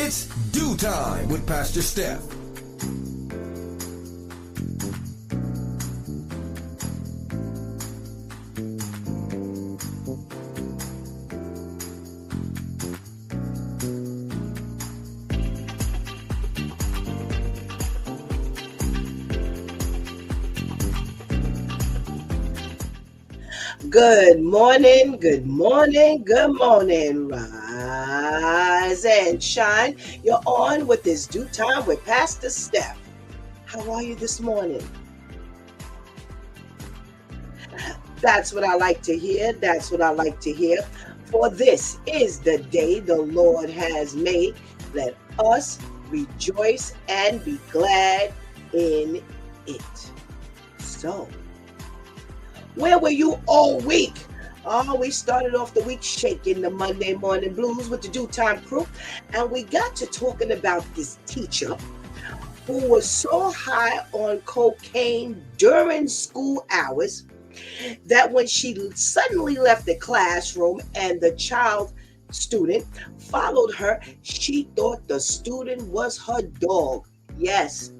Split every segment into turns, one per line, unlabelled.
It's Do Time with Pastor Steph.
Good morning, good morning, good morning. Rise and shine. You're on with this Due Time with Pastor Steph. How are you this morning? That's what I like to hear. That's what I like to hear. For this is the day the Lord has made. Let us rejoice and be glad in it. So, where were you all week? Oh, we started off the week shaking the Monday morning blues with the Due Time crew. And we got to talking about this teacher who was so high on cocaine during school hours that when she suddenly left the classroom and the student followed her, she thought the student was her dog. Yes.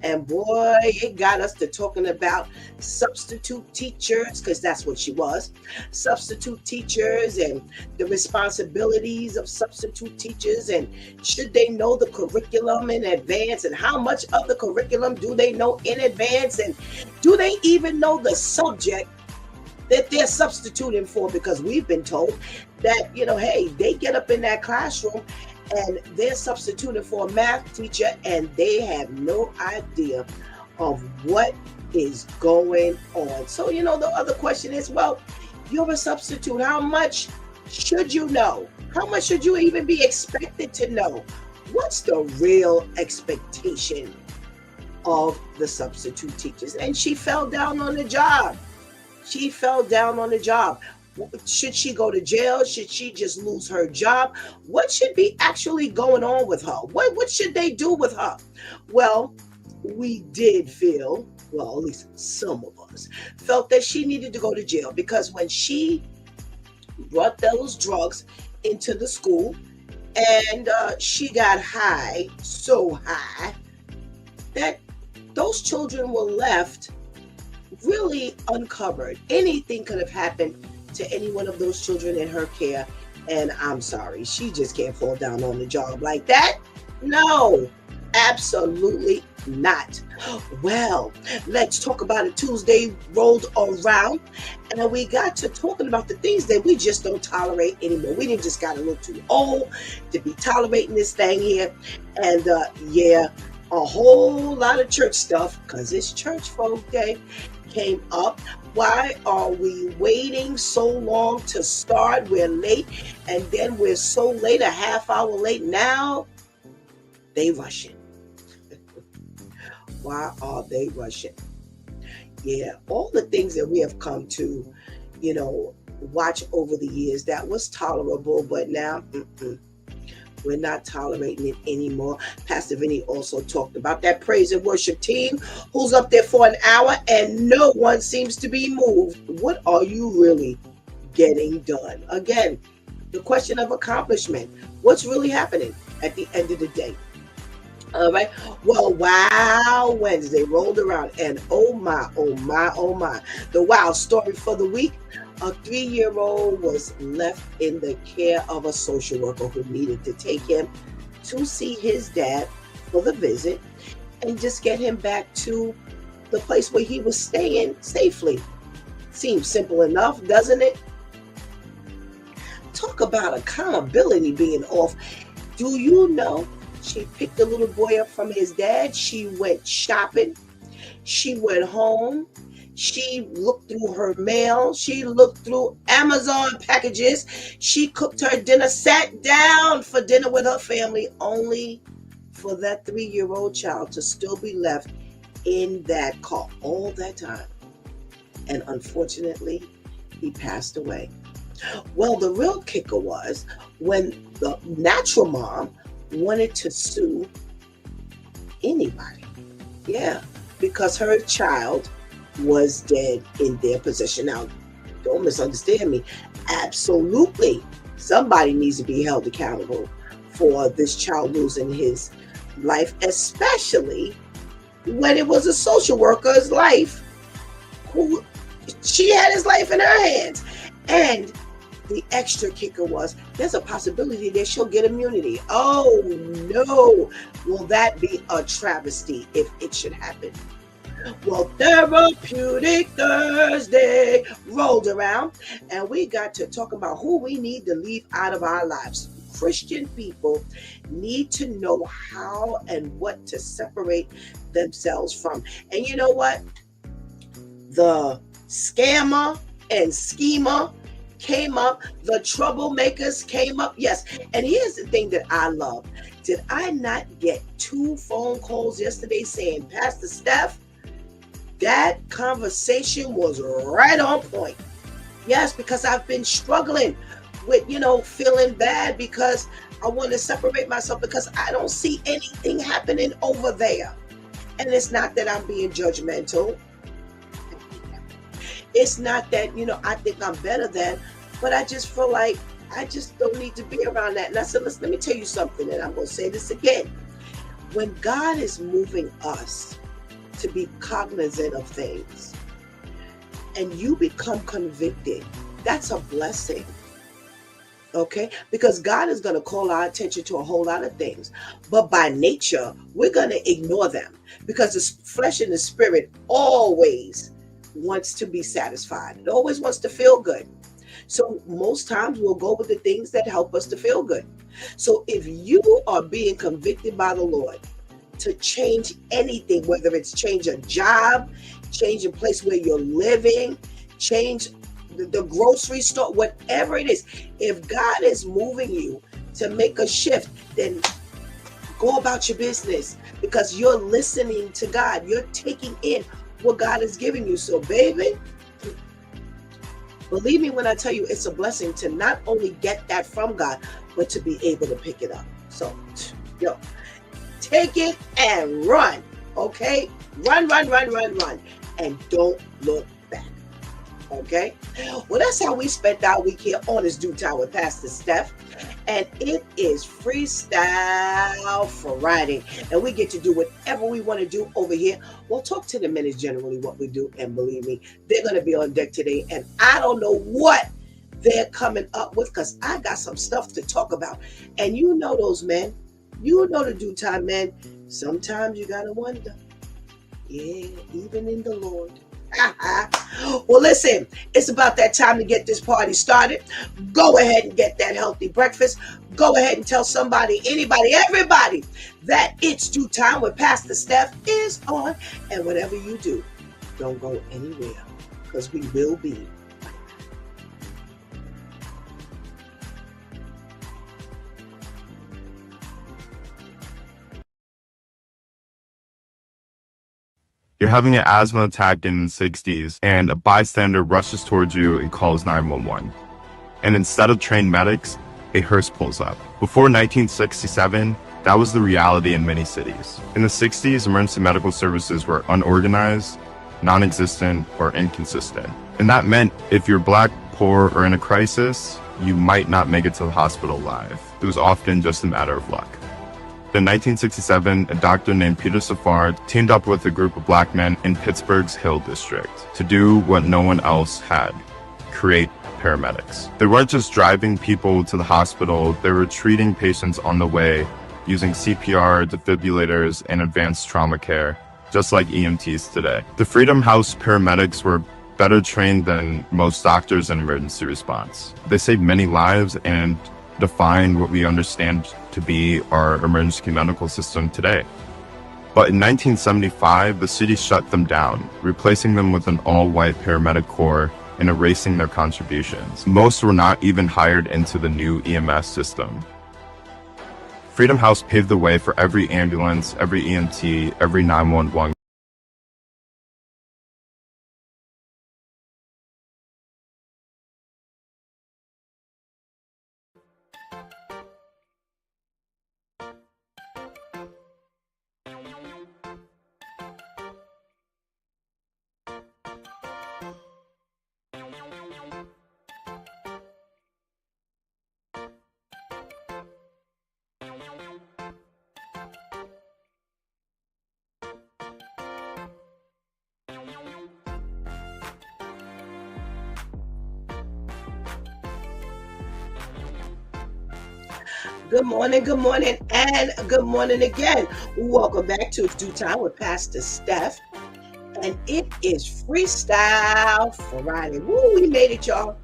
And boy, it got us to talking about substitute teachers, because that's what she was. Substitute teachers and the responsibilities of substitute teachers, and should they know the curriculum in advance, and how much of the curriculum do they know in advance, and do they even know the subject that they're substituting for? Because we've been told that, hey, they get up in that classroom and they're substituting for a math teacher and they have no idea of what is going on. So, the other question is, well, you're a substitute. How much should you know? How much should you even be expected to know? What's the real expectation of the substitute teachers? And she fell down on the job. She fell down on the job. Should she go to jail? Should she just lose her job? What should be actually going on with her? What should they do with her? Well, we did feel, well, at least some of us felt that she needed to go to jail, because when she brought those drugs into the school and she got high, so high, that those children were left really uncovered. Anything could have happened to any one of those children in her care. And I'm sorry, she just can't fall down on the job like that. No, absolutely not. Well, let's talk about it. Tuesday rolled around and we got to talking about the things that we just don't tolerate anymore. We didn't just got a little too old to be tolerating this thing here. And a whole lot of church stuff, because it's church folk day, came up. Why are we waiting so long to start? We're late, and then we're so late, a half hour late. Now they rushing. Why are they rushing? Yeah, all the things that we have come to, watch over the years, that was tolerable, but now we're not tolerating it anymore. Pastor Vinny also talked about that praise and worship team who's up there for an hour and no one seems to be moved. What are you really getting done? Again, the question of accomplishment. What's really happening at the end of the day? All right. Well, Wow Wednesday rolled around and oh my. The wow story for the week. A 3-year-old was left in the care of a social worker who needed to take him to see his dad for the visit and just get him back to the place where he was staying safely. Seems simple enough, doesn't it? Talk about accountability being off. Do you know she picked the little boy up from his dad? She went shopping. She went home. She looked through her mail. She looked through Amazon packages. She cooked her dinner, sat down for dinner with her family, only for that 3-year-old child to still be left in that car all that time. And unfortunately, he passed away. Well, the real kicker was when the natural mom wanted to sue anybody. Yeah, because her child was dead in their possession. Now, don't misunderstand me. Absolutely, somebody needs to be held accountable for this child losing his life, especially when it was a social worker's life who she had his life in her hands. And the extra kicker was there's a possibility that she'll get immunity. Oh no, will that be a travesty if it should happen? Well, Therapeutic Thursday rolled around, and we got to talk about who we need to leave out of our lives. Christian people need to know how and what to separate themselves from. And you know what? The scammer and schemer came up, the troublemakers came up. Yes. And here's the thing that I love. Did I not get 2 phone calls yesterday saying, Pastor Steph, that conversation was right on point? Yes, because I've been struggling with, feeling bad because I want to separate myself because I don't see anything happening over there. And it's not that I'm being judgmental. It's not that, I think I'm better than, but I just feel like I just don't need to be around that. And I said, listen, let me tell you something, and I'm going to say this again. When God is moving us to be cognizant of things and you become convicted, that's a blessing. Okay? Because God is going to call our attention to a whole lot of things. But by nature, we're going to ignore them because the flesh and the spirit always wants to be satisfied. It always wants to feel good. So most times we'll go with the things that help us to feel good. So if you are being convicted by the Lord to change anything, whether it's change a job, change a place where you're living, change the grocery store, whatever it is, if God is moving you to make a shift, then go about your business because you're listening to God. You're taking in what God is giving you. So baby, believe me when I tell you, it's a blessing to not only get that from God, but to be able to pick it up. So, take it and run, okay? Run, and don't look back, okay? Well, that's how we spent our week here on It's Due Time with Pastor Steph, and it is Freestyle Friday, and we get to do whatever we want to do over here. We'll talk to the men is generally what we do, and believe me, they're going to be on deck today, and I don't know what they're coming up with because I got some stuff to talk about. And you know those men, the due time men, sometimes you got to wonder, even in the Lord. Well, listen, it's about that time to get this party started. Go ahead and get that healthy breakfast. Go ahead and tell somebody, anybody, everybody that It's Due Time with Pastor Steph is on. And whatever you do, don't go anywhere because we will be.
You're having an asthma attack in the 60s, and a bystander rushes towards you and calls 911. And instead of trained medics, a hearse pulls up. Before 1967, that was the reality in many cities. In the 60s, emergency medical services were unorganized, non-existent, or inconsistent. And that meant if you're black, poor, or in a crisis, you might not make it to the hospital alive. It was often just a matter of luck. In 1967, a doctor named Peter Safar teamed up with a group of black men in Pittsburgh's Hill District to do what no one else had: create paramedics. They weren't just driving people to the hospital, they were treating patients on the way using CPR, defibrillators, and advanced trauma care, just like EMTs today. The Freedom House paramedics were better trained than most doctors in emergency response. They saved many lives and defined what we understand to be our emergency medical system today. But in 1975, the city shut them down, replacing them with an all-white paramedic corps and erasing their contributions. Most were not even hired into the new EMS system. Freedom House paved the way for every ambulance, every EMT, every 911.
good morning, and good morning again. Welcome back to Due Time with Pastor Steph. And it is Freestyle Friday. Woo, we made it, y'all.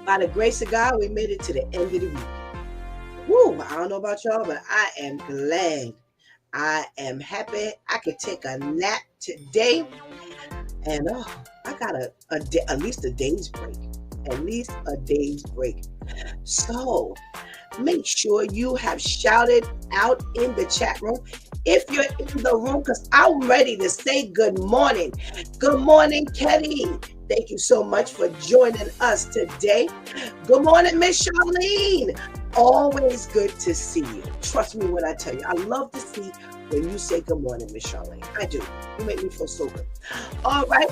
By the grace of God, we made it to the end of the week. Woo, I don't know about y'all, but I am glad. I am happy. I could take a nap today. And I got at least a day's break. At least a day's break. So make sure you have shouted out in the chat room if you're in the room, because I'm ready to say good morning. Good morning, Kenny. Thank you so much for joining us today. Good morning, Miss Charlene. Always good to see you. Trust me when I tell you, I love to see when you say good morning, Miss Charlene. I do. You make me feel so good. All right.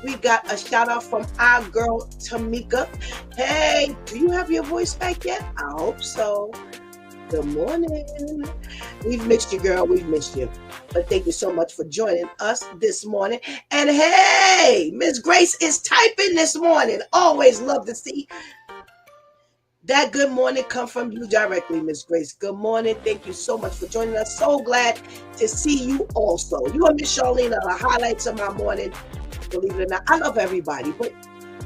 We got a shout out from our girl, Tamika. Hey, do you have your voice back yet? I hope so. Good morning. We've missed you, girl. We've missed you. But thank you so much for joining us this morning. And hey, Miss Grace is typing this morning. Always love to see that good morning come from you directly, Miss Grace. Good morning. Thank you so much for joining us. So glad to see you also. You and Miss Charlene are the highlights of my morning. Believe it or not, I love everybody, but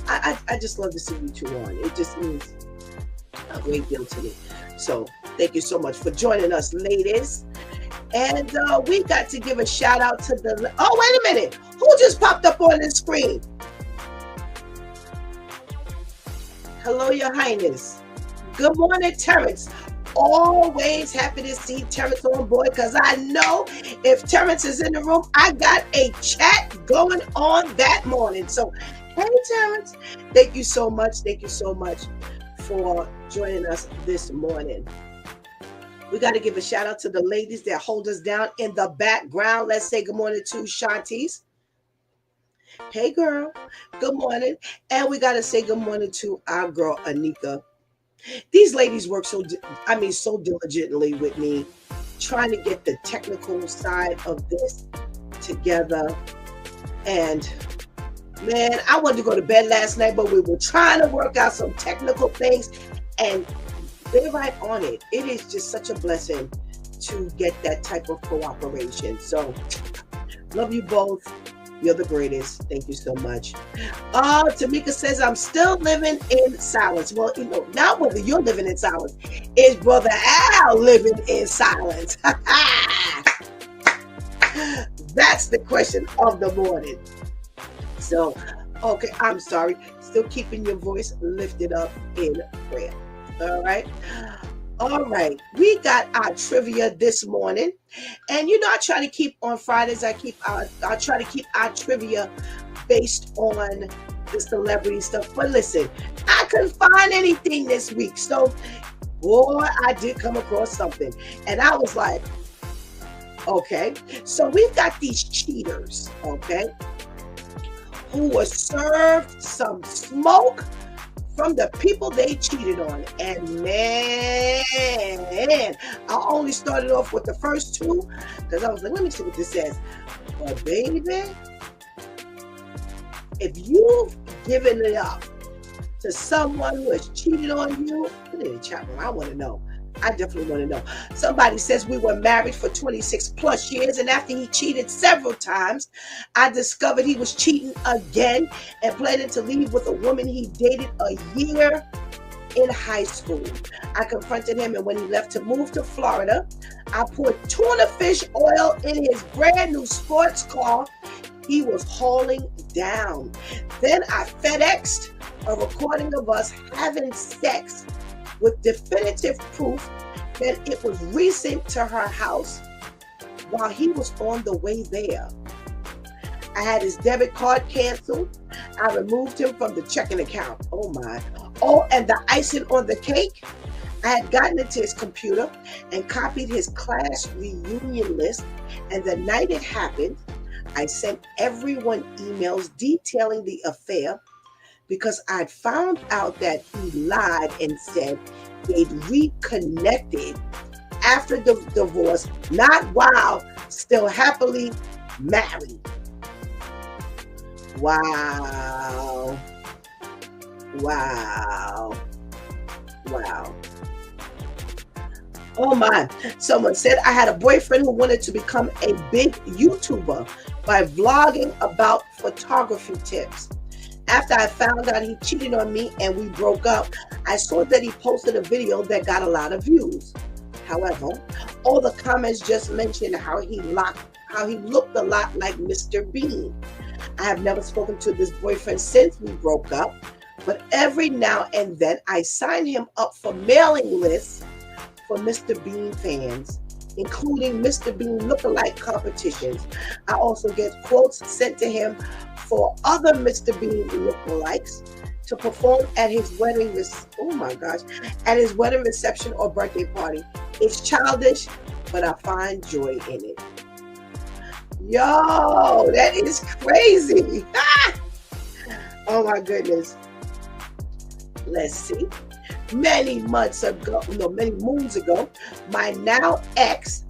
I just love to see you two on. It just means a great deal to me. So thank you so much for joining us, ladies. And we got to give a shout out to the... Oh, wait a minute. Who just popped up on the screen? Hello, Your Highness. Good morning, Terrence. Always happy to see Terrence on board, because I know if Terrence is in the room, I got a chat going on that morning. So, hey, Terrence, thank you so much. Thank you so much for joining us this morning. We got to give a shout out to the ladies that hold us down in the background. Let's say good morning to Shantice. Hey, girl. Good morning. And we got to say good morning to our girl, Anika. These ladies work so diligently with me, trying to get the technical side of this together. And man, I wanted to go to bed last night, but we were trying to work out some technical things, and they're right on it. It is just such a blessing to get that type of cooperation. So love you both. You're the greatest. Thank you so much. Tamika says, I'm still living in silence. Well, not whether you're living in silence. Is Brother Al living in silence? That's the question of the morning. So, okay, I'm sorry. Still keeping your voice lifted up in prayer. All right. All right, we got our trivia this morning, and I try to keep on Fridays. I try to keep our trivia based on the celebrity stuff. But listen, I couldn't find anything this week, so boy, I did come across something, and I was like, okay. So we've got these cheaters, okay, who were served some smoke from the people they cheated on. And man, I only started off with the first two, because I was like, let me see what this says. But baby, if you've given it up to someone who has cheated on you, put it in the chat room. I want to know. I definitely want to know. Somebody says we were married for 26 plus years, and after he cheated several times, I discovered he was cheating again and planning to leave with a woman he dated a year in high school. I confronted him, and when he left to move to Florida, I poured tuna fish oil in his brand new sports car he was hauling down. Then I FedExed a recording of us having sex with definitive proof that it was recent to her house while he was on the way there. I had his debit card canceled. I removed him from the checking account. Oh my. Oh, and the icing on the cake, I had gotten into his computer and copied his class reunion list, and the night it happened, I sent everyone emails detailing the affair, because I'd found out that he lied and said they'd reconnected after the divorce, not while still happily married. Wow. Oh my. Someone said, I had a boyfriend who wanted to become a big YouTuber by vlogging about photography tips. After I found out he cheated on me and we broke up, I saw that he posted a video that got a lot of views. However, all the comments just mentioned how he looked a lot like Mr. Bean. I have never spoken to this boyfriend since we broke up, but every now and then I sign him up for mailing lists for Mr. Bean fans, including Mr. Bean lookalike competitions. I also get quotes sent to him for other Mr. Bean lookalikes to perform at his wedding. At his wedding reception or birthday party. It's childish, but I find joy in it. Yo, that is crazy. Oh my goodness. Let's see. Many moons ago, my now ex,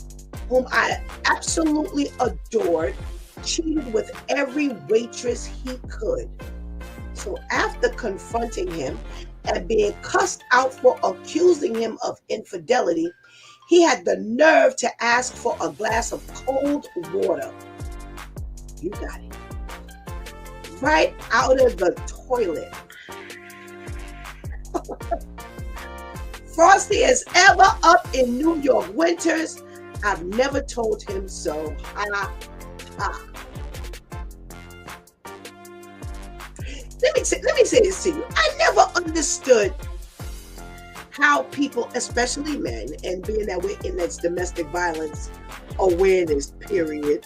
whom I absolutely adored, cheated with every waitress he could. So after confronting him and being cussed out for accusing him of infidelity, he had the nerve to ask for a glass of cold water. You got it. Right out of the toilet. Frosty is ever up in New York winters. I've never told him so. Ha, ha. Let me say this to you. I never understood how people, especially men, and being that we're in this domestic violence awareness period,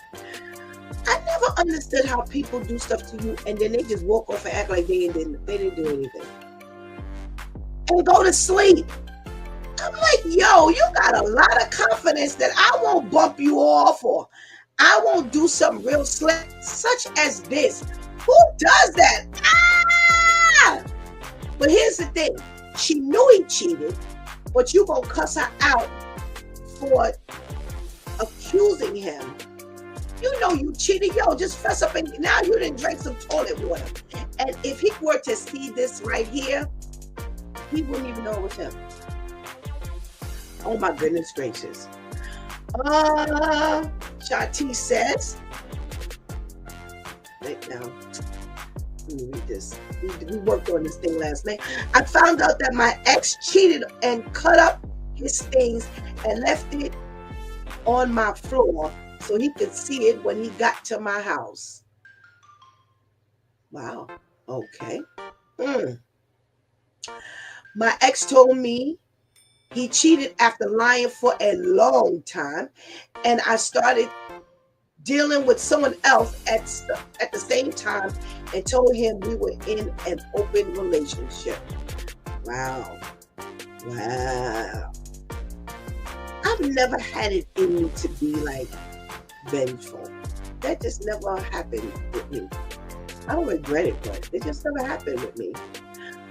I never understood how people do stuff to you and then they just walk off and act like they didn't do anything and go to sleep. I'm like, yo, you got a lot of confidence that I won't bump you off or I won't do something real slick such as this. Who does that? Ah! But here's the thing. She knew he cheated, but you gonna cuss her out for accusing him. You know you cheated. Yo, just fess up and now you didn't drink some toilet water. And if he were to see this right here, he wouldn't even know it was him. Oh my goodness gracious. Shati says, right now, let me read this. We worked on this thing last night. I found out that my ex cheated and cut up his things and left it on my floor so he could see it when he got to my house. Wow. Okay. My ex told me he cheated after lying for a long time, and I started dealing with someone else at the same time and told him we were in an open relationship. Wow. I've never had it in me to be like vengeful. That just never happened with me. I don't regret it, but it just never happened with me.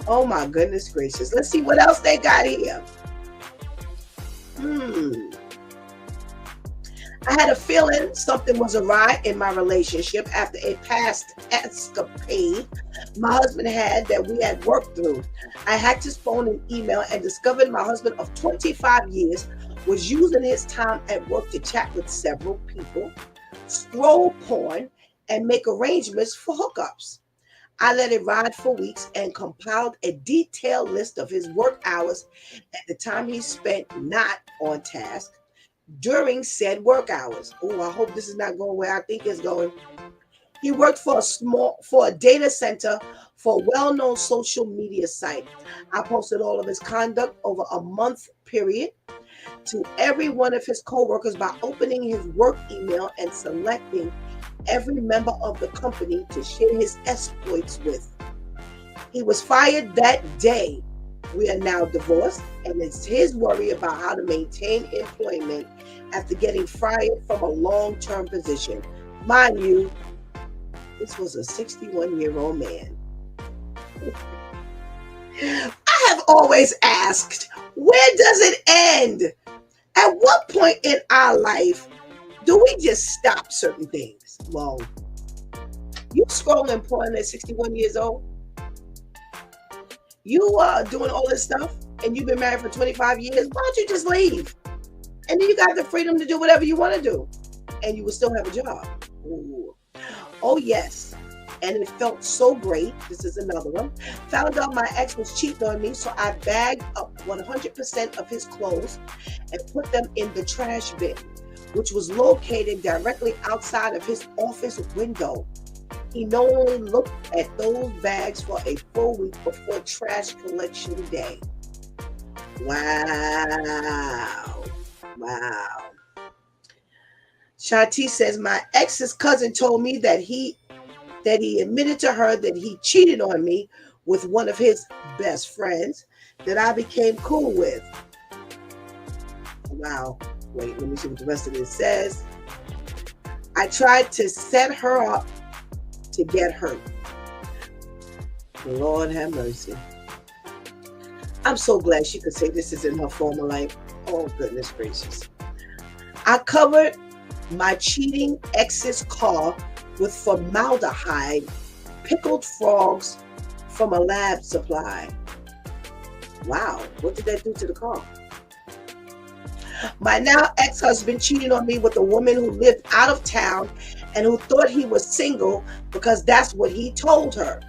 Oh my goodness gracious. Let's see what else they got here. I had a feeling something was awry in my relationship after a past escapade my husband had that we had worked through. I hacked his phone and email and discovered my husband of 25 years was using his time at work to chat with several people, scroll porn, and make arrangements for hookups. I let it ride for weeks and compiled a detailed list of his work hours at the time he spent not on task during said work hours. Oh, I hope this is not going where I think it's going. He worked for a data center for a well-known social media site. I posted all of his conduct over a month period to every one of his coworkers by opening his work email and selecting every member of the company to share his exploits with. He was fired that day. We are now divorced, and it's his worry about how to maintain employment after getting fired from a long-term position. Mind you, this was a 61-year-old man. I have always asked, where does it end? At what point in our life do we just stop certain things? Well, you scrolling porn at 61 years old? You are doing all this stuff and you've been married for 25 years? Why don't you just leave? And then you got the freedom to do whatever you want to do. And you will still have a job. Ooh. Oh, yes. And it felt so great. This is another one. Found out my ex was cheating on me, so I bagged up 100% of his clothes and put them in the trash bin, which was located directly outside of his office window. He normally looked at those bags for a full week before trash collection day. Wow. Wow. Shanti says, my ex's cousin told me that he admitted to her that he cheated on me with one of his best friends that I became cool with. Wow. Wait, let me see what the rest of this says. I tried to set her up to get hurt. Lord have mercy. I'm so glad she could say this is in her former life. Oh, goodness gracious. I covered my cheating ex's car with formaldehyde, pickled frogs from a lab supply. Wow, what did that do to the car? My now ex-husband cheated on me with a woman who lived out of town and who thought he was single because that's what he told her.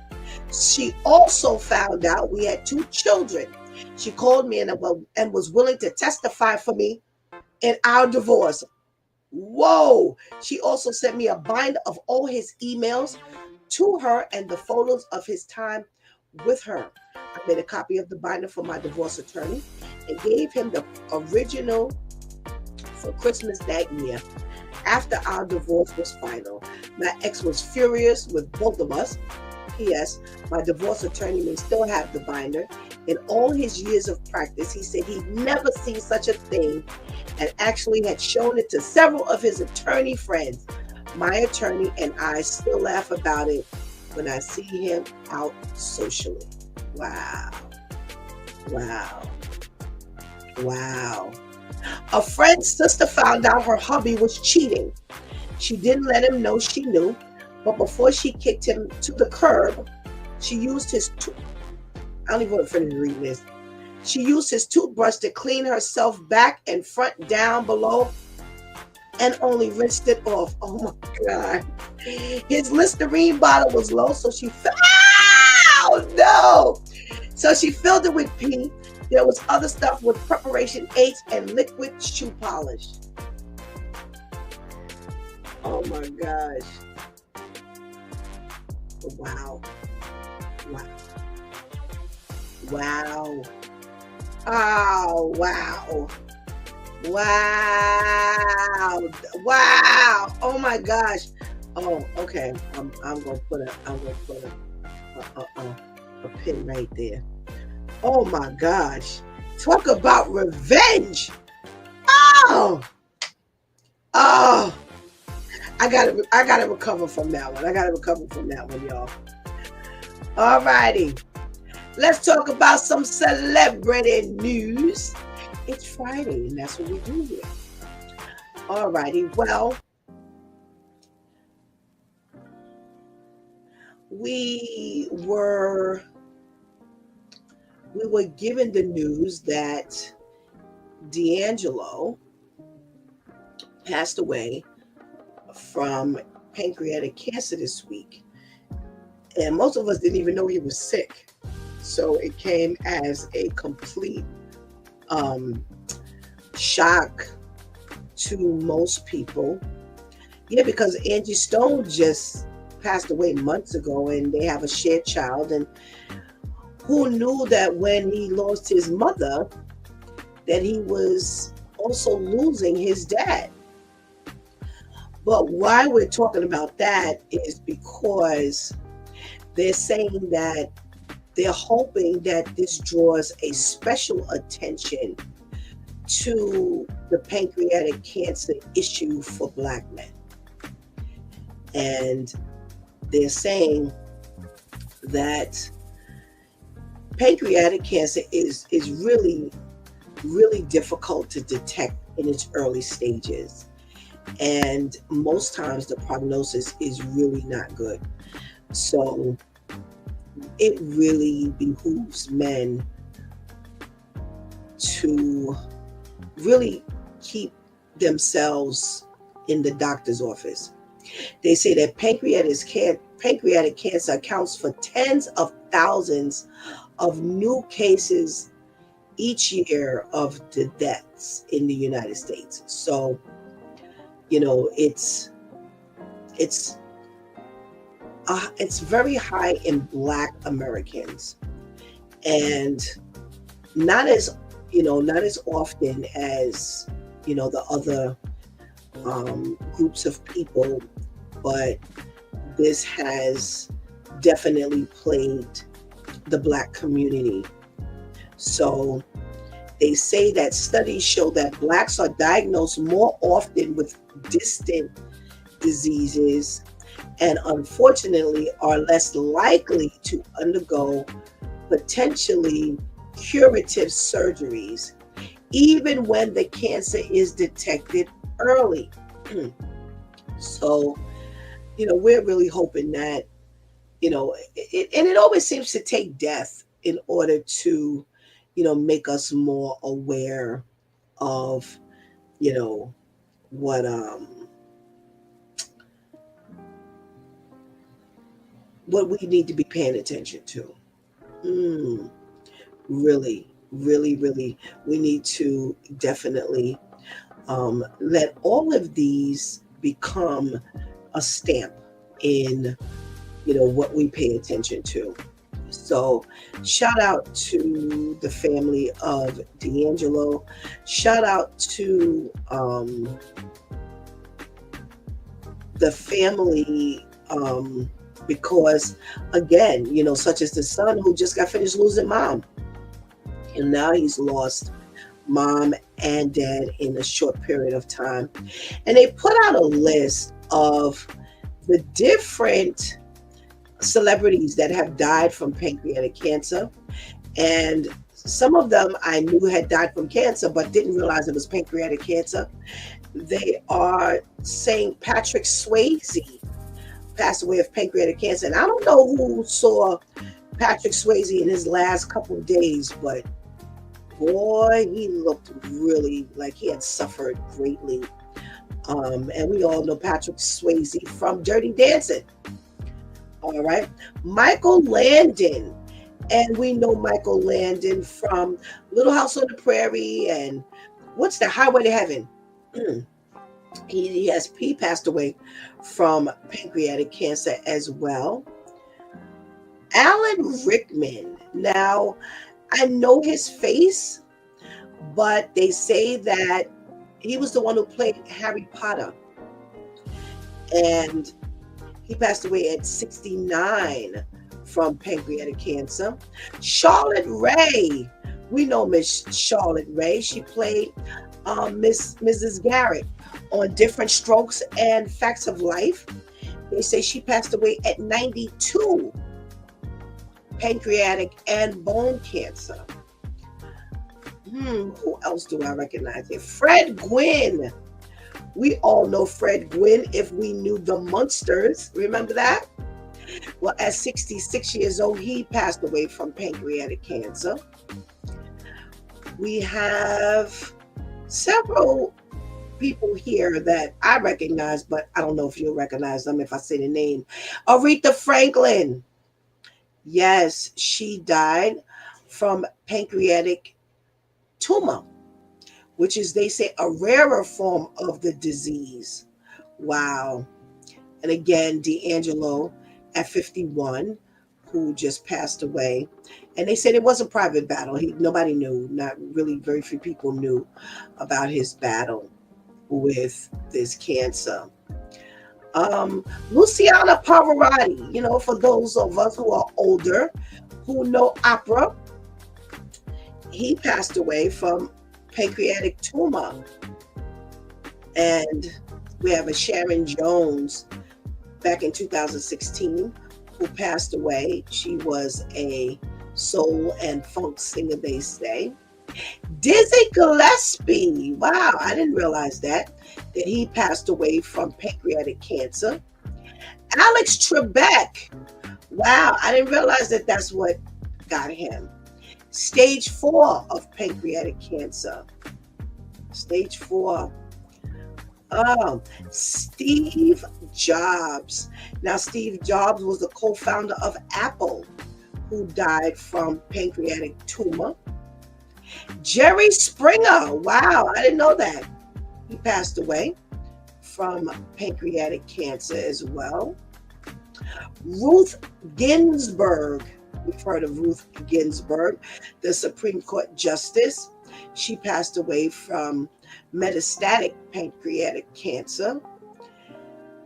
She also found out we had 2 children. She called me and was willing to testify for me in our divorce. Whoa! She also sent me a binder of all his emails to her and the photos of his time with her. I made a copy of the binder for my divorce attorney and gave him the original for Christmas that year. After our divorce was final, my ex was furious with both of us. P.S. My divorce attorney may still have the binder. In all his years of practice, he said he'd never seen such a thing and actually had shown it to several of his attorney friends. My attorney and I still laugh about it when I see him out socially. Wow. Wow. Wow. A friend's sister found out her hubby was cheating. She didn't let him know she knew, but before she kicked him to the curb, she used his I don't even want to finish reading this. She used his toothbrush to clean herself back and front down below and only rinsed it off. Oh my God. His Listerine bottle was low, so she So she filled it with pee. There was other stuff with preparation H and liquid shoe polish. Oh my gosh. Wow. Wow. Wow. Oh, wow. Wow. Wow. Oh my gosh. Oh, okay. I'm gonna put a pin right there. Oh my gosh. Talk about revenge. Oh. I gotta recover from that one. Y'all. All righty. Let's talk about some celebrity news. It's Friday, and that's what we do here. All righty. Well, we were given the news that D'Angelo passed away from pancreatic cancer this week. And most of us didn't even know he was sick. So it came as a complete shock to most people. Yeah, because Angie Stone just passed away months ago and they have a shared child. And who knew that when he lost his mother, that he was also losing his dad? But why we're talking about that is because they're saying that they're hoping that this draws a special attention to the pancreatic cancer issue for Black men. And they're saying that pancreatic cancer is really, really difficult to detect in its early stages. And most times the prognosis is really not good. So it really behooves men to really keep themselves in the doctor's office. They say that pancreatic cancer accounts for tens of thousands of new cases each year of the deaths in the United States. So, it's very high in Black Americans, and not as often as the other groups of people, but this has definitely plagued the Black community. So they say that studies show that Blacks are diagnosed more often with distant diseases and unfortunately are less likely to undergo potentially curative surgeries, even when the cancer is detected early. So, we're really hoping that, and it always seems to take death in order to, make us more aware of, what we need to be paying attention to. Really, really, really, we need to definitely let all of these become a stamp in, what we pay attention to. So shout out to the family of D'Angelo. Shout out to the family, because again, such as the son who just got finished losing mom, and now he's lost mom and dad in a short period of time. And they put out a list of the different celebrities that have died from pancreatic cancer. And some of them I knew had died from cancer, but didn't realize it was pancreatic cancer. They are saying Patrick Swayze passed away of pancreatic cancer. And I don't know who saw Patrick Swayze in his last couple of days, but boy, he looked really like he had suffered greatly. And we all know Patrick Swayze from Dirty Dancing. All right. Michael Landon. And we know Michael Landon from Little House on the Prairie and what's the Highway to Heaven? He passed away from pancreatic cancer as well. Alan Rickman. Now, I know his face, but they say that he was the one who played Harry Potter. And he passed away at 69 from pancreatic cancer. Charlotte Rae. We know Miss Charlotte Rae. She played Mrs. Garrett on Different Strokes and Facts of Life. They say she passed away at 92. Pancreatic and bone cancer. Who else do I recognize here? Fred Gwynn. We all know Fred Gwynn if we knew the Munsters. Remember that? Well, at 66 years old, he passed away from pancreatic cancer. We have several people here that I recognize, but I don't know if you'll recognize them if I say the name. Aretha Franklin. Yes, she died from pancreatic tumor, which is, they say, a rarer form of the disease. Wow. And again, D'Angelo at 51, who just passed away. And they said it was a private battle. Nobody knew, not really, very few people knew about his battle with this cancer. Luciano Pavarotti, for those of us who are older, who know opera, he passed away from pancreatic tumor. And we have a Sharon Jones back in 2016 who passed away. She was a soul and funk singer, they say. Dizzy Gillespie. Wow, I didn't realize that he passed away from pancreatic cancer. Alex Trebek. Wow, I didn't realize that that's what got him. Stage 4 of pancreatic cancer. Stage 4. Steve Jobs. Now, Steve Jobs was the co-founder of Apple, who died from pancreatic tumor. Jerry Springer. Wow, I didn't know that. He passed away from pancreatic cancer as well. Ruth Ginsburg. We've heard of Ruth Ginsburg, the Supreme Court Justice. She passed away from metastatic pancreatic cancer.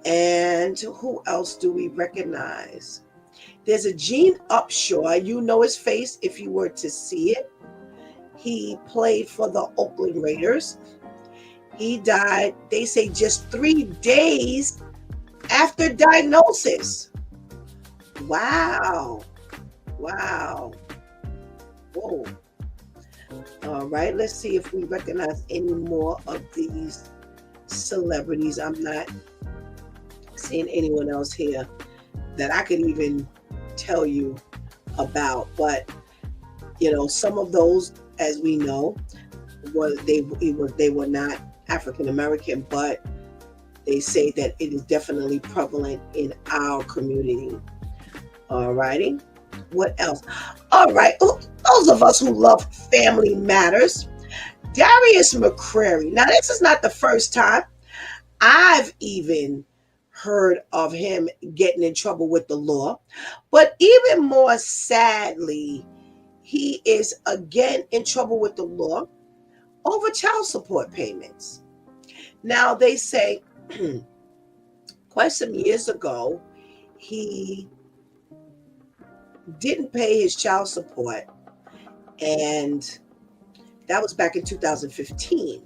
And who else do we recognize? There's a Gene Upshaw. You know his face if you were to see it. He played for the Oakland Raiders. He died, they say, just 3 days after diagnosis. Wow. Wow. Whoa. All right, let's see if we recognize any more of these celebrities. I'm not seeing anyone else here that I could even tell you about, but you know, some of those, as we know, they were not African American, but they say that it is definitely prevalent in our community. All righty. What else? All right. Those of us who love Family Matters. Darius McCrary. Now, this is not the first time I've even heard of him getting in trouble with the law. But even more sadly, he is again in trouble with the law over child support payments. Now, they say quite some years ago, he didn't pay his child support, and that was back in 2015,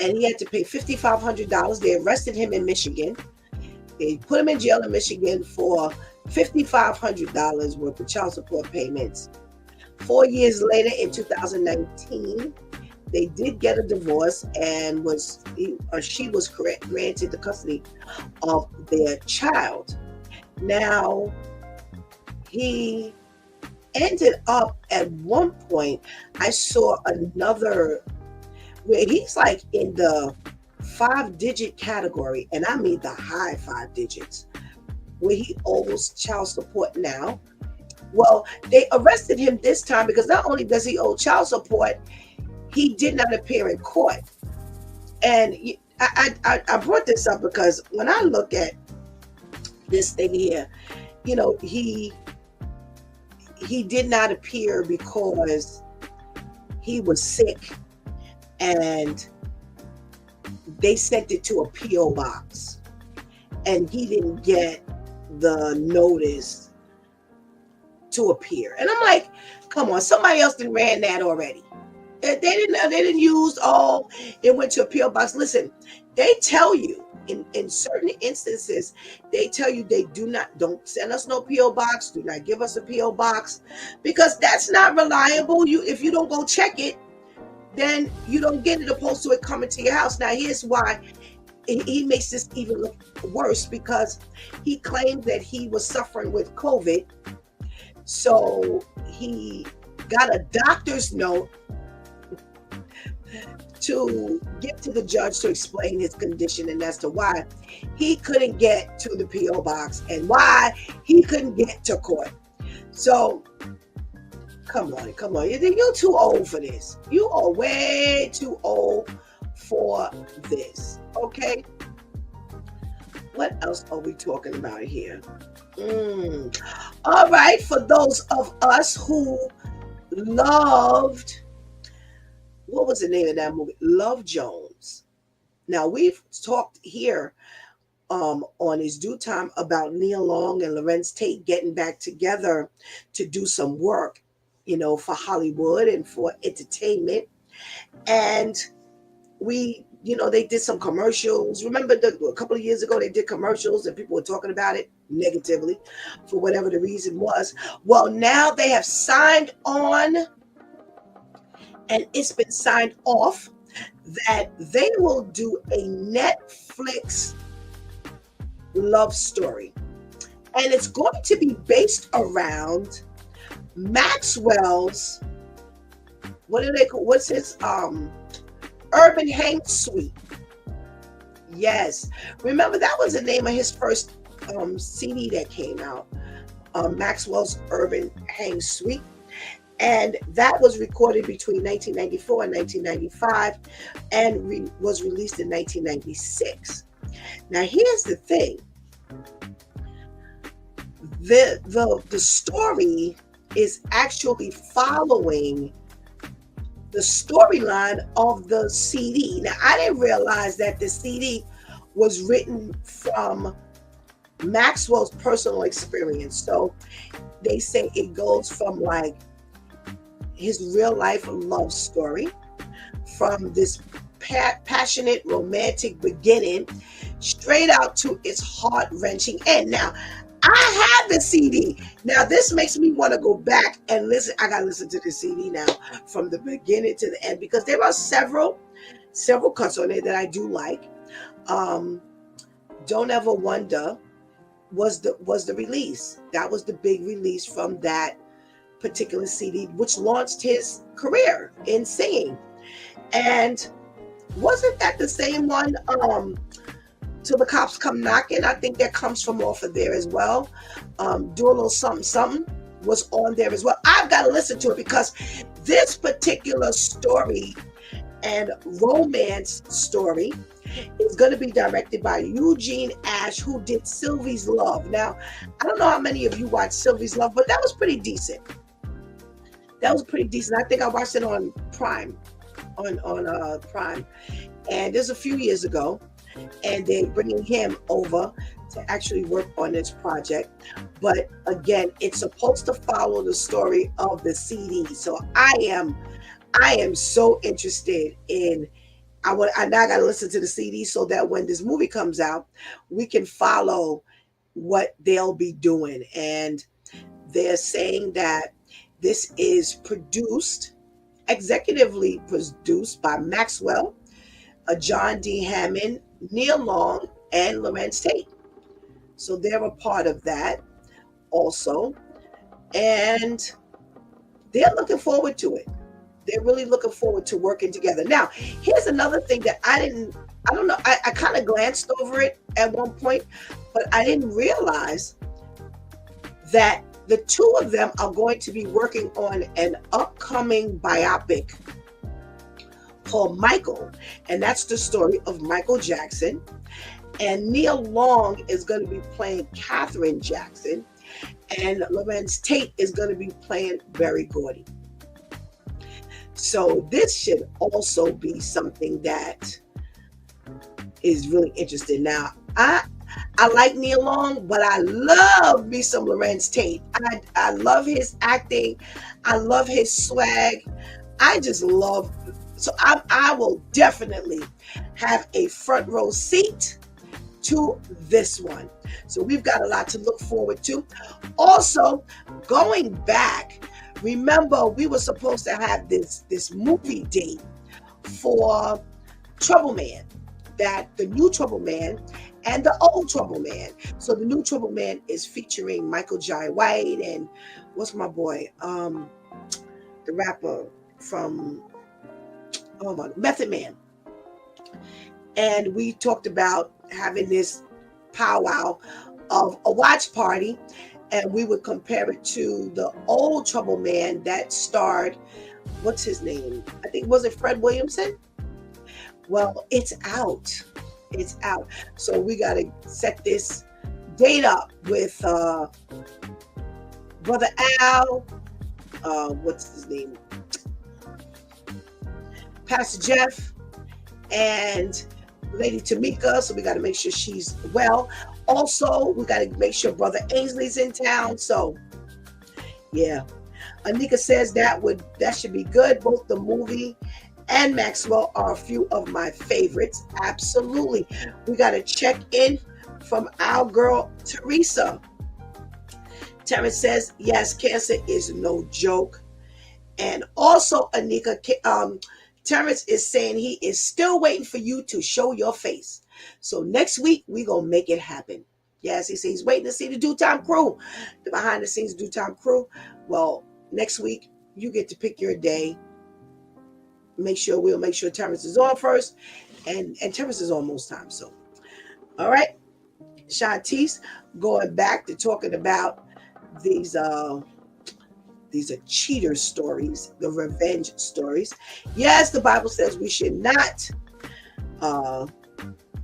and he had to pay $5,500. They arrested him in Michigan. They put him in jail in Michigan for $5,500 worth of child support payments. 4 years later, in 2019, they did get a divorce, and she was granted the custody of their child. Now, he ended up at one point, I saw another where he's like in the 5-digit category, and I mean the high 5 digits, where he owes child support now. Well, they arrested him this time because not only does he owe child support, he did not appear in court. And I brought this up because when I look at this thing here, you know, he did not appear because he was sick, and they sent it to a P.O. box, and he didn't get the notice to appear. And I'm like, come on, somebody else done ran that already. They didn't use, it went to a P.O. box. Listen, they tell you in certain instances, they tell you don't send us no P.O. box, do not give us a P.O. box, because that's not reliable. If you don't go check it, then you don't get it opposed to it coming to your house. Now, here's why he makes this even look worse, because he claimed that he was suffering with COVID. So he got a doctor's note to give to the judge to explain his condition and as to why he couldn't get to the P.O. box and why he couldn't get to court. So come on. You're too old for this. You are way too old for this. Okay? What else are we talking about here? All right, for those of us who loved, what was the name of that movie? Love Jones. Now, we've talked here on His Due Time about Nia Long and Lorenz Tate getting back together to do some work, you know, for Hollywood and for entertainment. And they did some commercials. Remember a couple of years ago, they did commercials and people were talking about it negatively for whatever the reason was. Well, now they have signed on, and it's been signed off, that they will do a Netflix love story. And it's going to be based around Maxwell's, what's his, Urban Hang Suite. Yes. Remember, that was the name of his first CD that came out. Maxwell's Urban Hang Suite. And that was recorded between 1994 and 1995 and was released in 1996. Now, here's the thing. The story is actually following the storyline of the CD. Now, I didn't realize that the CD was written from Maxwell's personal experience. So they say it goes from like his real life love story, from this passionate romantic beginning straight out to its heart-wrenching end. Now, I have the CD. Now, this makes me want to go back and listen. I got to listen to the CD now from the beginning to the end, because there are several cuts on it that I do like. Don't Ever Wonder was the release. That was the big release from that particular CD, which launched his career in singing. And wasn't that the same one, Till the Cops Come Knocking? I think that comes from off of there as well. Do a Little Something Something was on there as well. I've got to listen to it, because this particular story and romance story is going to be directed by Eugene Ash, who did Sylvie's Love. Now, I don't know how many of you watched Sylvie's Love, but that was pretty decent. That was pretty decent. I think I watched it on Prime, on Prime, and this is a few years ago. And they're bringing him over to actually work on this project. But again, it's supposed to follow the story of the CD. So I am so interested in. I now got to listen to the CD so that when this movie comes out, we can follow what they'll be doing. And they're saying that this is executively produced by Maxwell, John D. Hammond, Neil Long, and Lorenz Tate. So they're a part of that also. And they're looking forward to it. They're really looking forward to working together. Now, here's another thing that I don't know, I kind of glanced over it at one point, but I didn't realize that the two of them are going to be working on an upcoming biopic called Michael, and that's the story of Michael Jackson. And Neil Long is going to be playing Katherine Jackson, and Lorenz Tate is going to be playing Berry Gordy. So this should also be something that is really interesting. Now, I like Neil Long, but I love me some Lorenz Tate. I love his acting. I love his swag. I just love. So I will definitely have a front row seat to this one. So we've got a lot to look forward to. Also, going back, remember we were supposed to have this movie date for Trouble Man, that the new Trouble Man and the old Trouble Man. So the new Trouble Man is featuring Michael Jai White and what's my boy, the rapper from Method Man. And we talked about having this powwow of a watch party, and we would compare it to the old Trouble Man that starred, what's his name? I think, was it Fred Williamson? Well, it's out. It's out. So we got to set this date up with Brother Al, what's his name? Pastor Jeff, and Lady Tamika. So we got to make sure she's well. Also, we got to make sure Brother Ainsley's in town. So, yeah. Anika says that should be good. Both the movie and Maxwell are a few of my favorites. Absolutely. We got to check in from our girl, Teresa. Terrence says, yes, cancer is no joke. And also, Anika, Terrence is saying he is still waiting for you to show your face. So next week, we're going to make it happen. Yes, he says he's waiting to see the Due Time crew, the behind the scenes Due Time crew. Well, next week, you get to pick your day we'll make sure Terrence is on first, and Terrence is on most times. So, all right, Shantice, going back to talking about these are cheater stories, the revenge stories. Yes, the Bible says we should not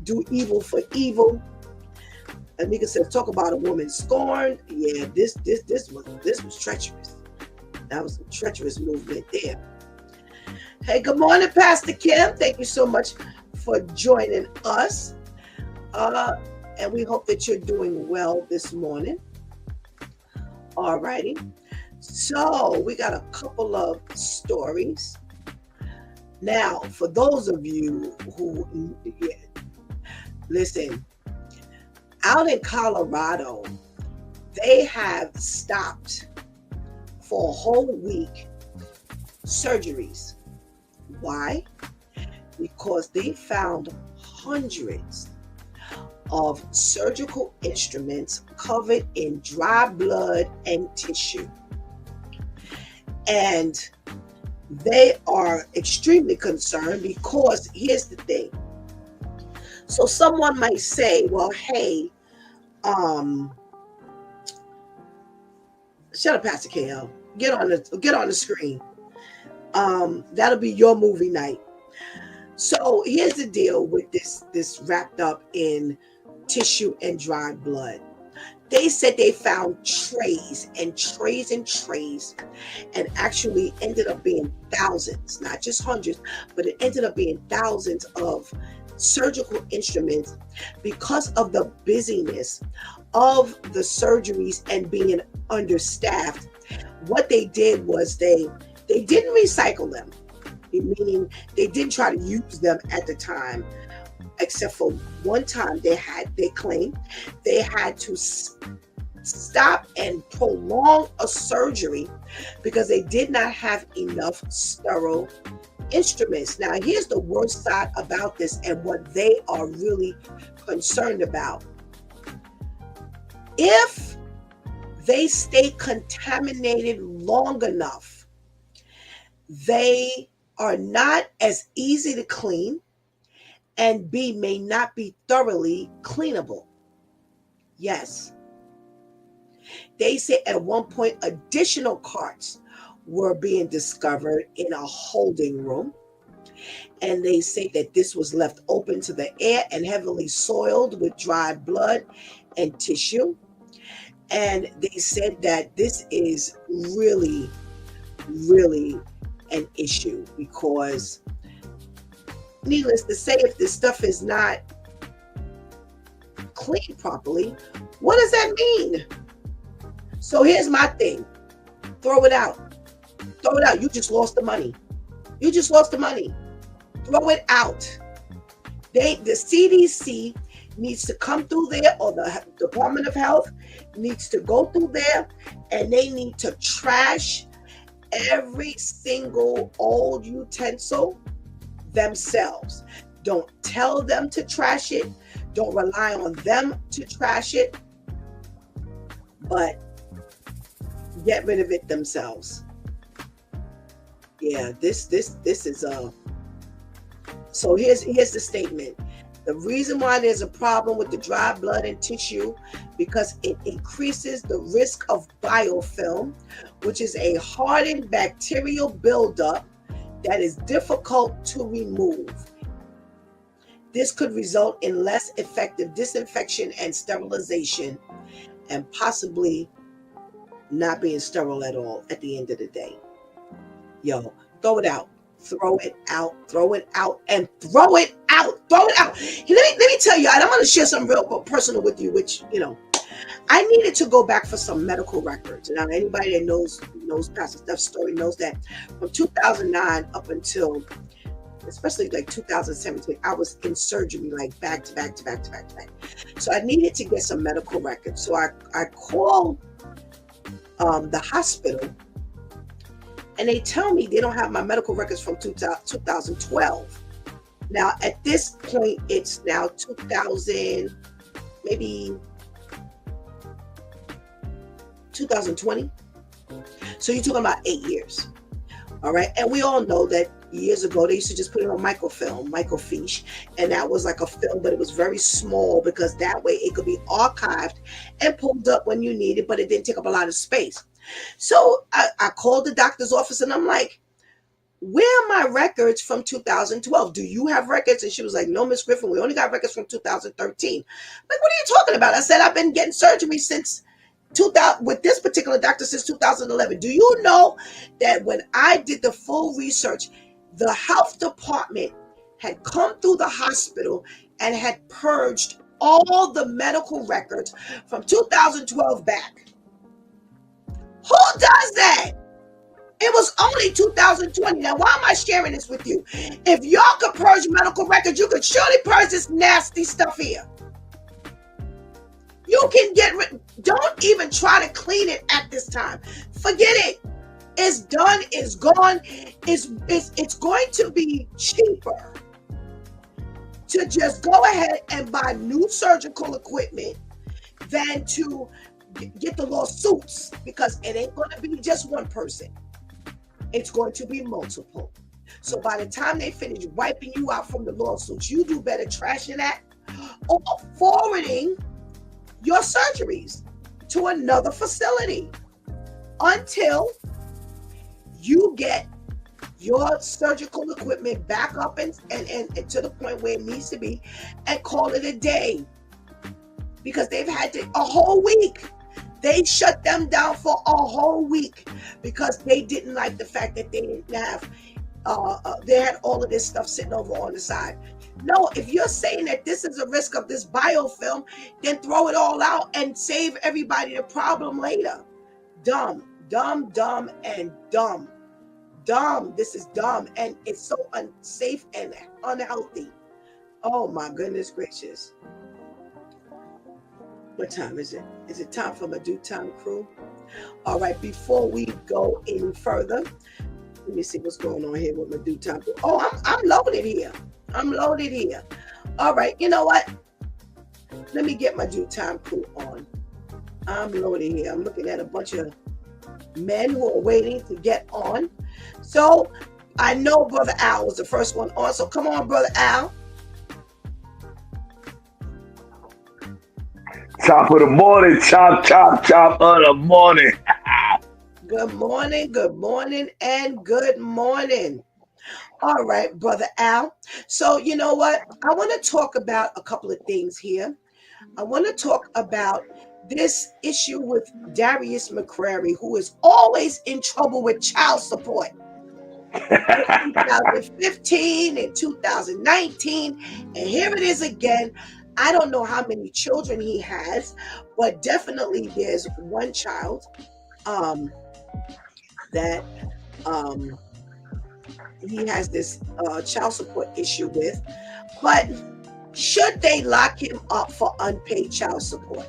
do evil for evil. Anika says, talk about a woman scorned. Yeah, this was treacherous. That was a treacherous movement there. Hey, good morning, Pastor Kim. Thank you so much for joining us. And we hope that you're doing well this morning. All righty. So we got a couple of stories. Now, for those of you who, listen, out in Colorado, they have stopped for a whole week surgeries. Why? Because they found hundreds of surgical instruments covered in dry blood and tissue. And they are extremely concerned because here's the thing. So someone might say, well, hey, shut up, Pastor KL. Get on the screen. That'll be your movie night. So here's the deal with this wrapped up in tissue and dry blood. They said they found trays and trays and trays, and actually ended up being thousands, not just hundreds, but it ended up being thousands of surgical instruments because of the busyness of the surgeries and being understaffed. What they did was they didn't recycle them, meaning they didn't try to use them at the time, except for one time they claimed they had to stop and prolong a surgery because they did not have enough sterile instruments. Now, here's the worst side about this and what they are really concerned about. If they stay contaminated long enough, they are not as easy to clean, and B, may not be thoroughly cleanable. Yes. They say at one point additional carts were being discovered in a holding room. And they say that this was left open to the air and heavily soiled with dry blood and tissue. And they said that this is really, really an issue because, needless to say, if this stuff is not cleaned properly, what does that mean? So here's my thing. Throw it out. Throw it out. You just lost the money. You just lost the money. Throw it out. The CDC needs to come through there, or the Department of Health needs to go through there, and they need to trash every single old utensil themselves. Don't tell them to trash it. Don't rely on them to trash it, but get rid of it themselves. Yeah, this is so here's the statement. The reason why there's a problem with the dry blood and tissue, because it increases the risk of biofilm, which is a hardened bacterial buildup that is difficult to remove. This could result in less effective disinfection and sterilization, and possibly not being sterile at all at the end of the day. Yo, throw it out. Throw it out, throw it out, and throw it out, throw it out. Let me tell you, and I'm going to share something real personal with you, which, I needed to go back for some medical records. Now, anybody that knows Pastor Steph's story knows that from 2009 up until, especially like 2017, I was in surgery, like back to back. So I needed to get some medical records. So I called the hospital, and they tell me they don't have my medical records from 2012. Now, at this point, it's now 2000, maybe 2020. So you're talking about 8 years. All right. And we all know that years ago, they used to just put it on microfiche, and that was like a film, but it was very small because that way it could be archived and pulled up when you need it, but it didn't take up a lot of space. So I called the doctor's office and I'm like, where are my records from 2012? Do you have records? And she was like, no, Miss Griffin, we only got records from 2013. Like, what are you talking about? I said, I've been getting surgery since 2000 with this particular doctor since 2011. Do you know that when I did the full research, the health department had come through the hospital and had purged all the medical records from 2012 back? Who does that? It was only 2020. Now, why am I sharing this with you? If y'all could purge medical records, you could surely purge this nasty stuff here. You can get rid. Don't even try to clean it at this time. Forget it. It's done. It's gone. It's going to be cheaper to just go ahead and buy new surgical equipment than to get the lawsuits, because it ain't going to be just one person. It's going to be multiple. So by the time they finish wiping you out from the lawsuits, you do better trashing that or forwarding your surgeries to another facility until you get your surgical equipment back up and to the point where it needs to be, and call it a day. Because they've had a whole week. They shut them down for a whole week because they didn't like the fact that they didn't have, they had all of this stuff sitting over on the side. No, if you're saying that this is a risk of this biofilm, then throw it all out and save everybody the problem later. Dumb, and dumb. Dumb. This is dumb, and it's so unsafe and unhealthy. Oh my goodness gracious. What time is it? Is it time for my due time crew? All right, before we go any further, let me see what's going on here with my due time crew. Oh, I'm loaded here. I'm loaded here. All right, you know what? Let me get my due time crew on. I'm loaded here. I'm looking at a bunch of men who are waiting to get on. So I know Brother Al was the first one on. So come on, Brother Al.
Top of the morning, chop of the morning.
Good morning, and good morning. All right, Brother Al. So you know what? I want to talk about a couple of things here. I want to talk about this issue with Darius McCrary, who is always in trouble with child support. In 2015 and 2019, and here it is again. I don't know how many children he has, but definitely there's one child that he has this child support issue with. But should they lock him up for unpaid child support?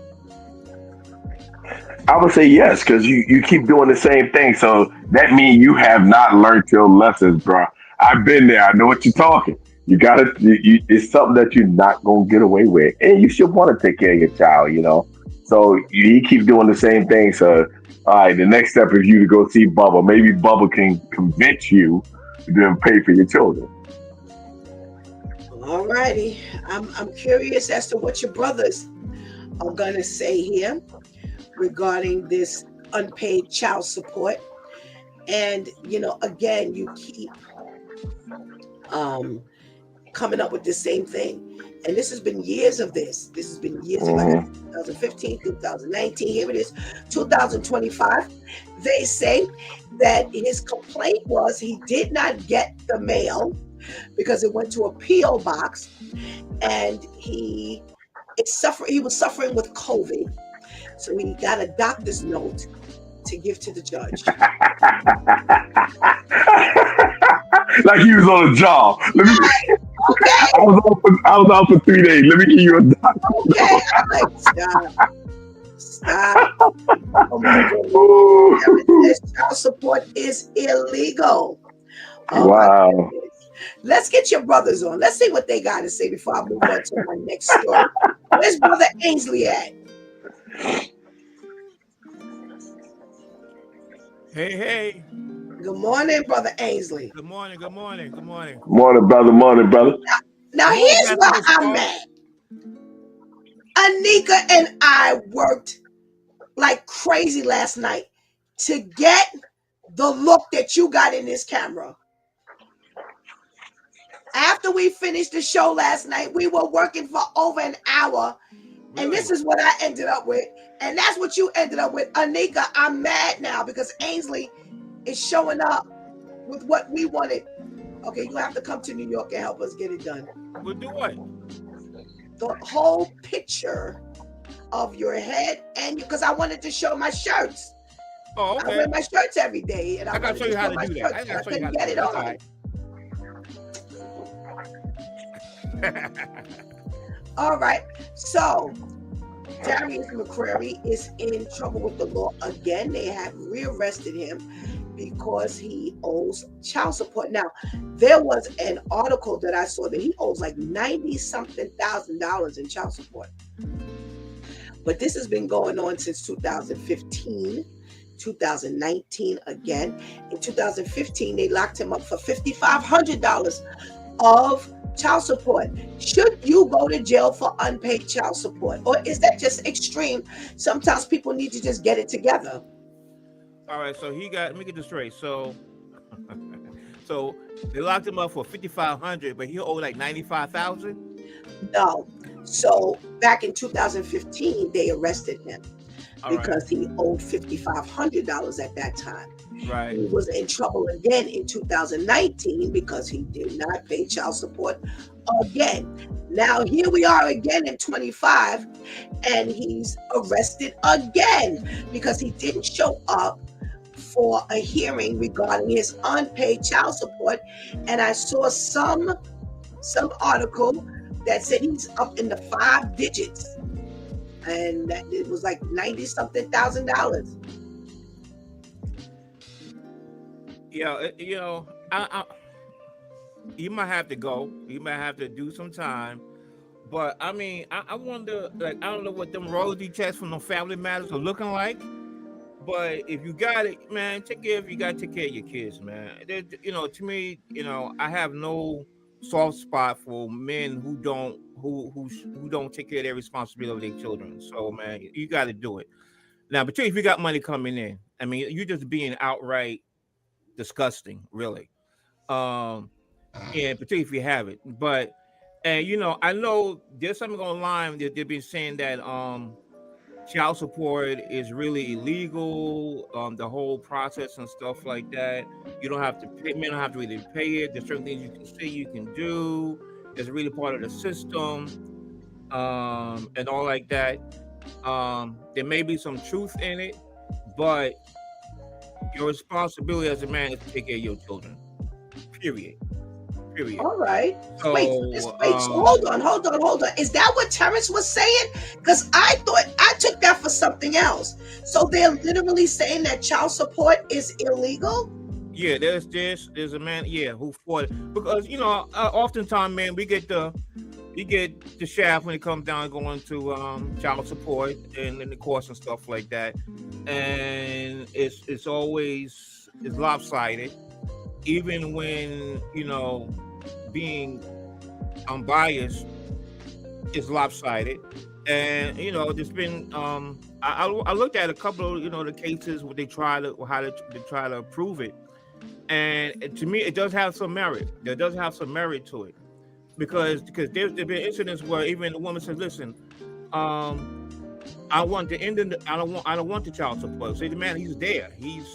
I would say yes, because you keep doing the same thing. So that means you have not learned your lessons, bro. I've been there. I know what you're talking. You gotta. It's something that you're not gonna get away with, and you should want to take care of your child. So you keep doing the same thing. So, all right, the next step is you to go see Bubba. Maybe Bubba can convince you to then pay for your children.
All righty. I'm curious as to what your brothers are gonna say here regarding this unpaid child support. And again, you keep coming up with the same thing. And this has been years of this. This has been years of 2015, 2019. Here it is, 2025. They say that his complaint was he did not get the mail because it went to a P.O. box, and he was suffering with COVID. So he got a doctor's note to give to the judge.
Like he was on a job.
Okay.
I was out for 3 days. Let me give you a doctor.
Okay. I'm like, stop. Oh my goodness. Child support is illegal. Oh
wow.
Let's get your brothers on. Let's see what they got to say before I move on to my next story. Where's Brother Ainsley at?
Hey.
Good morning, Brother Ainsley.
Good morning. Good morning. Good morning.
Morning, brother. Morning, brother.
Now,
Good morning,
here's
Pastor
where I'm
Nicole.
at. Anika and I worked like crazy last night to get the look that you got in this camera. After we finished the show last night, we were working for over an hour, and
Really?
this is what I ended up with. And that's what you ended up with. Anika, I'm mad now because Ainsley is showing up with what we wanted. Okay, you have to come to New York and help us get it done.
We'll do what?
The whole picture of your head, and because I wanted to show my shirts.
Oh,
I
okay.
wear my shirts every day, and I
gotta
wanted
show you how
show
to
my
do that.
shirts,
I
but
gotta
I
show you how
couldn't
to
get
do
it
that.
on.
That's
All right. So Darius McCrary is in trouble with the law again. They have rearrested him because he owes child support. Now, there was an article that I saw that he owes like 90-something thousand in child support. But this has been going on since 2015. 2019 again. In 2015, they locked him up for $5,500 of child support. Should you go to jail for unpaid child support, or is that just extreme? Sometimes people need to just get it together.
All right. So he got. Let me get this straight. So, so they locked him up for 5,500, but he owed like 95,000.
No. So back in 2015, they arrested him because he owed $5,500 at that time.
Right.
He was in trouble again in 2019 because he did not pay child support again. Now here we are again in 25, and he's arrested again because he didn't show up for a hearing regarding his unpaid child support. And I saw some article that said he's up in the 5 digits, and that it was like 90-something thousand.
Yeah. You might have to go. You might have to do some time. But I mean, I wonder. Like, I don't know what them royalty checks from the Family Matters are looking like. But if you got it, man, you got to take care of your kids, man. To me, I have no soft spot for men who don't take care of their responsibility of their children. So, man, you got to do it. Now, particularly if you got money coming in, I mean, you're just being outright disgusting, really. And particularly if you have it. But, and I know there's something online that they've been saying that child support is really illegal, the whole process and stuff like that. You don't have to pay, men don't have to really pay it. There's certain things you can say, you can do. It's really part of the system, and all like that. There may be some truth in it, but your responsibility as a man is to take care of your children. Period.
All right.
So,
wait. So hold on. Is that what Terrence was saying? Because I thought I took that for something else. So they're literally saying that child support is illegal?
Yeah, there's a man, who fought it. Because oftentimes, man, we get the shaft when it comes down going to child support and the courts and stuff like that, and it's always lopsided, even when being unbiased is lopsided. And there's been I looked at a couple of the cases where they try to prove it, and to me it does have some merit. There does have some merit to it, because there's been incidents where even the woman says, listen, I want to end I don't want the child support. Say the man, he's there, he's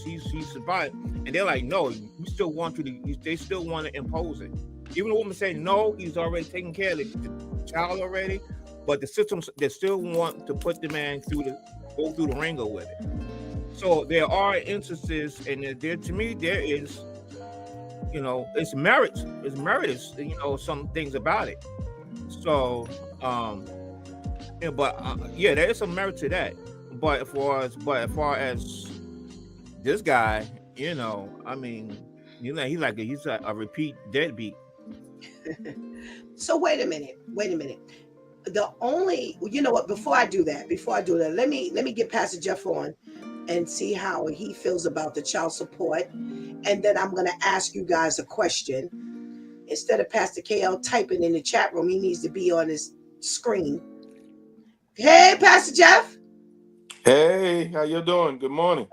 survived, and they're like, no, we still want they still want to impose it. Even the woman saying no, he's already taking care of the child already, but the systems, they still want to put the man go through the ringer with it. So there are instances, and there to me there is, it's merit. It's meritorious, some things about it. So, there is some merit to that. But as far as this guy, I mean, he's a repeat deadbeat.
So wait a minute. The only, what? Before I do that, let me get Pastor Jeff on and see how he feels about the child support and then I'm going to ask you guys a question. Instead of Pastor KL typing in the chat room, he needs to be on his screen. Hey, Pastor Jeff.
Hey, how you doing? Good morning.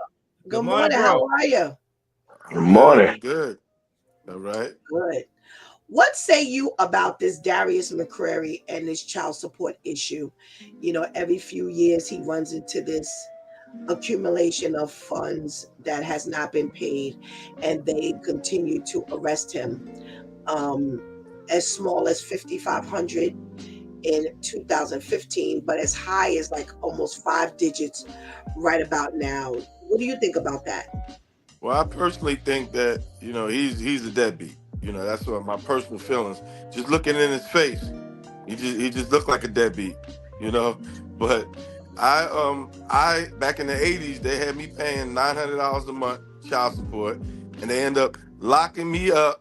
Good morning. How are you?
Good morning.
I'm good. All right.
Good. What say you about this Darius McCrary and this child support issue? You know, every few years he runs into this accumulation of funds that has not been paid, and they continue to arrest him. As small as 5,500 in 2015, but as high as like almost 5 digits right about now. What do you think about that?
Well, I personally think that, he's a deadbeat. That's what my personal feelings. Just looking in his face, he just looked like a deadbeat, you know. But I back in the 80s, they had me paying $900 a month child support, and they end up locking me up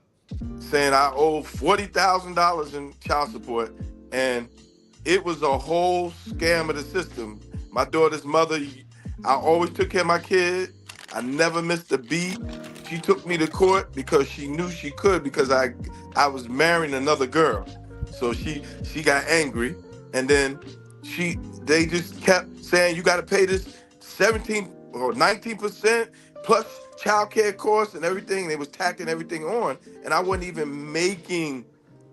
saying I owe $40,000 in child support, and it was a whole scam of the system. My daughter's mother, I always took care of my kid. I never missed a beat. She took me to court because she knew she could, because I was marrying another girl. So she got angry, and then they just kept saying you got to pay this 17 or 19% plus child care costs and everything. They was tacking everything on, and I wasn't even making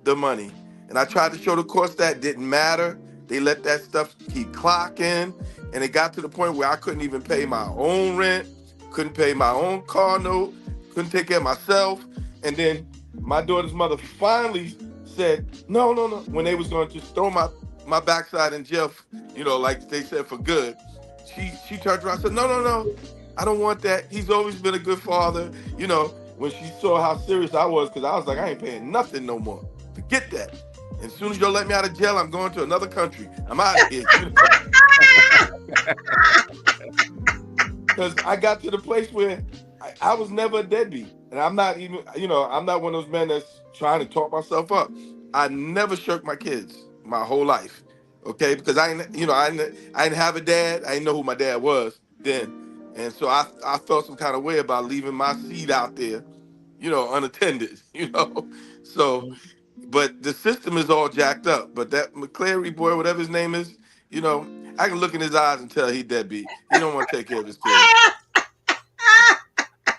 the money. And I tried to show the courts that didn't matter. They let that stuff keep clocking, and it got to the point where I couldn't even pay my own rent, couldn't pay my own car note, couldn't take care of myself. And then my daughter's mother finally said, no, when they was going to just throw my backside in jail, like they said, for good. She turned around and said, no, I don't want that. He's always been a good father. When she saw how serious I was, because I was like, I ain't paying nothing no more. Forget that. As soon as y'all let me out of jail, I'm going to another country. I'm out of here. Because I got to the place where I was never a deadbeat. And I'm not even, I'm not one of those men that's trying to talk myself up. I never shirked my kids my whole life. Okay? Because I didn't have a dad. I didn't know who my dad was then. And so I felt some kind of way about leaving my seed out there, unattended, So, but the system is all jacked up. But that McCleary boy, whatever his name is, I can look in his eyes and tell he deadbeat. He don't want to take care of his kids.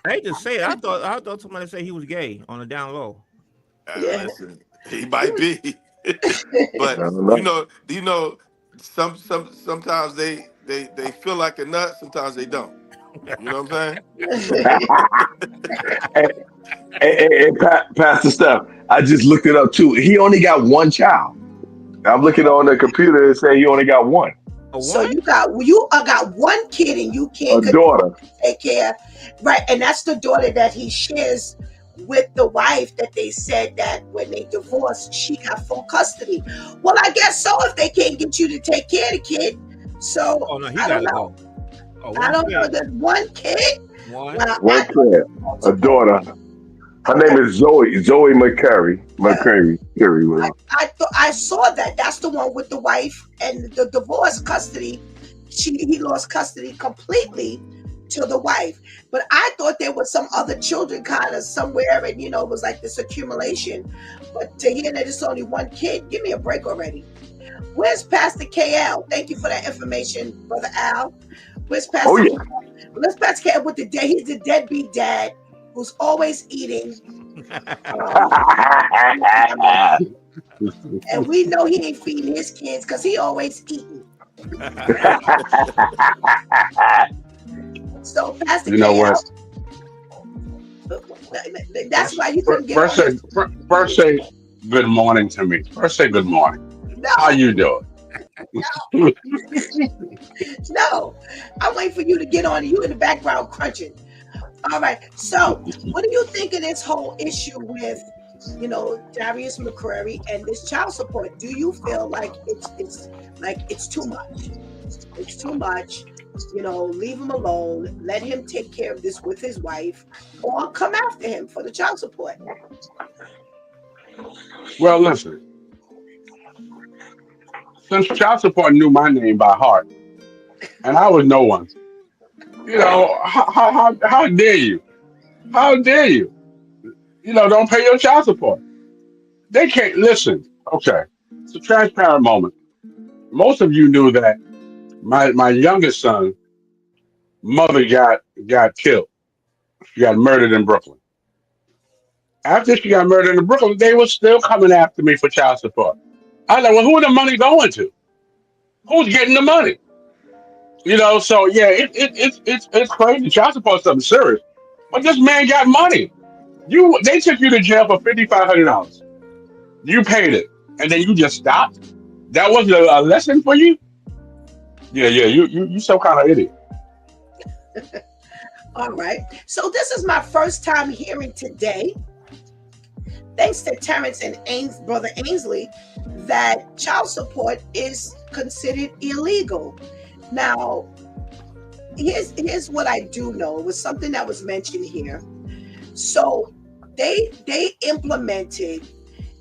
I hate to say it. I thought somebody said he was gay on the down low.
Yeah.
Listen, he might be, but sometimes they feel like a nut. Sometimes they don't. You know what I'm saying?
Hey, Pastor Steph, I just looked it up too. He only got one child. I'm looking on the computer and say he only got one.
So you got one kid and you can't
A daughter.
take care, right? And that's the daughter that he shares with the wife that they said that when they divorced, she got full custody. Well, I guess so if they can't get you to take care of the kid. So
he gotta go.
I don't know. There's one kid.
One
kid. A daughter. Her name is Zoe McCrary.
I saw that. That's the one with the wife and the divorce custody. He lost custody completely to the wife. But I thought there was some other children kind of somewhere, and it was like this accumulation. But to hear that it's only one kid, give me a break already. Where's Pastor KL? Thank you for that information, Brother Al. Where's Pastor?
Oh yeah.
Where's Pastor KL with the dad? He's the deadbeat dad who's always eating. And we know he ain't feeding his kids because he always eating. So Pastor KL, that's why you couldn't get
first say good morning to me. First say good morning.
No.
How you doing?
No, I'm waiting for you to get on and you in the background crunching. All right. So what do you think of this whole issue with, Darius McCrary and this child support? Do you feel like it's too much? It's too much. Leave him alone. Let him take care of this with his wife, or come after him for the child support.
Well, listen. Since child support knew my name by heart, and I was no one, how dare you? How dare you? Don't pay your child support. They can't listen. Okay, it's a transparent moment. Most of you knew that my youngest son mother got killed. She got murdered in Brooklyn. After she got murdered in Brooklyn, they were still coming after me for child support. I was like, well, who are the money going to? Who's getting the money? So yeah, it's crazy. Child support is something serious. But this man got money. They took you to jail for $5,500. You paid it, and then you just stopped. That wasn't a lesson for you. Yeah, yeah. You some kind of idiot.
All right. So this is my first time hearing today, thanks to Terrence and brother Ainsley, that child support is considered illegal. Now, here's what I do know. It was something that was mentioned here. So they implemented,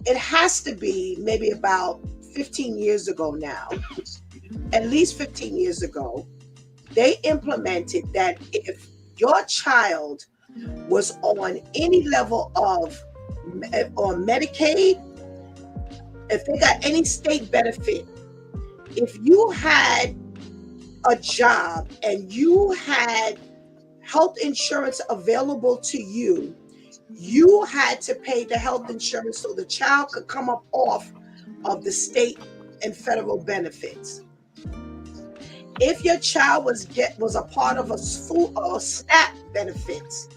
it has to be maybe about 15 years ago now, at least 15 years ago, they implemented that if your child was on any level of or Medicaid, if they got any state benefit, if you had a job and you had health insurance available to you, you had to pay the health insurance so the child could come up off of the state and federal benefits. If your child was a part of a school or SNAP benefits,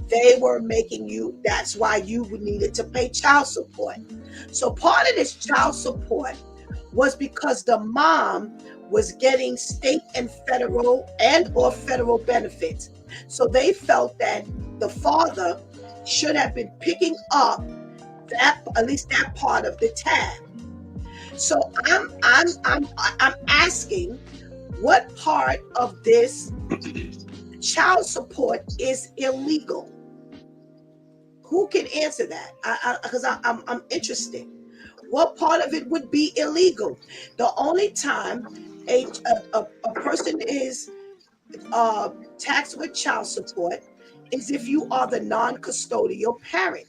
they were making you, that's why you needed to pay child support. So part of this child support was because the mom was getting state and or federal benefits. So they felt that the father should have been picking up at least that part of the tab. So I'm asking, what part of this child support is illegal? Who can answer that? Because I'm interested. What part of it would be illegal? The only time a person is taxed with child support is if you are the non-custodial parent.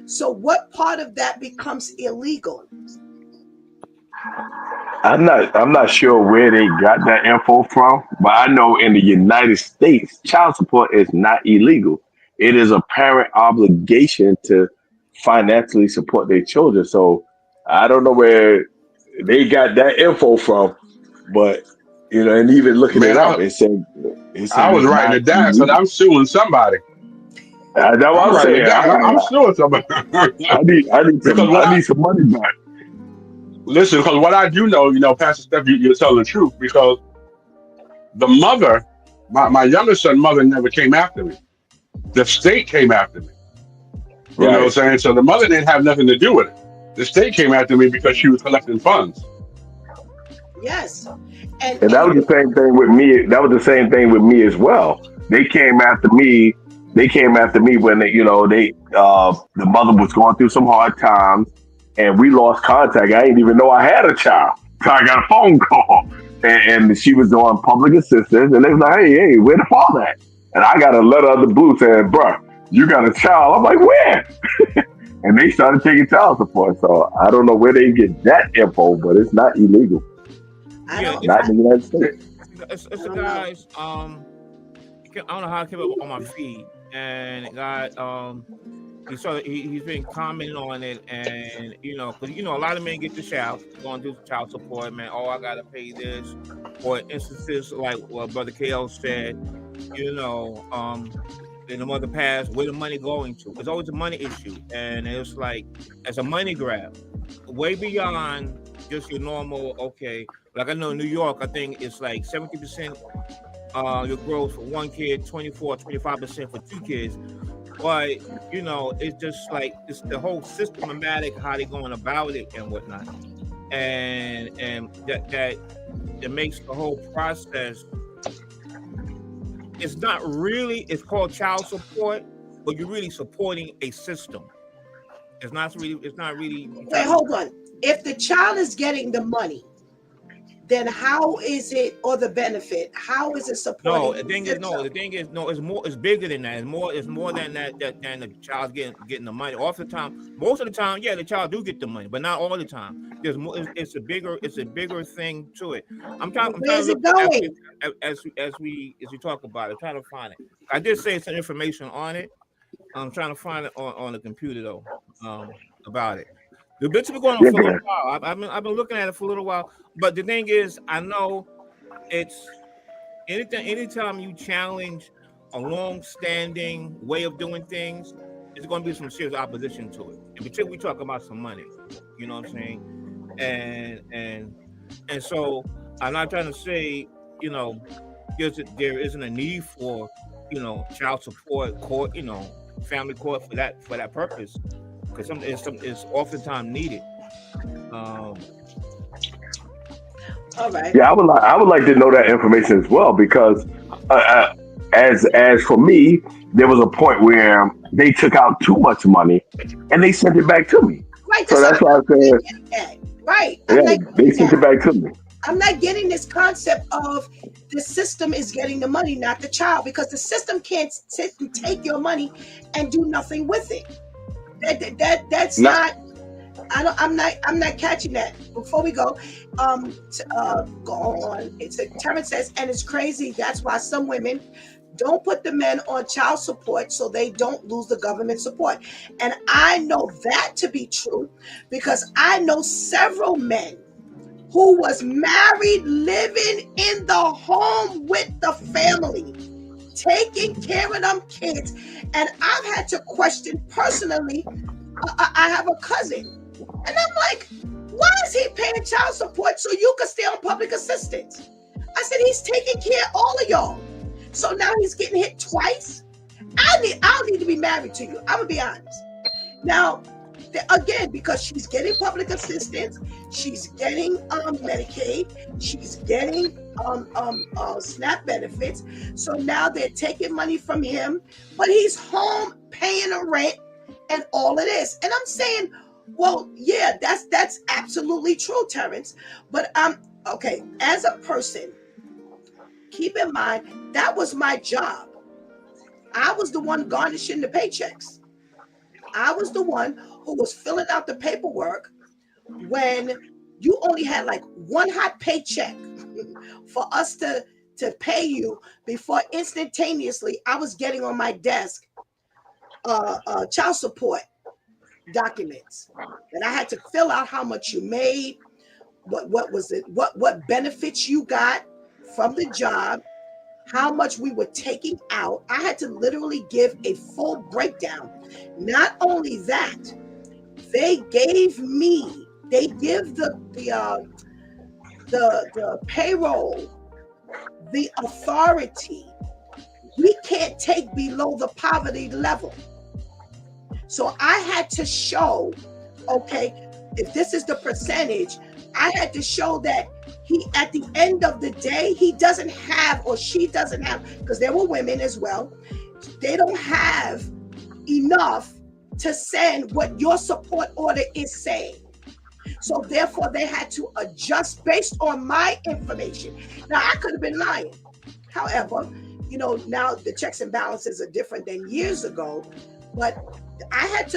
So what part of that becomes illegal?
I'm not sure where they got that info from, but I know in the United States, child support is not illegal. It is a parent obligation to financially support their children. So I don't know where they got that info from, but and even looking it
Man,
up, it
I
said
was
it's
writing
not
it down because
illegal.
I'm suing somebody.
That's what
I'm
I'm
writing it
saying.
down. I'm suing somebody.
I need some
because what
I need some money back.
because what I do know, Pastor Steph, you're telling the truth because the mother, my youngest son mother never came after me. The state came after me. You know what I'm
Right.
saying? So the mother didn't have nothing to do with it. The state came after me because she was collecting funds.
Yes.
And that was the same thing with me. That was the same thing with me as well. They came after me. They came after me when the mother was going through some hard times, and we lost contact. I didn't even know I had a child. So I got a phone call, and she was on public assistance, and they was like, "Hey, where the father at?" And I got a letter of the blue saying, "Bruh, you got a child." I'm like, "Where?" And they started taking child support. So I don't know where they get that info, but it's not illegal.
I
Yeah,
don't
Not in the United States.
it's
I
the
don't know.
guys. I don't know how I came up on my feed, and it got he's been commenting on it, and because a lot of men get the shout going through child support, man. Oh, I gotta pay this, or instances like what Brother KL said, then the mother passed. Where the money going to? It's always a money issue, and it's like it's a money grab, way beyond just your normal. Okay, like I know in New York, I think it's like 70%. Your growth for one kid, 25% for two kids. But it's just like it's the whole systematic how they going about it and whatnot, and that makes the whole process. It's not really. It's called child support, but you're really supporting a system. It's not really. It's not really.
Wait, hold on. If the child is getting the money, then how is it, or the benefit? How is it
No,
supporting
the
the
thing is, no,
system?
the thing is, no, it's more, it's bigger than that. It's more than than the child getting the money. Often most of the time, yeah, the child do get the money, but not all the time. There's more. It's a bigger thing to it. I'm trying to
Where's
look
it
for
going?
as we talk about it. Trying to find it. I did say some information on it. I'm trying to find it on the computer though. About it. The bit's been going on
Yeah,
for a little
man.
while. I've been looking at it for a little while. But the thing is, I know it's anytime you challenge a long-standing way of doing things, there's going to be some serious opposition to it. And particularly, we talk about some money. You know what I'm saying? And so I'm not trying to say, you know, there isn't a need for, child support court, family court for that purpose, because it's oftentimes needed. Um,
All right.
Yeah, I would like to know that information as well because as for me, there was a point where they took out too much money and they sent it back to me.
Right.
So
That's
that's
what
why I
I'm
said,
getting at. Right. I'm
yeah,
not
they
getting
sent
that.
it back to me.
I'm not getting this concept of the system is getting the money, not the child, because the system can't sit and take your money and do nothing with it. That's
Not
not. I'm not catching that. Before we go, go on. Terrence says, and it's crazy. That's why some women don't put the men on child support so they don't lose the government support. And I know that to be true because I know several men who was married, living in the home with the family, taking care of them kids. And I've had to question personally. I have a cousin, and I'm like, why is he paying child support so you can stay on public assistance? I said, he's taking care of all of y'all. So now he's getting hit twice. I don't need to be married to you. I'm gonna be honest. Now, again, because she's getting public assistance, she's getting Medicaid, she's getting SNAP benefits. So now they're taking money from him, but he's home paying a rent and all of this. And I'm saying, well, yeah, that's absolutely true, Terrence. But okay, as a person, keep in mind that was my job. I was the one garnishing the paychecks. I was the one who was filling out the paperwork when you only had like one hot paycheck for us to pay you before instantaneously I was getting on my desk child support documents, and I had to fill out how much you made, what was it, what benefits you got from the job, how much we were taking out. I had to literally give a full breakdown. Not only that, they give the payroll the authority. We can't take below the poverty level. So I had to show, okay, if this is the percentage, I had to show that he, at the end of the day, he doesn't have, or she doesn't have, because there were women as well, they don't have enough to send what your support order is saying. So therefore, they had to adjust based on my information. Now, I could have been lying. However, now the checks and balances are different than years ago, but I had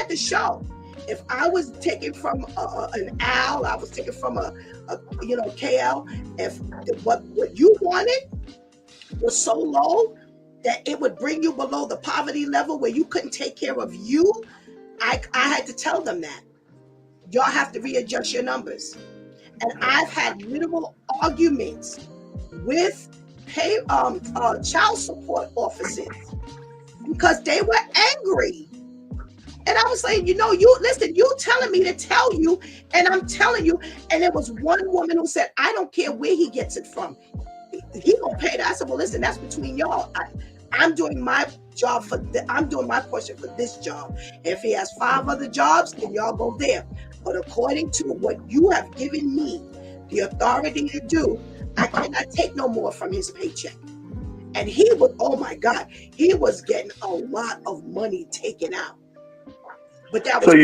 to show. If I was taking from an Al, I was taking from a KL. If what you wanted was so low that it would bring you below the poverty level where you couldn't take care of you, I had to tell them that y'all have to readjust your numbers. And I've had literal arguments with child support officers because they were angry. And I was like, you listen, you telling me to tell you, and I'm telling you. And there was one woman who said, I don't care where he gets it from. He gonna pay that. I said, well, listen, that's between y'all. I'm doing my job I'm doing my portion for this job. If he has 5 other jobs, then y'all go there. But according to what you have given me the authority to do, I cannot take no more from his paycheck. And he would, oh my God, he was getting a lot of money taken out. But that was
So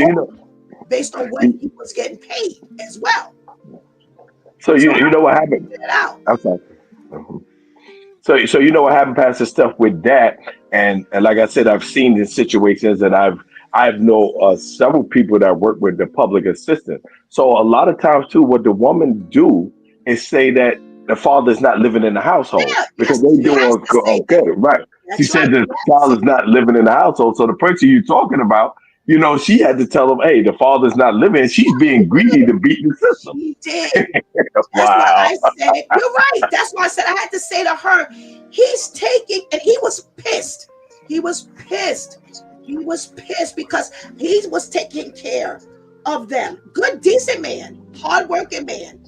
based on what he was getting paid as well.
So
So
you
how
know
do
what
you
happened?
figure it out?
I'm sorry. Mhm. So you know what happened, Pastor Stuff, with that, and like I said, I've seen these situations, and I've know several people that work with the public assistant. So a lot of times too, what the woman do is say that the father's not living in the household
Yeah,
because
yes,
they
he
do
has to say
okay,
that.
right? She
That's
said
right.
the
He has to say
father's not living in the household, so the person you're talking about, she had to tell them, hey, the father's not living, and she's being greedy
that.
to beat the system.
She did. That's why
Wow.
I said, you're right. That's why I said I had to say to her, he's taking, and he was pissed. He was pissed. He was pissed because he was taking care of them. Good, decent man, hardworking man,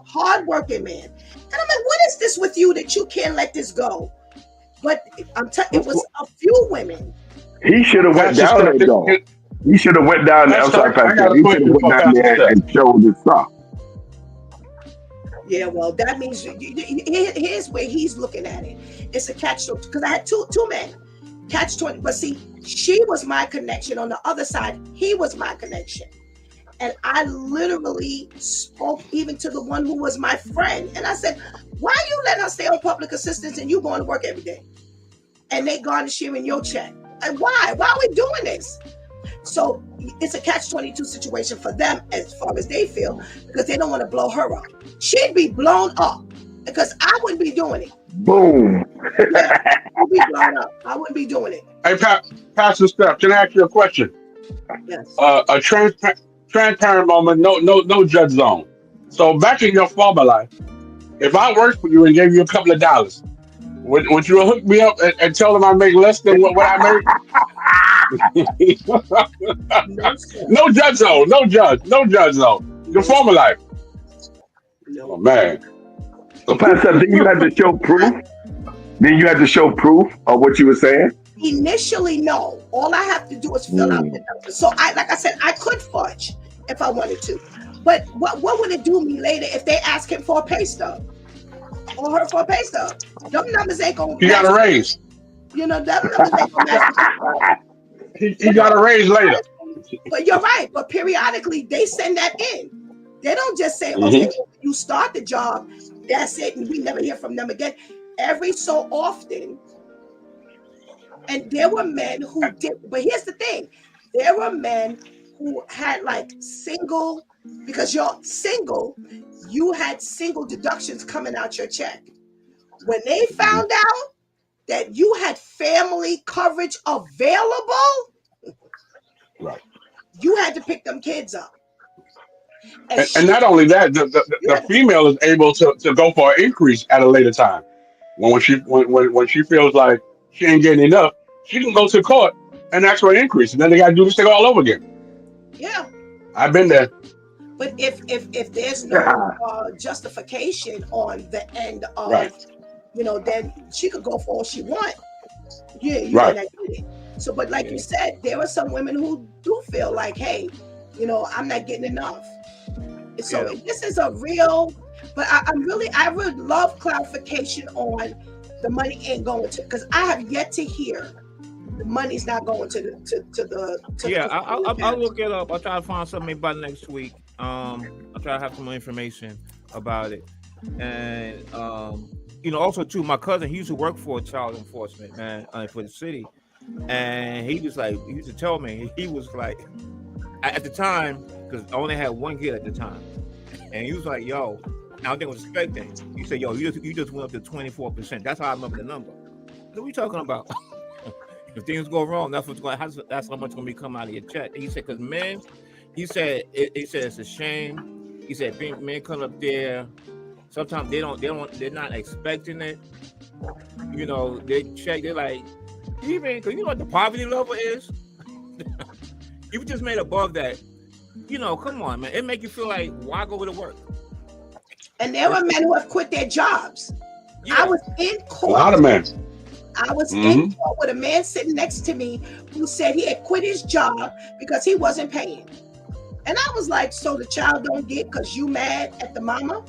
hardworking man. And I'm like, what is this with you that you can't let this go? But it was a few women.
He should have went
Pastor
down
Steph,
there though. He should have went down there. I'm
Pastor,
sorry,
I
Pastor.
got a
He should have
question
went
for
down
Pastor
there
Steph.
and showed his stuff.
Yeah, well, that means here's where he's looking at it. It's a catch because I had two men, catch 20. But see, she was my connection. On the other side, he was my connection, and I literally spoke even to the one who was my friend, and I said, "Why you letting us stay on public assistance and you going to work every day, and they garnishing your check? And why? Why are we doing this?" So it's a catch-22 situation for them as far as they feel because they don't want to blow her up. She'd be blown up because I wouldn't be doing it.
Boom.
Yeah, she'd be blown up. I wouldn't be doing it.
Hey, Pastor Steph, can I ask you a question?
Yes.
A transparent moment, no judge zone. So back in your former life, if I worked for you and gave you a couple of dollars, would you hook me up and tell them I make less than what I make?
No, sir.
No judge zone, no judge zone. Your
No,
former
sir.
life. Oh
No.
man.
So, Pastor, then you had to show proof. Then you had to show proof of what you were saying.
Initially, no. All I have to do is fill out the
Mm.
numbers. So like I said, I could fudge if I wanted to. But what would it do me later if they ask him for a pay stub or her for a pay stub? Them numbers ain't gonna
He got
match.
a raise.
Them numbers ain't gonna match.
He got a raise later.
But you're right. But periodically, they send that in. They don't just say,
Hmm.
okay, well, you start the job, that's it, and we never hear from them again. Every so often, and there were men who did, but here's the thing, there were men who had like single, because you're single, you had single deductions coming out your check. When they found out that you had family coverage available,
Right.
you had to pick them kids up. And
And
she,
not only that,
you
the
had to,
female is able to go for an increase at a later time. When she feels like she ain't getting enough, she can go to court and ask for an increase, and then they got to do this thing all over again.
yeah.
I've been there.
But if there's no justification on the end
Right.
of, then she could go for all she want. Yeah, you may
Right.
not get it. So, but like you said, there are some women who do feel like, hey, I'm not getting enough. So
Yeah.
this is a real, but I would love clarification on the money ain't going to, because I have yet to hear the money's not going to the
Yeah,
custodial
I'll
parents.
look it up. I'll try to find something by next week. I'll try to have some more information about it. And also too, my cousin, he used to work for child enforcement, man, for the city. And he was like, he used to tell me, he was like, at the time, because I only had one kid at the time. And he was like, yo, I don't think I was expecting. He said, yo, you just went up to 24%. That's how I remember the number. What are we talking about? If things go wrong, that's that's how much gonna be coming out of your check. He said, because men, he said it's a shame. He said men come up there, sometimes they're not expecting it. They check, they're like, even because you know what the poverty level is? You just made above that. Come on, man. It make you feel like, why go to work?
And there were men who have quit their jobs.
Yeah.
I was in
A lot
court.
of men.
I was in court with a man sitting next to me who said he had quit his job because he wasn't paying. And I was like, so the child don't get because you mad at the mama?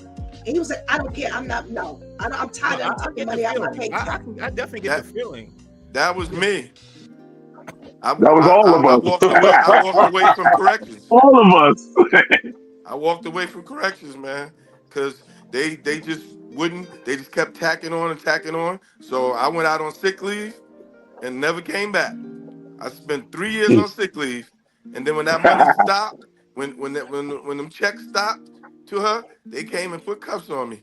And he was like, I don't care. I'm tired of taking money out of my paycheck.
I definitely get the feeling.
That was me.
That was all of
I
us.
walked away. I walked away from corrections.
All of us.
I walked away from corrections, man, because they just wouldn't. They just kept tacking on and tacking on. So I went out on sick leave and never came back. I spent 3 years on sick leave, and then when that money stopped, when them checks stopped to her, they came and put cuffs on me.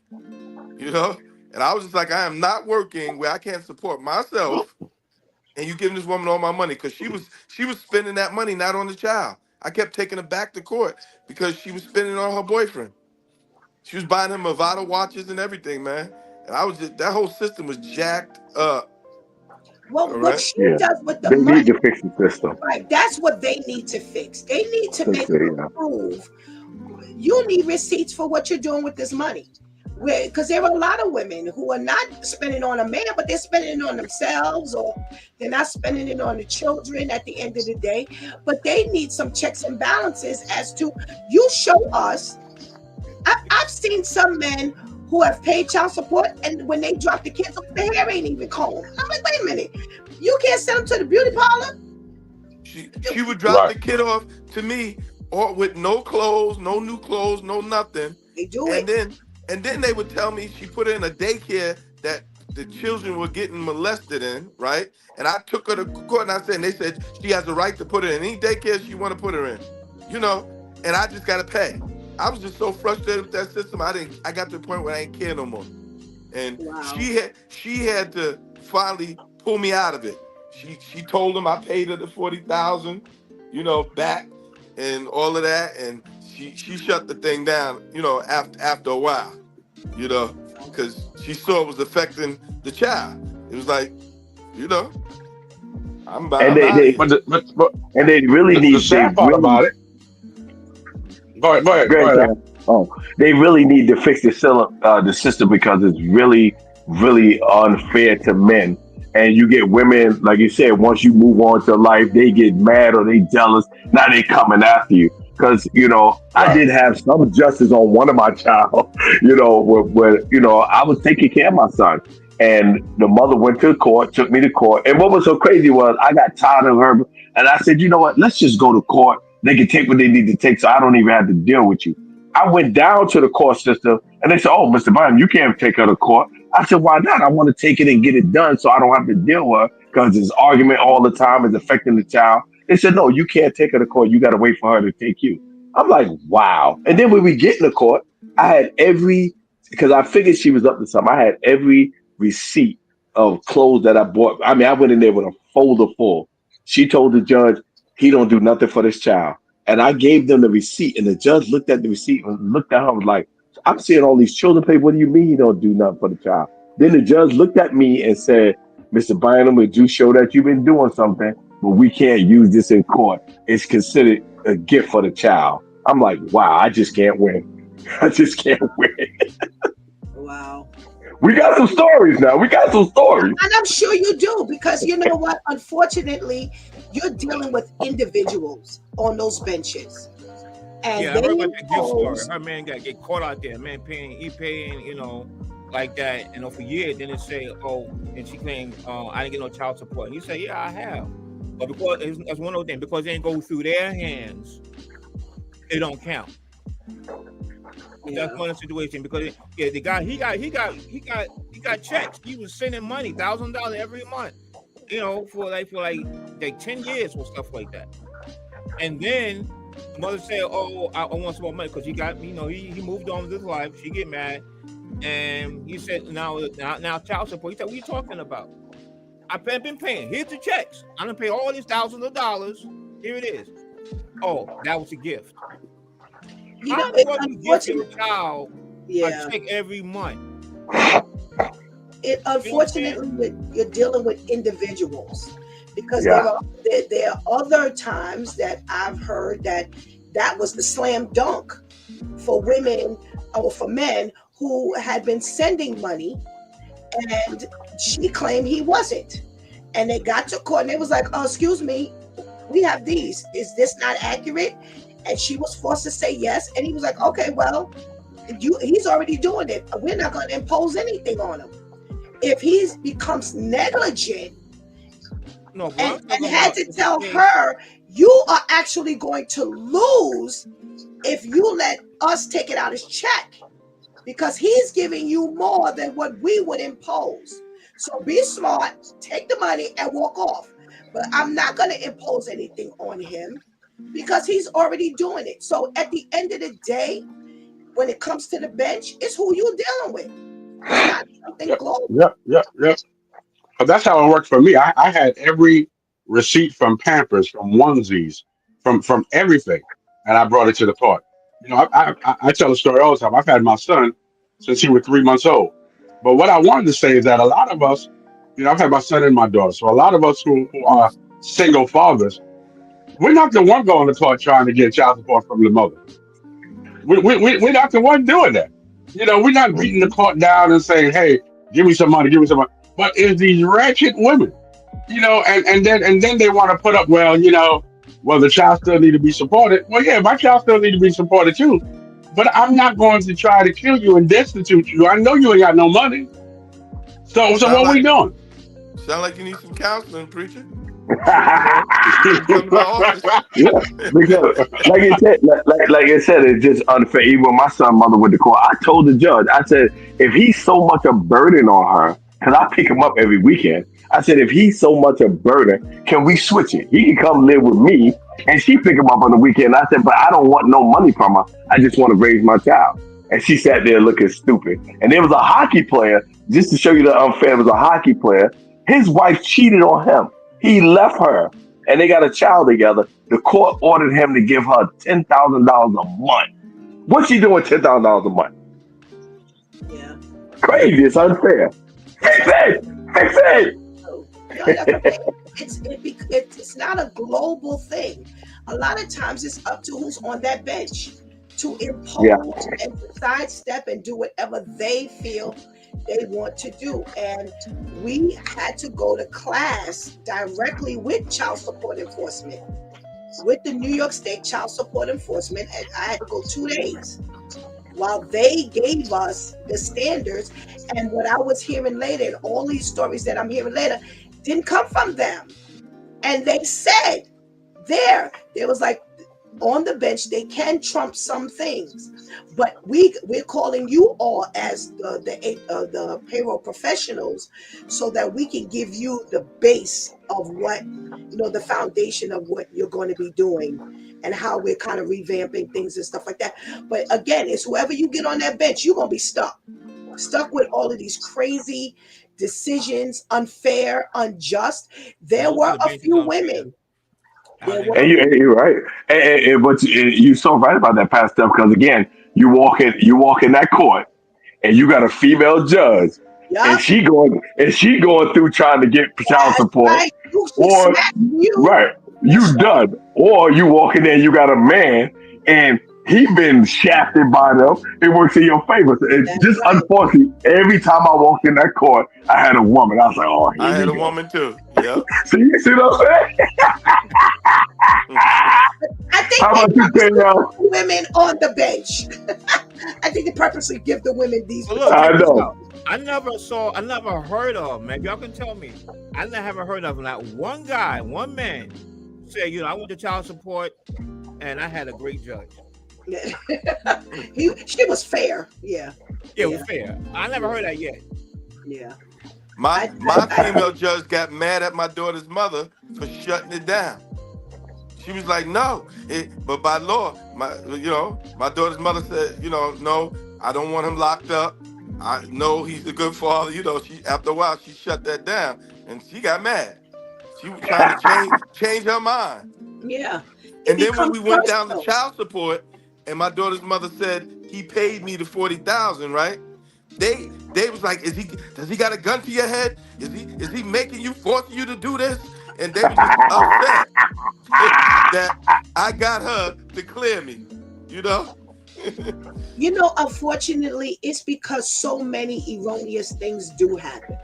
You know, and I was just like, I am not working where I can't support myself, and you giving this woman all my money because she was spending that money not on the child. I kept taking her back to court because she was spending it on her boyfriend. She was buying him Movado watches and everything, man. And I was just that whole system was jacked up.
Well,
All
what
right.
she
Yeah.
does with the
They need
money,
to fix the system.
right? That's what they need to fix. They need to
Fix
make
it,
her
yeah.
prove. You need receipts for what you're doing with this money. Because there are a lot of women who are not spending on a man, but they're spending it on themselves, or they're not spending it on the children at the end of the day. But they need some checks and balances as to you show us. I've seen some men who have paid child support, and when they drop the kids off, the hair ain't even combed. I'm like, wait a minute, you can't send them to the beauty parlor?
She would drop
Right.
the kid off to me or with no clothes, no new clothes, no nothing.
They do
And
it.
then they would tell me she put her in a daycare that the children were getting molested in, right? And I took her to court and I said, and they said she has the right to put her in any daycare she want to put her in, you know, and I just gotta pay. I was just so frustrated with that system. I got to the point where I ain't care no more. And
Wow.
she had to finally pull me out of it. She told them I paid her the 40,000, back and all of that, and she shut the thing down, after a while, because she saw it was affecting the child. It was like, you know, I'm
And
I'm out of here.
But
and they really
the
need they
sad part
really
about it. Go
Great,
ahead.
Cam. Oh, they really need to fix the system because it's really, really unfair to men. And you get women, like you said, once you move on to life, they get mad or they jealous. Now they coming after you. Because, I
Right.
did have some justice on one of my child, where I was taking care of my son. And the mother went to court, took me to court. And what was so crazy was I got tired of her. And I said, you know what? Let's just go to court. They can take what they need to take, so I don't even have to deal with you. I went down to the court system, and they said, "Oh, Mr. Bynum, you can't take her to court." I said, "Why not? I want to take it and get it done, so I don't have to deal with her because this argument all the time is affecting the child." They said, "No, you can't take her to court. You got to wait for her to take you." I'm like, "Wow!" And then when we get in the court, I had every because I figured she was up to something. I had every receipt of clothes that I bought. I mean, I went in there with a folder full. She told the judge he don't do nothing for this child. And I gave them the receipt, and the judge looked at the receipt and looked at her and was like, I'm seeing all these children pay. What do you mean you don't do nothing for the child? Then the judge looked at me and said, Mr. Bynum, would you show that you've been doing something, but we can't use this in court. It's considered a gift for the child. I'm like, wow, I just can't win. I just can't win.
Wow.
We got some stories now. We got some stories.
And I'm sure you do, because you know what? Unfortunately, you're dealing with individuals on those benches. And
Yeah, I
they
heard about that gift story.
impose,
Her man got to get caught out there. Man paying, like that, for years. Then it say, oh, and she claimed, I didn't get no child support. And you say, yeah, I have. But because it's one of those things, because they didn't go through their hands, it don't count. That's one of the situation, because the guy he got checks. He was sending money, $1,000 every month, for like 10 years or stuff like that. And then the mother said, "Oh, I want some more money," because he got, he moved on with his life. She get mad, and he said, "Now child support." He said, "What are you talking about? I've been paying. Here's the checks. I'm gonna pay all these thousands of dollars. Here it is. Oh, that was a gift. How
it's
do you give your
unfortunate.
child
Yeah.
a check every month?"
Unfortunately, you're dealing with individuals, because
Yeah.
there are other times that I've heard that was the slam dunk for women or for men who had been sending money, and she claimed he wasn't, and they got to court and they was like, "Oh, excuse me, we have these. Is this not accurate?" And she was forced to say yes, and he was like, "Okay, well, he's already doing it. We're not going to impose anything on him." If he becomes negligent,
No, but
and
I'm talking
had
about
to
in the
tell
case.
her, "You are actually going to lose if you let us take it out as check, because he's giving you more than what we would impose. So be smart, take the money and walk off. But I'm not going to impose anything on him because he's already doing it. So at the end of the day, when it comes to the bench, it's who you're dealing with. It's not something
Yep,
global.
yep, yep, yep. But that's how it worked for me. I had every receipt from Pampers, from onesies, from everything, and I brought it to the court. You know, I tell a story all the time. I've had my son since he was 3 months old. But what I wanted to say is that a lot of us, you know, I've had my son and my daughter. So a lot of us who are single fathers, we're not the one going to court trying to get child support from the mother. We're not the one doing that. You know, we're not beating the
Mhm.
court down and saying, "Hey, give me some money, give me some money." But it's these ratchet women, you know, and then they want to put up, well, you know, well, the child still need to be supported. Well, yeah, my child still need to be supported too. But I'm not going to try to kill you and destitute you. I know you ain't got no money. So
Sound
what we
like
doing?
sound like you need some counseling, preacher. You know, you need to come to the office.
Yeah, because like I said, it's just unfair. Even when my son mother went to court, I told the judge, I said, if he's so much a burden on her, because I pick him up every weekend. I said, if he's so much a burden, can we switch it? He can come live with me, and she pick him up on the weekend. I said, but I don't want no money from her. I just want to raise my child. And she sat there looking stupid. And there was a hockey player, just to show you the unfair. It was a hockey player. His wife cheated on him. He left her and they got a child together. The court ordered him to give her $10,000 a month. What's she doing? $10,000 a month?
Yeah.
Crazy. It's unfair.
It's
Fix
not
it. Fix it.
true. No, that's okay. It's not a global thing. A lot of times it's up to who's on that bench to
Yeah.
impose and to sidestep and do whatever they feel they want to do. And we had to go to class directly with child support enforcement, with the New York State Child Support Enforcement. And I had to go 2 days while they gave us the standards. And what I was hearing later, and all these stories that I'm hearing later, didn't come from them. And they said there was like, on the bench they can trump some things, but we're calling you all as the payroll professionals so that we can give you the base of what, you know, the foundation of what you're going to be doing and how we're kind of revamping things and stuff like that. But again, it's whoever you get on that bench, you're going to be stuck with all of these crazy decisions, unfair, unjust. There
Most of
were
the
a
bench is
few
unfair.
women.
How
There
they
were.
And
do it.
you're right. But you're so right about that, Pastor. Because again, you walk in that court, and you got a female judge, and
Yup.
she going through trying to get child
That's
support,
right. You, she
or
smacked you.
right,
That's
you done, or you walk in there, and you got a man, and he been shafted by them. It works in your favor. So it's
that's
just
right.
unfortunately, every time I walked in that court, I had a woman. I was like, oh,
I
here
had
we
a
go.
woman too. Yep.
See what I'm saying?
I think
How
they
about you,
purposely
Danielle?
put women on the bench. I think they purposely give the women these
But look,
particular.
I
check this
know.
out. I never heard of, man. Y'all can tell me. I never heard of not one guy, one man say, you know, I went to child support and I had a great judge.
She was fair. Yeah,
Yeah, it
yeah,
was fair. I never heard that yet.
yeah.
My
I,
my
I
female judge got mad at my daughter's mother for shutting it down. She was like, no, but by law, my daughter's mother said, no, I don't want him locked up. I know he's a good father. She after a while she shut that down and she got mad. She was trying to change her mind.
yeah. It
And then when
becomes
we went down to
personal.
child support, and my daughter's mother said he paid me the 40,000, right? They was like, does he got a gun to your head? Is he making you forcing you to do this? And they were just upset that I got her to clear me, you know?
You know, unfortunately, it's because so many erroneous things do happen.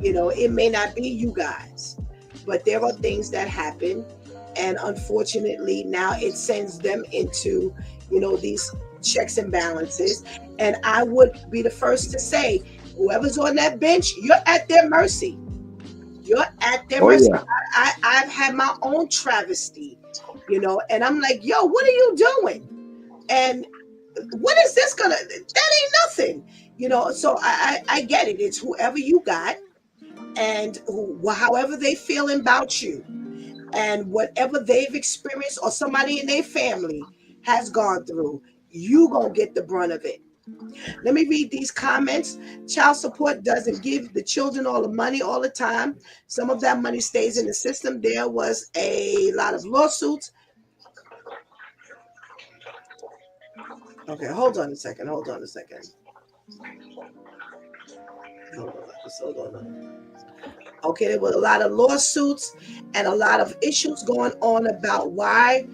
You know, it may not be you guys, but there are things that happen. And unfortunately, now it sends them into, you know, these checks and balances. And I would be the first to say, whoever's on that bench, you're at their mercy. You're at their
Oh
mercy.
yeah.
I've had my own travesty, you know, and I'm like, yo, what are you doing? And what is this gonna? That ain't nothing, So I get it. It's whoever you got, and however they feeling about you, and whatever they've experienced or somebody in their family has gone through, you gonna get the brunt of it. Let me read these comments. Child support doesn't give the children all the money all the time. Some of that money stays in the system. There was a lot of lawsuits. Okay, hold on a second. Hold on. Okay, there were a lot of lawsuits and a lot of issues going on about why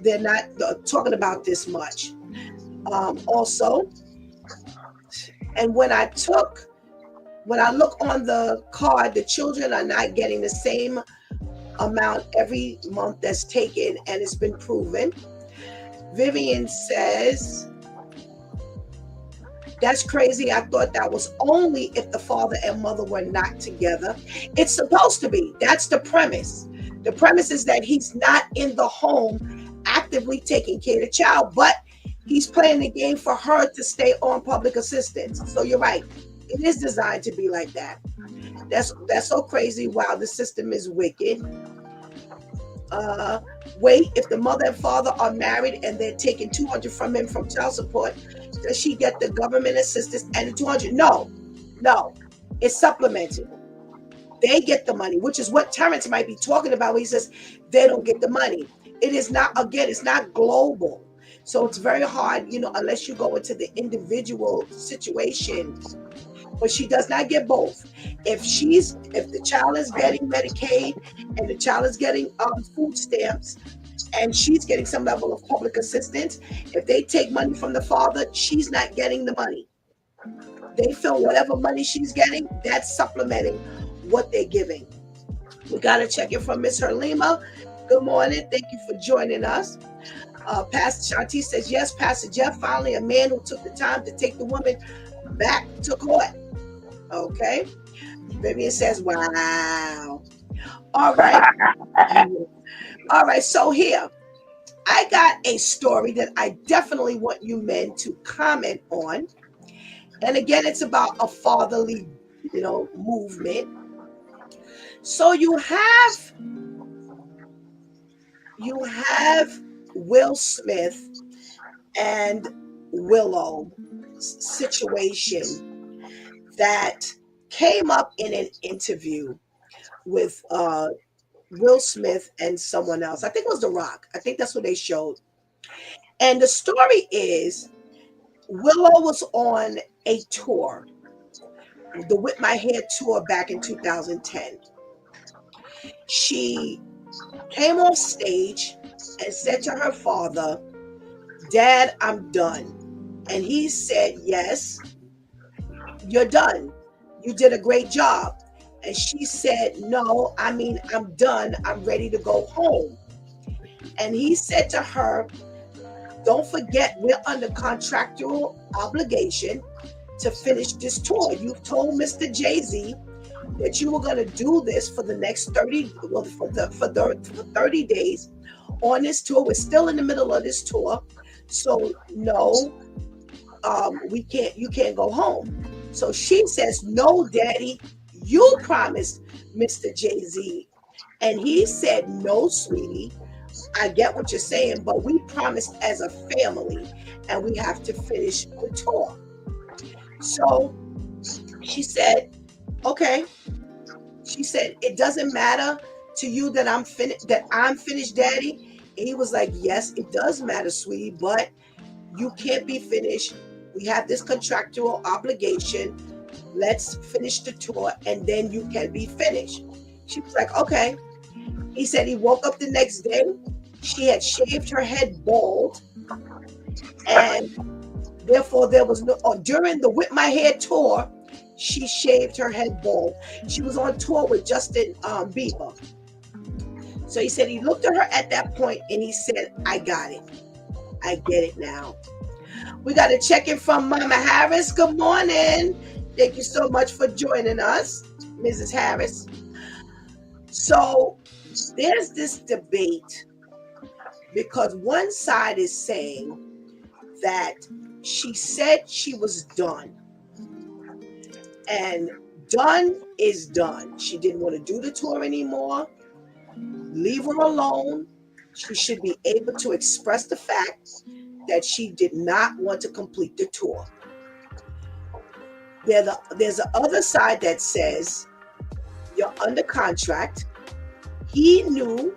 they're not talking about this much. Also, and when I look on the card, the children are not getting the same amount every month that's taken, and it's been proven. Vivian says, that's crazy. I thought that was only if the father and mother were not together. It's supposed to be. That's the premise. The premise is that he's not in the home actively taking care of the child, but he's playing the game for her to stay on public assistance. So you're right. It is designed to be like that. That's so crazy. Wow, the system is wicked. Wait, if the mother and father are married and they're taking $200 from him from child support, does she get the government assistance and the $200? No, it's supplemented. They get the money, which is what Terrence might be talking about when he says they don't get the money. It is not, again, it's not global. So it's very hard, unless you go into the individual situation. But she does not get both. If the child is getting Medicaid and the child is getting food stamps and she's getting some level of public assistance, if they take money from the father, she's not getting the money. They feel whatever money she's getting, that's supplementing what they're giving. We got to check in from Miss Herlima. Good morning. Thank you for joining us. Pastor Shanti says, yes, Pastor Jeff, finally a man who took the time to take the woman back to court. Okay. Vivian says, wow. All right. All right. So here, I got a story that I definitely want you men to comment on. And again, it's about a fatherly, movement. So you have Will Smith and Willow situation that came up in an interview with Will Smith and someone else. I think it was The Rock. I think that's what they showed. And the story is Willow was on a tour, the Whip My Hair tour back in 2010. She came off stage and said to her father, Dad, I'm done. And he said, yes, you're done. You did a great job. And she said, no, I'm done. I'm ready to go home. And he said to her, don't forget, we're under contractual obligation to finish this tour. You've told Mr. Jay-Z that you were going to do this for the next 30 days on this tour. We're still in the middle of this tour. So no, you can't go home. So she says, no, Daddy, you promised Mr. Jay-Z. And he said, no, sweetie, I get what you're saying, but we promised as a family and we have to finish the tour. So she said, okay. She said, it doesn't matter to you that I'm finished, Daddy. And he was like, yes, it does matter, sweetie, but you can't be finished. We have this contractual obligation. Let's finish the tour and then you can be finished. She was like, okay. He said he woke up the next day. She had shaved her head bald. And therefore there was during the Whip My Hair tour, she shaved her head bald. She was on tour with Justin Bieber. So he said he looked at her at that point and he said, I got it. I get it now. We got to check in from Mama Harris. Good morning. Thank you so much for joining us, Mrs. Harris. So there's this debate because one side is saying that she said she was done. And done is done. She didn't want to do the tour anymore. Leave her alone. She should be able to express the fact that she did not want to complete the tour. There's the other side that says you're under contract. He knew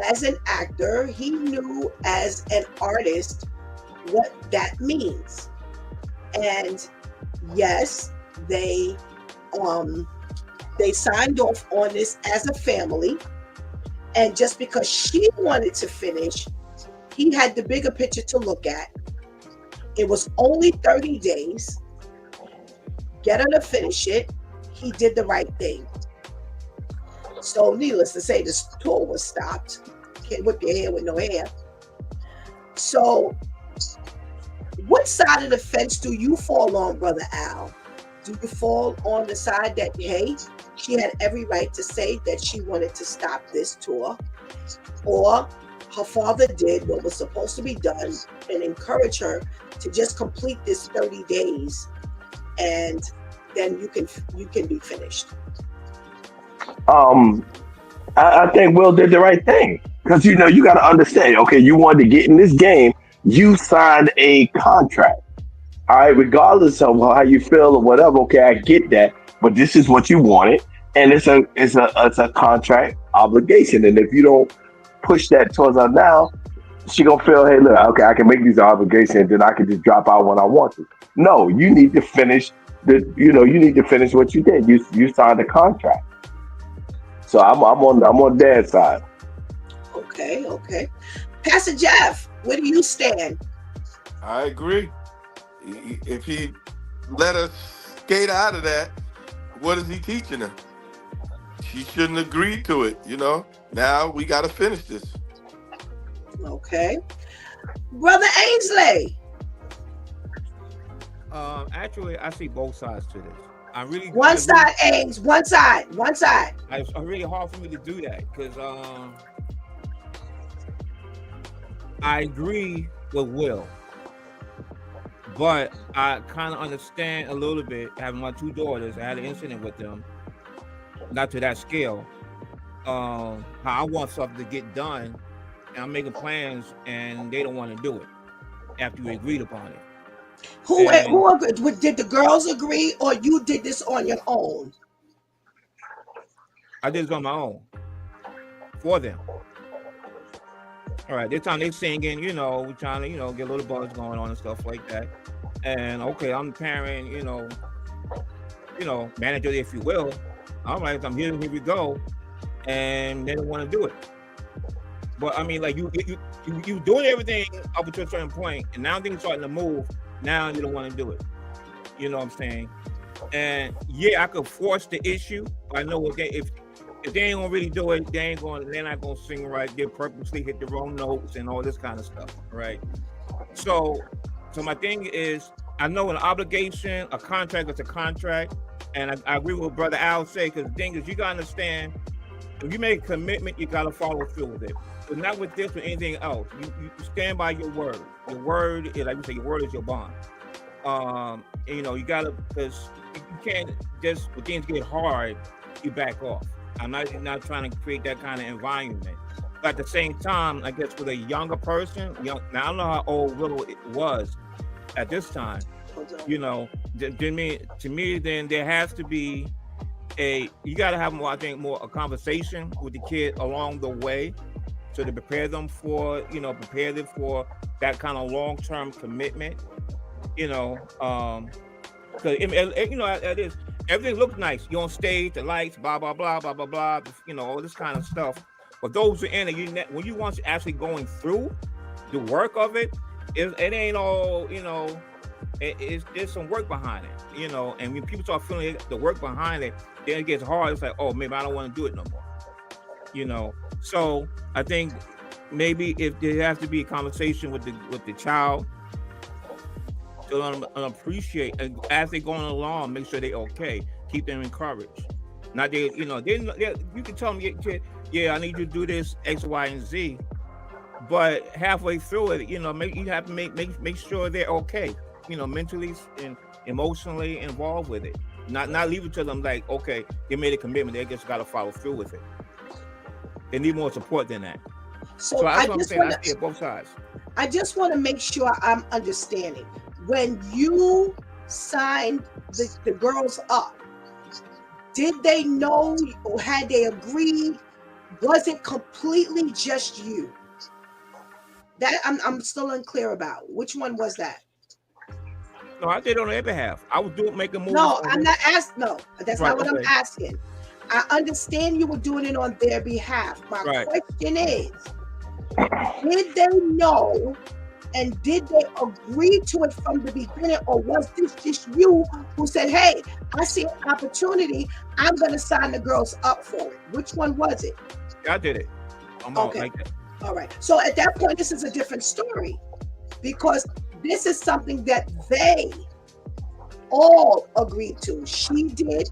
as an actor, he knew as an artist what that means. And yes, they signed off on this as a family. And just because she wanted to finish, he had the bigger picture to look at. It was only 30 days. Get her to finish it. He did the right thing. So needless to say, this tour was stopped. Can't whip your hair with no hair. So what side of the fence do you fall on, Brother Al? Do you fall on the side that, hey, she had every right to say that she wanted to stop this tour, or her father did what was supposed to be done and encourage her to just complete this 30 days and then you can be finished?
I think Will did the right thing, because you got to understand. Okay, you wanted to get in this game. You signed a contract. All right, regardless of how you feel or whatever. Okay, I get that, but this is what you wanted, and it's a contract obligation. And if you don't push that towards her now, she gonna feel, hey, look, okay, I can make these obligations, then I can just drop out when I want to. No, you need to finish you need to finish what you did. You signed a contract. So I'm on Dad's side.
Okay. Pastor Jeff, where do you stand?
I agree. If he let us skate out of that, what is he teaching her? She shouldn't agree to it, Now we got to finish this.
Okay. Brother Ainsley.
Actually, I see both sides to this.
One side. It's
really hard for me to do that because I agree with Will, but I kind of understand a little bit. Having my two daughters, I had an incident with them, not to that scale. How I want something to get done, and I'm making plans, and they don't want to do it after we agreed upon it.
Who agreed? Did the girls agree, or you did this on your own?
I did this on my own for them. All right, this time they singing, we're trying to, get a little buzz going on and stuff like that. And okay, I'm the parent, manager, if you will. All right, I'm here we go, and they don't want to do it. But I mean, like you doing everything up until a certain point, and now things starting to move. Now you don't want to do it. You know what I'm saying? And yeah, I could force the issue. But I know if they ain't gonna really do it, they're not gonna sing right. They purposely hit the wrong notes and all this kind of stuff, right? So my thing is, I know an obligation, a contract is a contract, and I agree with what Brother Al say, because the thing is, you gotta understand, if you make a commitment, you gotta follow through with it. But not with this or anything else. You stand by your word. Your word is, like you say, your word is your bond. You gotta, because you can't just, when things get hard, you back off. I'm not trying to create that kind of environment. But at the same time, I guess with a younger person, now I don't know how old Willow was at this time. To me, then there has to be you got to have more, I think, more a conversation with the kid along the way. So to prepare them for that kind of long-term commitment, because it is, everything looks nice. You're on stage, the lights, blah blah blah blah blah blah, all this kind of stuff. But those who are in it, when you want to actually going through the work of it, it ain't all, there's some work behind it, And when people start feeling the work behind it, then it gets hard. It's like, oh, maybe I don't want to do it no more, So I think maybe if there has to be a conversation with the child to appreciate, and as they're going along, make sure they're okay. Keep them encouraged. Not they, you can tell them, yeah, I need you to do this X, Y, and Z, But halfway through it, you have to make sure they're okay, mentally and emotionally involved with it. Not leave it to them like, okay, they made a commitment, they just got to follow through with it. They need more support than that. So
So
that's what I'm saying. I see it both sides.
I just want to make sure I'm understanding. When you signed the girls up, did they know or had they agreed? Was it completely just you? That I'm still unclear about. Which one was that?
No, I did it on their behalf. I was making moves.
No,
on
I'm
their-
not asking. No, that's
Right,
not what I'm
okay.
asking. I understand you were doing it on their behalf. My
Right.
question is, did they know and did they agree to it from the beginning, or was this just you who said, hey, I see an opportunity, I'm going to sign the girls up for it? Which one was it?
I did it. I'm out
Okay.
like that.
All right. So at that point, this is a different story because this is something that they all agreed to. She did.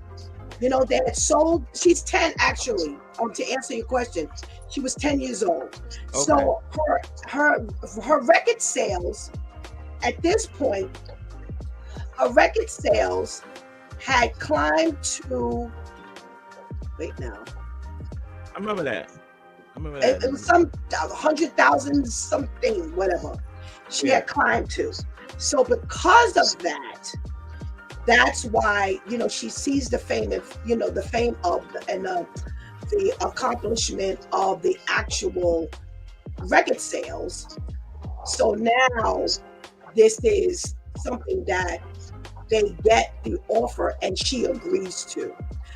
They had sold. She's 10 actually. To answer your question, she was 10 years old. So her record sales at this point, her record sales had climbed to. Wait now.
I remember that.
It was some 100,000 something, whatever. She had climbed to. So because of that, that's why she sees the fame of the fame of the accomplishment of the actual record sales. So now this is something that they get the offer and she agrees to.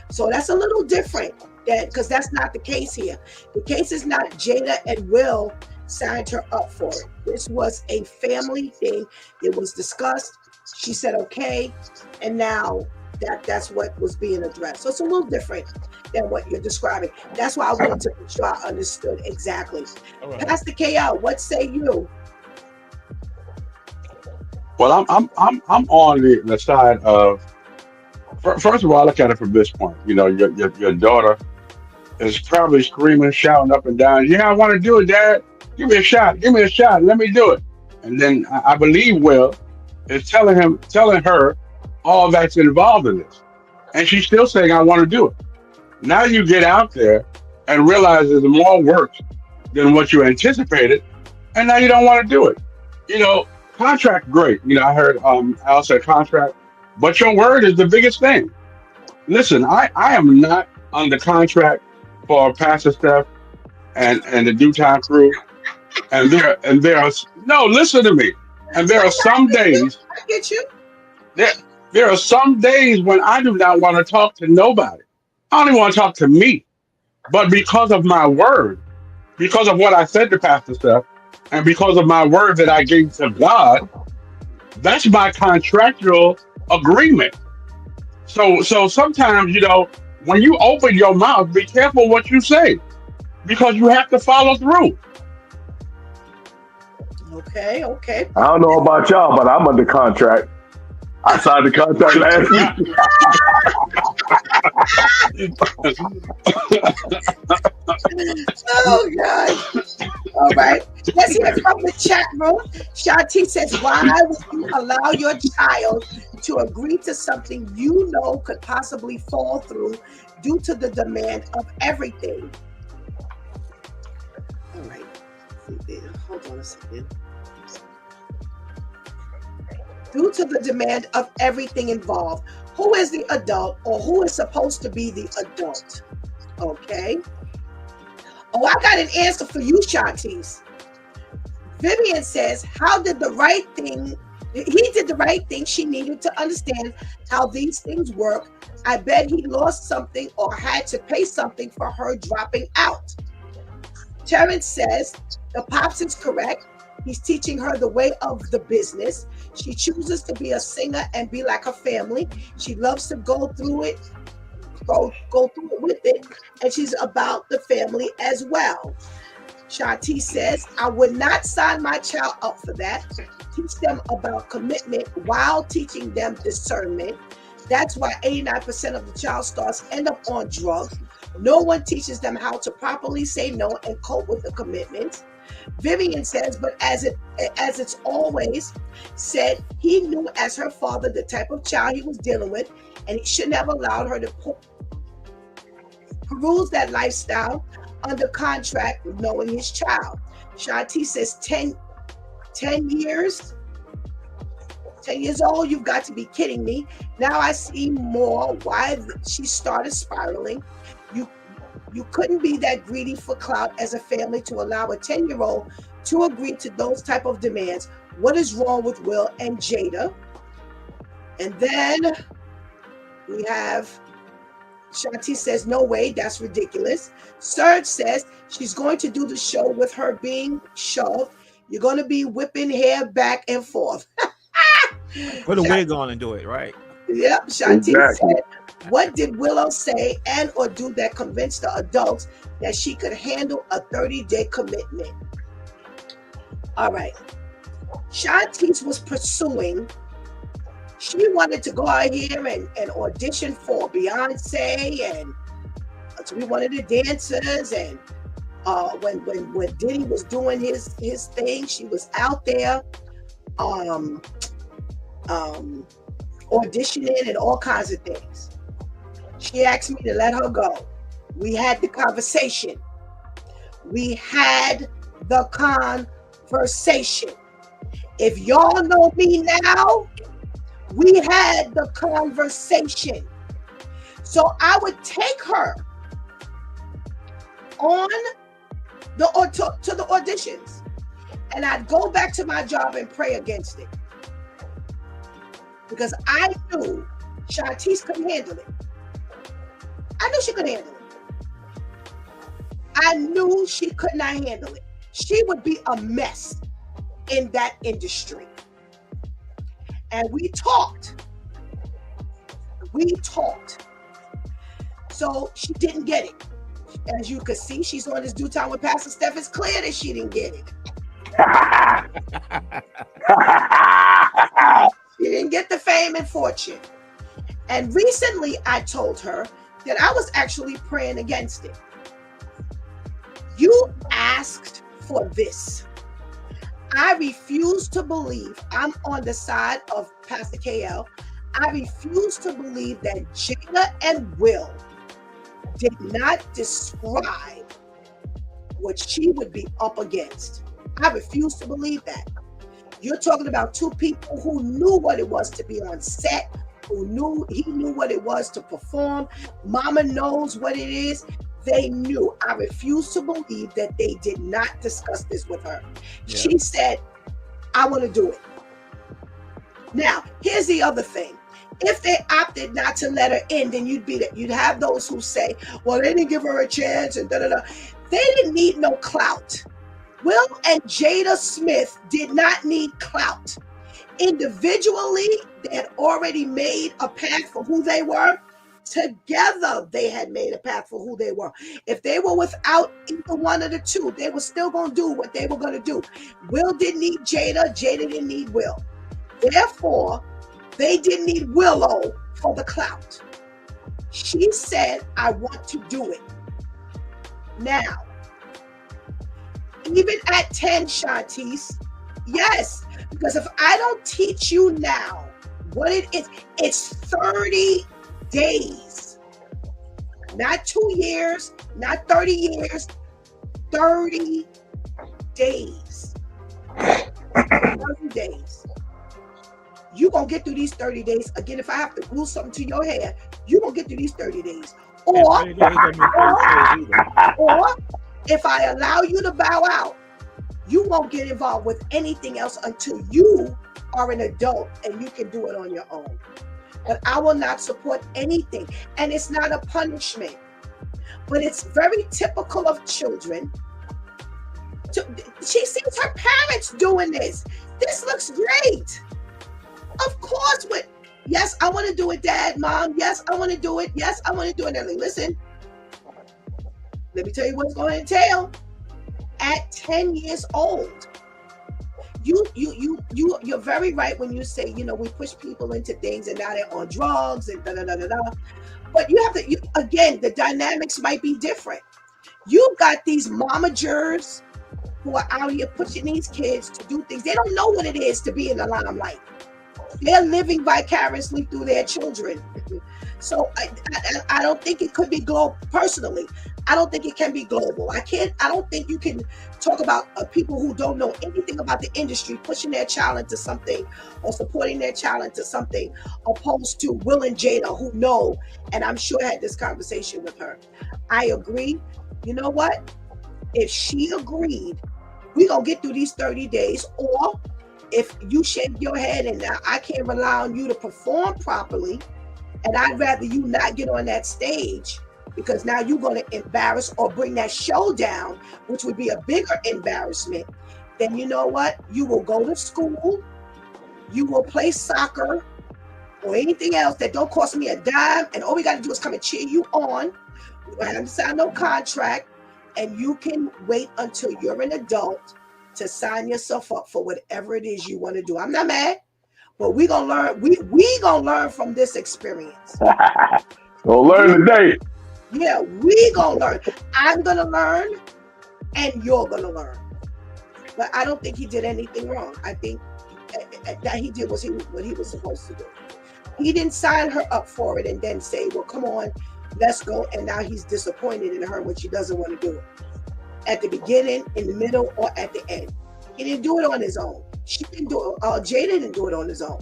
So that's a little different because that's not the case here. The case is not Jada and Will signed her up for it. This was a family thing. It was discussed. She said okay, and now that's what was being addressed. So it's a little different than what you're describing. That's why I wanted to make sure I understood exactly. Right. Pastor KL, what say you?
Well, I'm on the side of. First of all, I look at it from this point. Your daughter is probably screaming, shouting up and down. Yeah, I want to do it, Dad. Give me a shot. Give me a shot. Let me do it. And then I believe Will is telling her all that's involved in this, and she's still saying, "I want to do it." Now you get out there and realize there's more work than what you anticipated, and now you don't want to do it. Contract, great. I heard Al say contract, but your word is the biggest thing. Listen, I am not under contract for Pastor Steph and the Due Time crew, and there are no. Listen to me. And there are some days.
I get you.
There are some days when I do not want to talk to nobody. I only want to talk to me. But because of my word, because of what I said to Pastor Steph, and because of my word that I gave to God, that's my contractual agreement. So sometimes, when you open your mouth, be careful what you say, because you have to follow through.
Okay.
I don't know about y'all, but I'm under contract. I signed the contract last
week. Oh, God. All right. Let's hear from the chat room. Shanti says, why would you allow your child to agree to something could possibly fall through due to the demand of everything? All right. Hold on a second. Due to the demand of everything involved, who is the adult or who is supposed to be the adult? Okay. Oh, I got an answer for you, Shantice. Vivian says, he did the right thing. She needed to understand how these things work. I bet he lost something or had to pay something for her dropping out. Terrence says, the pops is correct. He's teaching her the way of the business. She chooses to be a singer and be like her family. She loves to go through it with it, and she's about the family as well. Shanti says, I would not sign my child up for that. Teach them about commitment while teaching them discernment. That's why 89% of the child stars end up on drugs. No one teaches them how to properly say no and cope with the commitments. Vivian says, but as it's always said, he knew as her father the type of child he was dealing with, and he shouldn't have allowed her to peruse that lifestyle under contract with knowing his child. Shanti says 10 years. 10 years old, you've got to be kidding me. Now I see more why she started spiraling. You couldn't be that greedy for clout as a family to allow a 10-year-old to agree to those type of demands. What is wrong with Will and Jada? And then we have Shanti says, no way, that's ridiculous. Serge says she's going to do the show with her being shoved. You're going to be whipping hair back and forth.
Put a wig on and do it, right?
Yep. Shanti
Exactly.
said, what did Willow say and or do that convinced the adults that she could handle a 30-day commitment? All right. Shanti was pursuing. She wanted to go out here and audition for Beyonce, and to be one of the dancers. And when Diddy was doing his thing, she was out there auditioning and all kinds of things. She asked me to let her go. We had the conversation. If y'all know me now, we had the conversation. So I would take her on to the auditions, and I'd go back to my job and pray against it, because I knew Shantice could handle it. I knew she could handle it. I knew she could not handle it. She would be a mess in that industry. And we talked. So she didn't get it. As you can see, she's on this Due Time with Pastor Steph. It's clear that she didn't get it. She didn't get the fame and fortune. And recently I told her that I was actually praying against it. You asked for this. I refuse to believe. I'm on the side of Pastor KL. I refuse to believe that Jada and Will did not describe what she would be up against. I refuse to believe that. You're talking about two people who knew what it was to be on set, he knew what it was to perform. Mama knows what it is. They knew. I refuse to believe that they did not discuss this with her. Yeah. She said, I want to do it. Now, here's the other thing. If they opted not to let her in, then you'd have those who say, well, they didn't give her a chance and da-da-da. They didn't need no clout. Will and Jada Smith did not need clout. Individually, they had already made a path for who they were. Together, they had made a path for who they were. If they were without either one of the two, they were still going to do what they were going to do. Will didn't need Jada. Jada didn't need Will. Therefore, they didn't need Willow for the clout. She said, I want to do it. Now, even at 10, Shantice, yes, because if I don't teach you now what it is, it's 30 days. Not 2 years, not 30 years, 30 days. 30 days. You're going to get through these 30 days. Again, if I have to glue something to your hair, you're going to get through these 30 days. Or if I allow you to bow out, you won't get involved with anything else until you are an adult and you can do it on your own. But I will not support anything. And it's not a punishment. But it's very typical of children. She sees her parents doing this. This looks great. Of course, yes, I want to do it, Dad, Mom. Yes, I want to do it. Yes, I want to do it. And like, listen, let me tell you what's going to entail. At 10 years old, you're very right when you say, we push people into things and now they're on drugs and da-da-da-da-da. But you have to, again, the dynamics might be different. You've got these momagers who are out here pushing these kids to do things. They don't know what it is to be in the limelight. They're living vicariously through their children. So I don't think it could be global. Personally, I don't think it can be global. I don't think you can talk about people who don't know anything about the industry pushing their child into something or supporting their child into something, opposed to Will and Jada, who know, and I'm sure I had this conversation with her. I agree. You know what? If she agreed, we gonna get through these 30 days, or if you shake your head and now I can't rely on you to perform properly, and I'd rather you not get on that stage, because now you're going to embarrass or bring that show down, which would be a bigger embarrassment, then you know what? You will go to school, you will play soccer or anything else that don't cost me a dime, and all we got to do is come and cheer you on. You don't have to sign no contract, and you can wait until you're an adult to sign yourself up for whatever it is you want to do. I'm not mad. But we gonna learn. We gonna learn from this experience.
Gonna learn today.
Yeah, we gonna learn. I'm gonna learn, and you're gonna learn. But I don't think he did anything wrong. I think that he did what he was supposed to do. He didn't sign her up for it and then say, "Well, come on, let's go." And now he's disappointed in her when she doesn't want to do it. At the beginning, in the middle, or at the end, he didn't do it on his own. She didn't do it. Jada didn't do it on his own.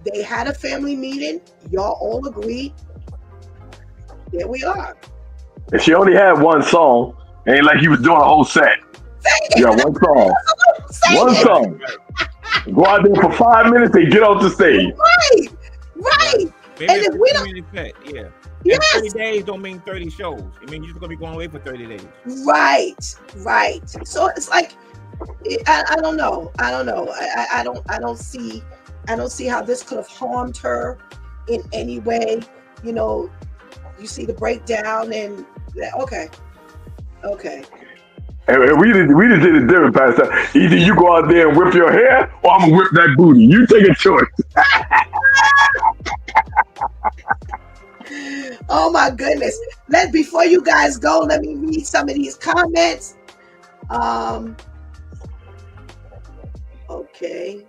They had a family meeting. Y'all all agreed. There we are.
And she only had one song. Ain't like he was doing a whole set. Yeah, one song. One song. Go out there for 5 minutes and get off the stage.
Right.
Maybe
And if we don't,
yeah.
yes.
30 days don't mean 30 shows. I mean, you're just gonna be going away for 30 days.
Right. So it's like, I don't know. I don't see how this could have harmed her in any way. You know, you see the breakdown, and okay.
And we just did it different, Pastor. Either you go out there and whip your hair, or I'm gonna whip that booty. You take a choice.
Oh my goodness. Before you guys go, let me read some of these comments. Okay.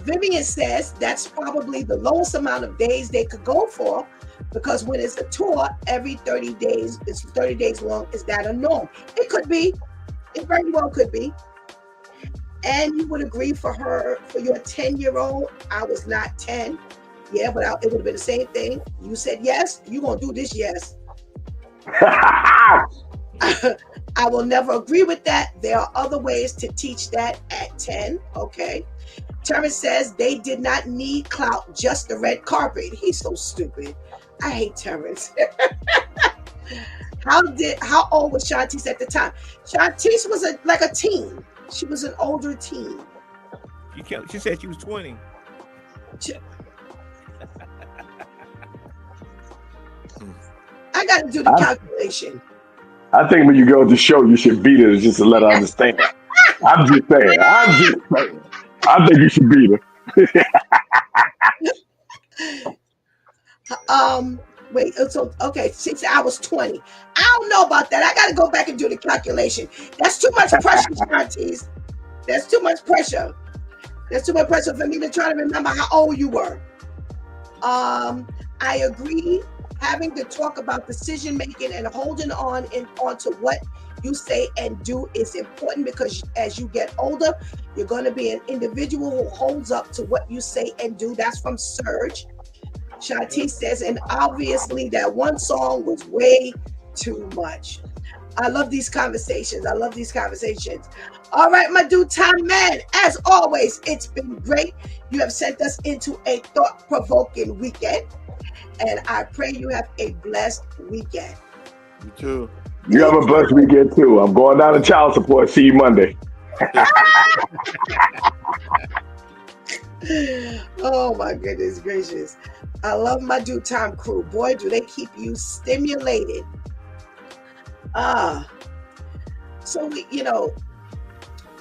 Vivian says that's probably the lowest amount of days they could go for, because when it's a tour, every 30 days, it's 30 days long. Is that a norm? It could be. It very well could be. And you would agree for your 10-year-old, I was not 10. Yeah, but it would have been the same thing. You said yes, you're going to do this, yes. I will never agree with that. There are other ways to teach that at 10, okay? Terrence says they did not need clout, just the red carpet. He's so stupid. I hate Terrence. How old was Shantice at the time? Shantice was like a teen. She was an older teen.
She said she was 20.
I got to do the calculation.
I think when you go to the show, you should beat her just to let her understand. I'm just saying. I think you should beat her.
Wait, so okay, since I was 20. I don't know about that. I got to go back and do the calculation. That's too much pressure, Shantice. That's too much pressure. That's too much pressure for me to try to remember how old you were. I agree. Having to talk about decision making and holding onto what you say and do is important, because as you get older, you're going to be an individual who holds up to what you say and do. That's from Serge. Shanti says, and obviously that one song was way too much. I love these conversations. All right, my dude time man, as always, it's been great. You have sent us into a thought-provoking weekend, and I pray you have a blessed weekend.
You too.
You have a blessed weekend too. I'm going down to child support. See you Monday.
Oh my goodness gracious. I love my due time crew. Boy, do they keep you stimulated. So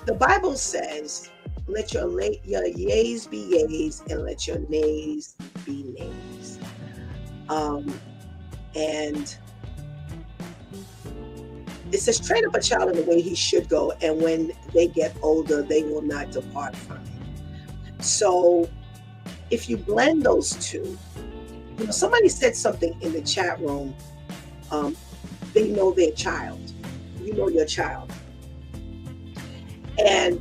the Bible says, let your yeas be yeas and let your nays be nays. And It says, train up a child in the way he should go, and when they get older, they will not depart from it. So if you blend those two, somebody said something in the chat room. They know their child. You know your child. And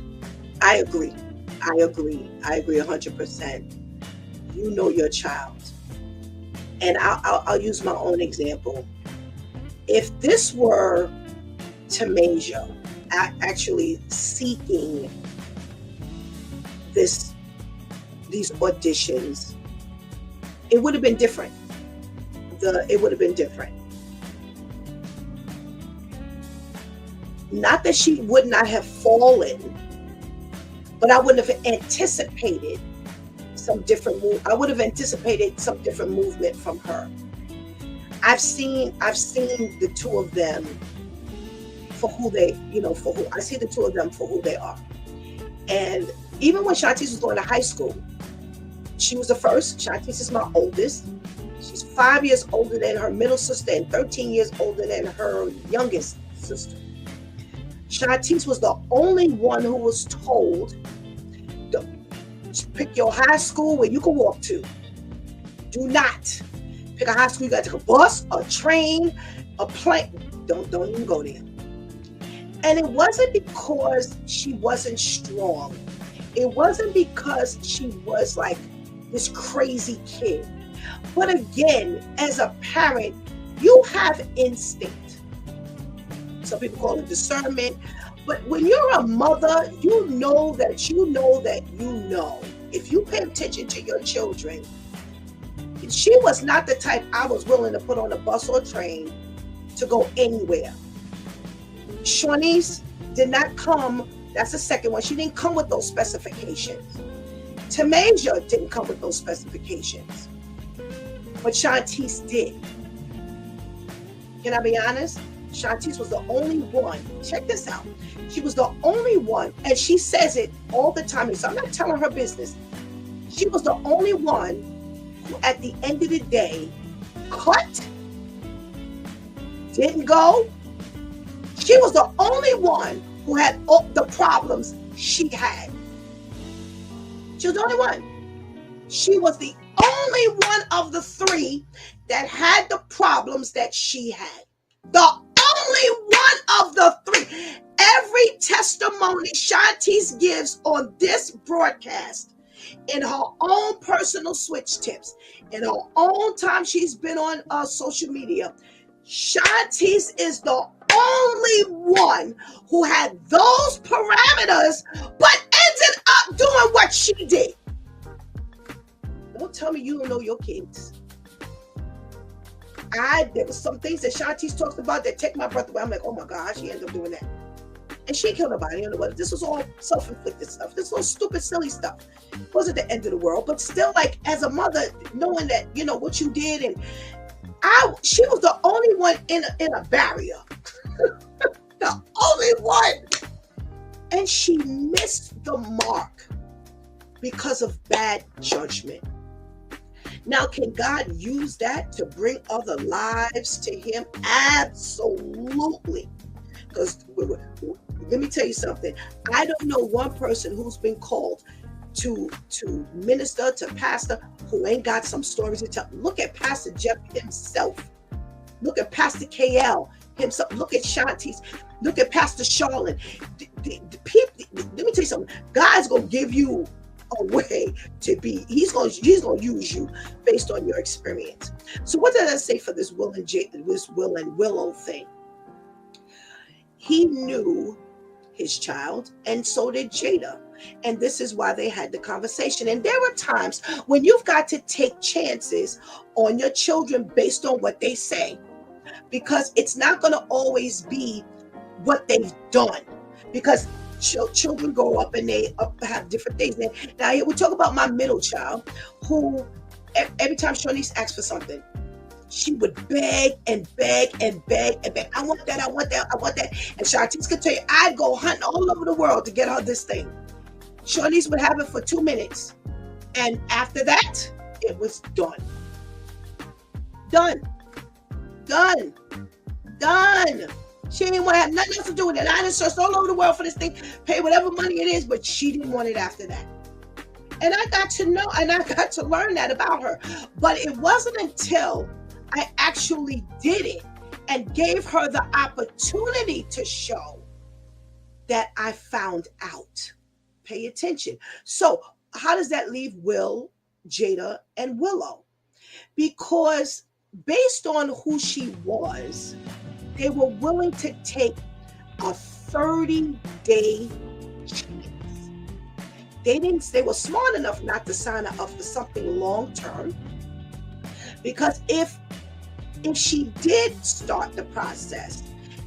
I agree. I agree 100%. You know your child. And I'll use my own example. If this were Tamasia actually seeking these auditions, it would have been different. It would have been different. Not that she would not have fallen, but I wouldn't have anticipated some different move. I would have anticipated some different movement from her. I've seen the two of them for who they, I see the two of them for who they are. And even when Shantice was going to high school, she was the first. Shantice is my oldest. She's 5 years older than her middle sister and 13 years older than her youngest sister. Shantice was the only one who was told to pick your high school where you can walk to. Do not pick a high school. You got to take a bus, a train, a plane. Don't even go there. And it wasn't because she wasn't strong. It wasn't because she was like this crazy kid. But again, as a parent, you have instinct. Some people call it discernment. But when you're a mother, you know that you know. If you pay attention to your children, she was not the type I was willing to put on a bus or train to go anywhere. Shawnice did not come, that's the second one. She didn't come with those specifications. Tamasia didn't come with those specifications. But Shantice did. Can I be honest? Shantice was the only one. Check this out. She was the only one, and she says it all the time. So I'm not telling her business. She was the only one who, at the end of the day, cut, didn't go. She was the only one who had all the problems she had. She was the only one. She was the only one of the three that had the problems that she had. The only one of the three. Every testimony Shantice gives on this broadcast, in her own personal switch tips, in her own time she's been on social media, Shantice is the only one who had those parameters, but ended up doing what she did. Don't tell me you don't know your kids. There was some things that Shantice talks about that take my breath away. I'm like, oh my gosh, she ended up doing that. And she didn't kill nobody. This was all self-inflicted stuff. This little stupid, silly stuff. It wasn't the end of the world, but still, like, as a mother, knowing that, what you did, and she was the only one in a barrier. The only one. And she missed the mark because of bad judgment. Now, can God use that to bring other lives to him? Absolutely. Because let me tell you something. I don't know one person who's been called to minister, to pastor, who ain't got some stories to tell. Look at Pastor Jeff himself. Look at Pastor KL himself. Look at Shantice. Look at Pastor Charlotte. Let me tell you something. God's going to give you a way to be. He's going to use you based on your experience. So what did I say for this Will and Willow thing? He knew his child, and so did Jada. And this is why they had the conversation. And there are times when you've got to take chances on your children based on what they say, because it's not going to always be what they've done, because children grow up and they have different things. Now, we talk about my middle child, who every time Shawnice asks for something, she would beg and beg and beg and beg. I want that, I want that, I want that. And Shantice could tell you, I'd go hunting all over the world to get her this thing. Shawnice would have it for 2 minutes. And after that, it was done. Done. Done. Done. She didn't want to have nothing else to do with it. I done searched all over the world for this thing, pay whatever money it is, but she didn't want it after that. And I got to know, and I got to learn that about her. But it wasn't until I actually did it and gave her the opportunity to show that I found out. Pay attention. So how does that leave Will, Jada, and Willow? Because based on who she was, they were willing to take a 30-day chance. They were smart enough not to sign her up for something long term. Because if she did start the process,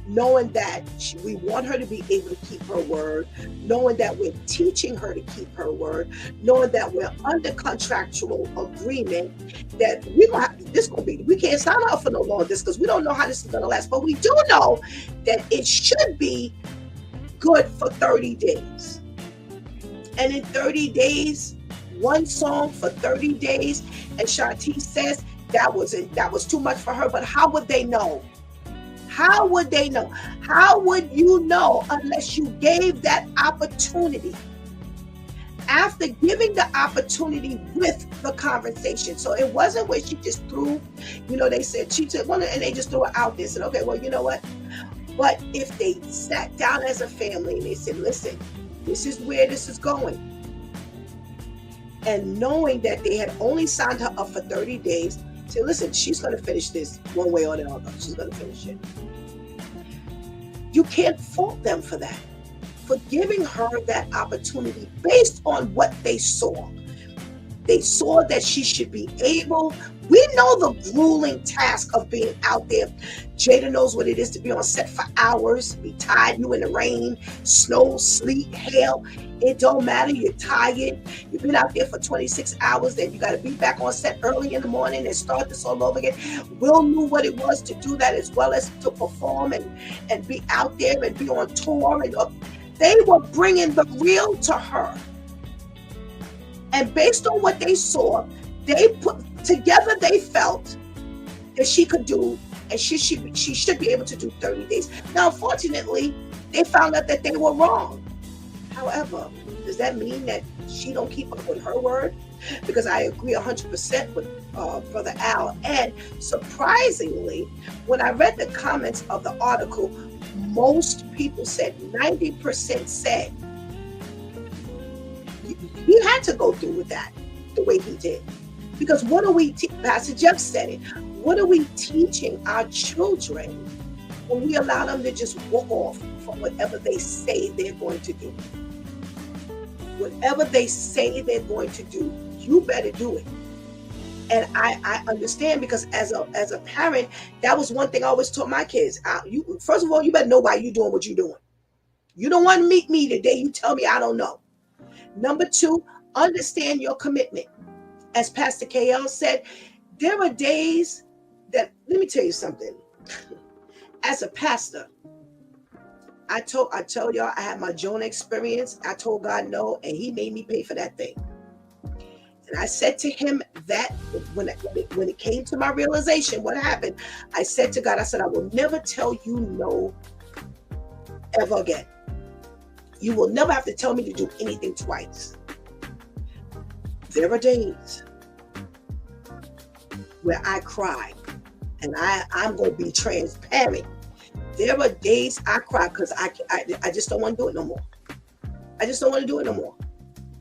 knowing that we want her to be able to keep her word, knowing that we're teaching her to keep her word, knowing that we're under contractual agreement, that we can't sign up for no longer this because we don't know how this is going to last. But we do know that it should be good for 30 days. And in 30 days, one song for 30 days, and Shanti says that was too much for her. But how would they know? How would they know? How would you know unless you gave that opportunity? After giving the opportunity with the conversation. So it wasn't where she just threw, they said, she took one and they just threw it out there and said, okay, well, you know what? But if they sat down as a family and they said, listen, this is where this is going. And knowing that they had only signed her up for 30 days, say, listen, she's going to finish this one way or the other. She's going to finish it. You can't fault them for that, for giving her that opportunity based on what they saw. They saw that she should be able. We know the grueling task of being out there. Jada knows what it is to be on set for hours, be tired, you in the rain, snow, sleet, hail. It don't matter. You're tired. You've been out there for 26 hours. Then you got to be back on set early in the morning and start this all over again. Will knew what it was to do that as well as to perform and be out there and be on tour. And they were bringing the real to her. And based on what they saw, they put together, they felt that she could do, and she should be able to do 30 days. Now, unfortunately, they found out that they were wrong. However, does that mean that she don't keep up with her word? Because I agree 100% with Brother Al. And surprisingly, when I read the comments of the article, most people said, 90% said, he had to go through with that the way he did. Because what are we, Pastor Jeff said it, what are we teaching our children when we allow them to just walk off from whatever they say they're going to do? Whatever they say they're going to do, you better do it. And I understand, because as a parent, that was one thing I always taught my kids. First of all, you better know why you're doing what you're doing. You don't want to meet me today. You tell me I don't know. Number two, understand your commitment. As Pastor KL said, there are days that, let me tell you something. As a pastor, I told y'all I had my Jonah experience. I told God no, and he made me pay for that thing. And I said to him that when it came to my realization, what happened, I said to God, I said, I will never tell you no ever again. You will never have to tell me to do anything twice. There are days where I cry, and I'm going to be transparent. There are days I cry because I just don't want to do it no more. I just don't want to do it no more.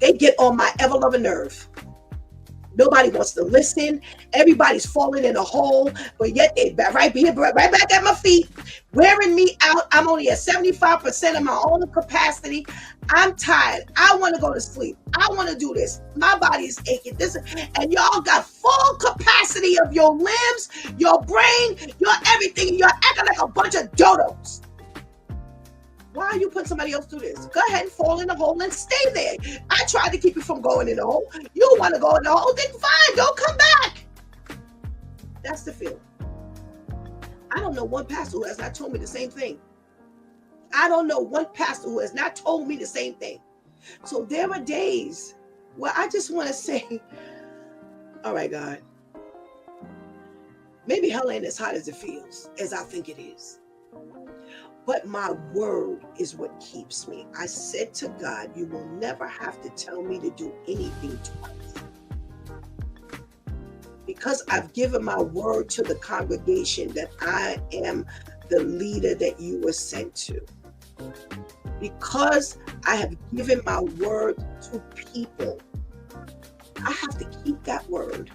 They get on my ever-loving nerve. Nobody wants to listen. Everybody's falling in a hole, but yet they right back at my feet, wearing me out. I'm only at 75% of my own capacity. I'm tired. I want to go to sleep. I want to do this. My body's aching. And y'all got full capacity of your limbs, your brain, your everything. You're acting like a bunch of dodos. Why are you putting somebody else through this? Go ahead and fall in the hole and stay there. I tried to keep you from going in the hole. You want to go in the hole? Then fine, don't come back. That's the feeling. I don't know one pastor who has not told me the same thing. I don't know one pastor who has not told me the same thing. So there are days where I just want to say, all right, God, maybe hell ain't as hot as it feels, as I think it is. but my word is what keeps me. I said to God, you will never have to tell me to do anything twice. Because I've given my word to the congregation that I am the leader that you were sent to. Because I have given my word to people, I have to keep that word.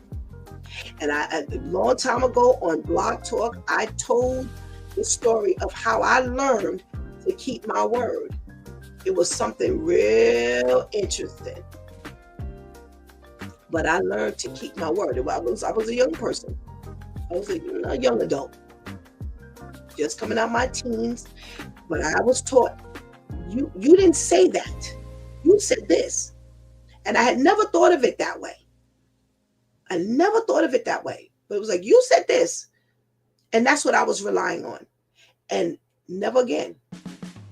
And a long time ago on Blog Talk, I told the story of how I learned to keep my word. It was something real interesting. But I learned to keep my word. I was a young person. I was a young adult. Just coming out my teens. But I was taught, you didn't say that. You said this. And I had never thought of it that way. I never thought of it that way. But it was like, you said this. And that's what I was relying on. And never again.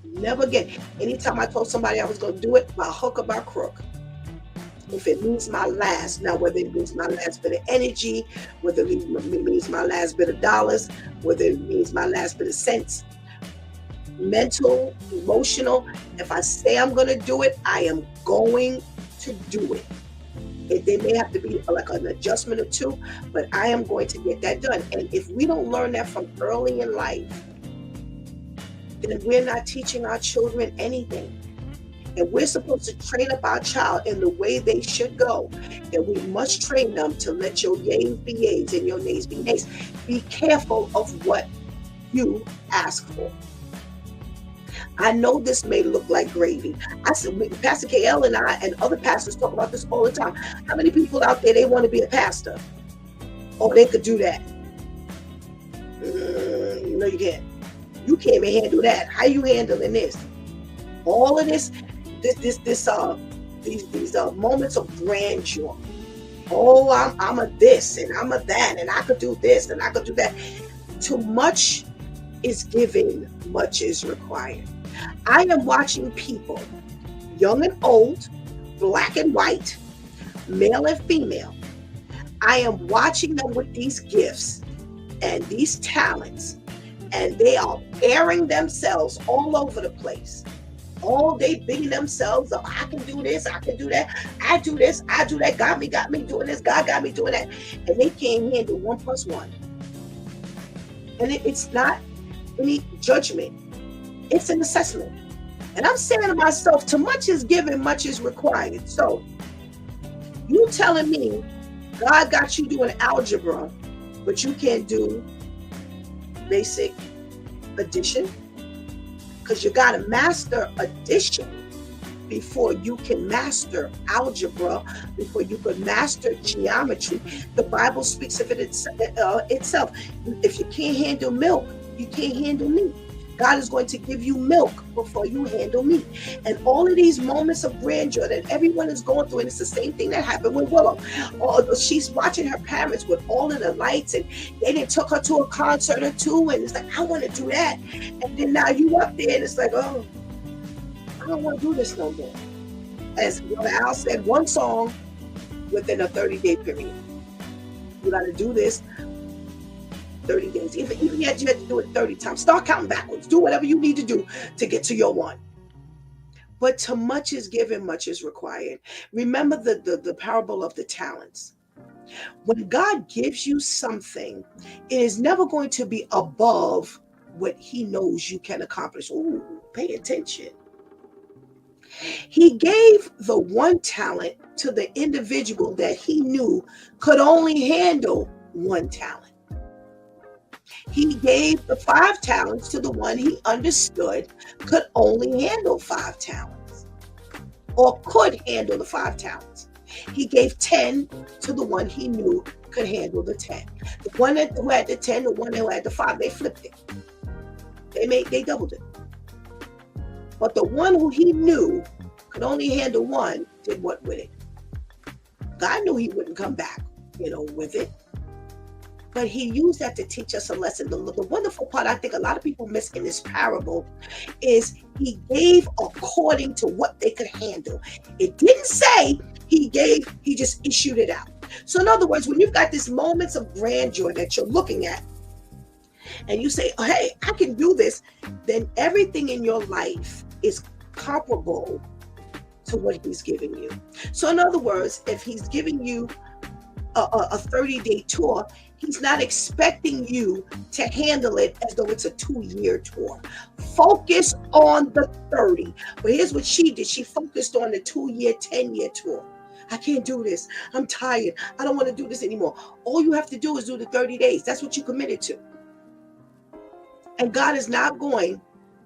Never again. Anytime I told somebody I was going to do it, by hook or by crook. If it means my last, now whether it means my last bit of energy, whether it means my last bit of dollars, whether it means my last bit of cents, mental, emotional, if I say I'm going to do it, I am going to do it. There may have to be like an adjustment or two, but I am going to get that done. And if we don't learn that from early in life, then we're not teaching our children anything. And we're supposed to train up our child in the way they should go. And we must train them to let your yays be yays and your nays be nays. Be careful of what you ask for. I know this may look like gravy. I said, Pastor KL and I and other pastors talk about this all the time. How many people out there, they want to be a pastor? Oh, they could do that. No, you can't. You can't even handle that. How you handling this? All of this, these moments of grandeur. Oh, I'm a this and I'm a that and I could do this and I could do that. Too much is given, much is required. I am watching people, young and old, black and white, male and female. I am watching them with these gifts and these talents, and they are airing themselves all over the place. All day bigging themselves up. I can do this, I can do that, I do this, I do that. God got me doing this, God got me doing that. And they can't handle 1 + 1. And it's not any judgment. It's an assessment. And I'm saying to myself, too much is given, much is required. So you telling me God got you doing algebra, but you can't do basic addition? Because you got to master addition before you can master algebra, before you can master geometry. The Bible speaks of it itself. If you can't handle milk, you can't handle meat. God is going to give you milk before you handle meat. And all of these moments of grandeur that everyone is going through, and it's the same thing that happened with Willow. She's watching her parents with all of the lights, and they didn't took her to a concert or two, and it's like, I want to do that. And then now you up there, and it's like, oh, I don't want to do this no more. As Brother Al said, one song within a 30-day period. You got to do this 30 days. Even you had to do it 30 times. Start counting backwards. Do whatever you need to do to get to your one. But to much is given, much is required. Remember the parable of the talents. When God gives you something, it is never going to be above what he knows you can accomplish. Ooh, pay attention. He gave the 1 talent to the individual that he knew could only handle 1 talent. He gave the 5 talents to the one he understood could only handle 5 talents, or could handle the 5 talents. He gave 10 to the one he knew could handle the 10. The one who had the 10, the one who had the 5, they flipped it. They doubled it. But the one who he knew could only handle 1 did what with it? God knew he wouldn't come back, with it. But he used that to teach us a lesson. The wonderful part I think a lot of people miss in this parable is he gave according to what they could handle. It didn't say he just issued it out. So in other words, when you've got these moments of grandeur that you're looking at, and you say, oh, hey, I can do this, then everything in your life is comparable to what he's giving you. So in other words, if he's giving you a 30-day tour, he's not expecting you to handle it as though it's a 2-year tour. Focus on the 30. But here's what she did. She focused on the 2-year, 10-year tour. I can't do this. I'm tired. I don't want to do this anymore. All you have to do is do the 30 days. That's what you committed to. And God is not going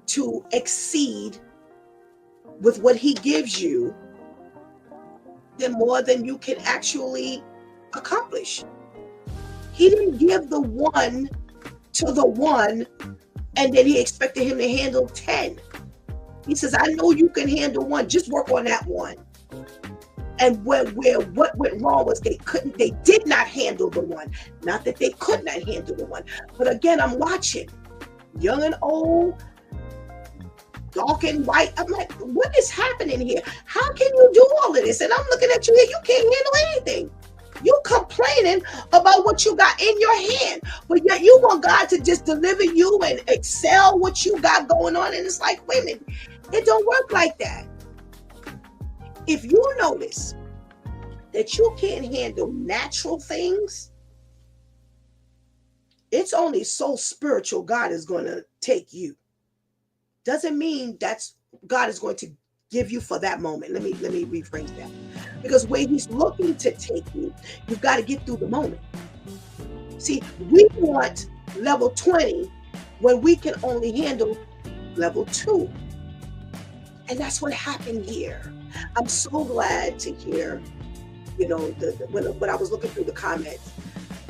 to exceed with what he gives you than more than you can actually accomplish. He didn't give the one to the one and then he expected him to handle 10. He says, I know you can handle one. Just work on that one. And what went wrong was they did not handle the one. Not that they could not handle the one. But again, I'm watching young and old, dark and white. I'm like, what is happening here? How can you do all of this? And I'm looking at you here, you can't handle anything. You complaining about what you got in your hand, but yet you want God to just deliver you and excel what you got going on. And it's like, wait a minute, it don't work like that. If you notice that you can't handle natural things, it's only so spiritual God is going to take you. Doesn't mean that's God is going to give you for that moment. Let me rephrase that. Because where he's looking to take you, you've got to get through the moment. See, we want level 20 when we can only handle level 2. And that's what happened here. I'm so glad to hear, when I was looking through the comments,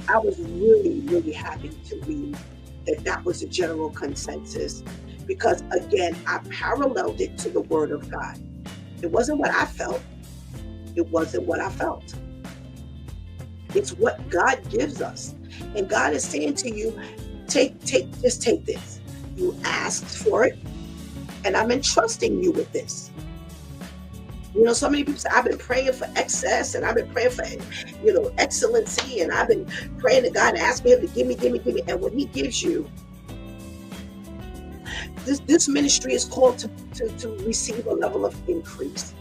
I was really, really happy to read that was a general consensus. Because again, I paralleled it to the word of God. It wasn't what I felt. It wasn't what I felt. It's what God gives us. And God is saying to you, just take this. You asked for it, and I'm entrusting you with this. So many people say, I've been praying for excess, and I've been praying for, excellency, and I've been praying to God and asking him to give me. And when he gives you, this ministry is called to receive a level of increase.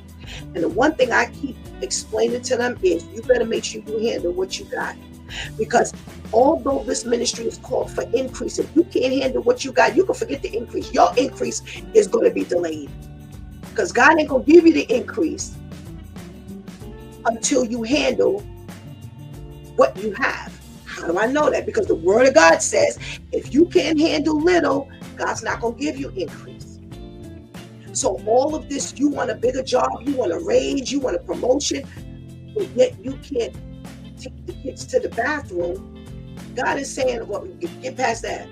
And the one thing I keep explaining to them is you better make sure you handle what you got. Because although this ministry is called for increase, if you can't handle what you got, you can forget the increase. Your increase is going to be delayed. Because God ain't going to give you the increase until you handle what you have. How do I know that? Because the word of God says, if you can't handle little, God's not going to give you increase. So all of this, you want a bigger job, you want a raise, you want a promotion, but yet you can't take the kids to the bathroom. God is saying, well, get past that.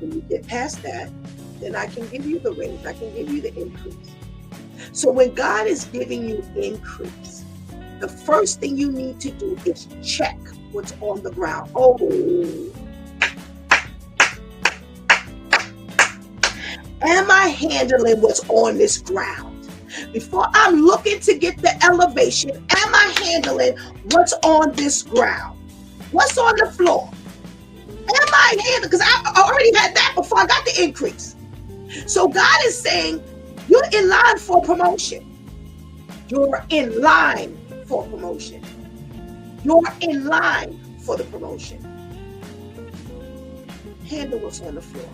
When you get past that, then I can give you the raise. I can give you the increase. So when God is giving you increase, the first thing you need to do is check what's on the ground. Oh, am I handling what's on this ground? Before I'm looking to get the elevation, am I handling what's on this ground? What's on the floor? Am I handling? Because I already had that before I got the increase. So God is saying, you're in line for promotion. You're in line for promotion. You're in line for the promotion. Handle what's on the floor.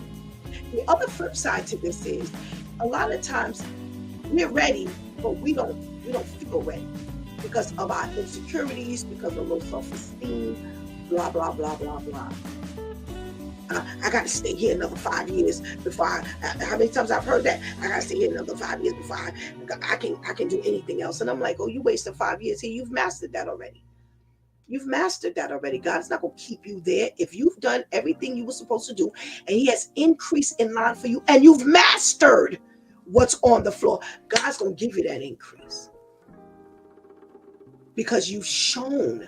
The other flip side to this is a lot of times we're ready, but we don't feel ready because of our insecurities, because of low self-esteem, blah, blah, blah, blah, blah. I got to stay here another 5 years before how many times I've heard that? I got to stay here another 5 years before I can do anything else. And I'm like, oh, you wasted 5 years here. You've mastered that already. You've mastered that already. God's not going to keep you there. If you've done everything you were supposed to do and he has increased in line for you and you've mastered what's on the floor, God's going to give you that increase because you've shown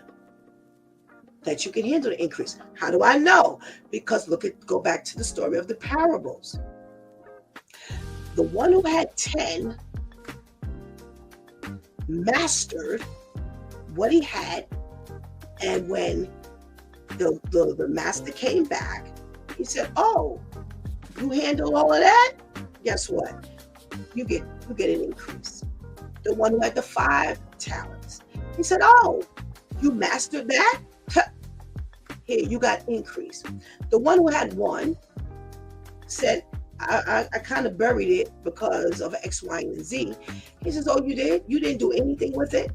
that you can handle the increase. How do I know? Because go back to the story of the parables. The one who had 10 mastered what he had. And when the master came back, He said, oh, you handle all of that? Guess what? You get an increase. The one who had the 5 talents. He said, oh, you mastered that? Here, you got increase. The one who had 1 said, I kind of buried it because of X, Y, and Z. He says, oh, you did? You didn't do anything with it?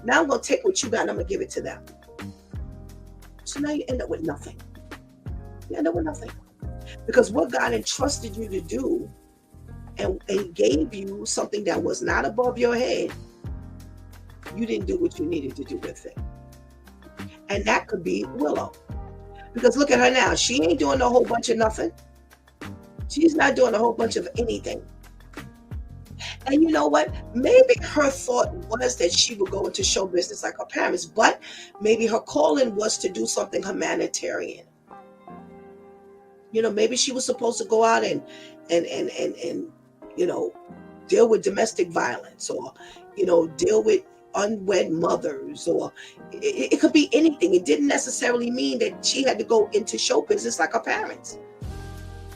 Now I'm going to take what you got and I'm going to give it to them. So now you end up with nothing. You end up with nothing. Because what God entrusted you to do and gave you something that was not above your head, you didn't do what you needed to do with it. And that could be Willow. Because look at her now. She ain't doing a whole bunch of nothing. She's not doing a whole bunch of anything. And you know what? Maybe her thought was that she would go into show business like her parents, but maybe her calling was to do something humanitarian. You know, maybe she was supposed to go out and you know, deal with domestic violence, or, you know, deal with unwed mothers, or it could be anything. It didn't necessarily mean that she had to go into show business like her parents.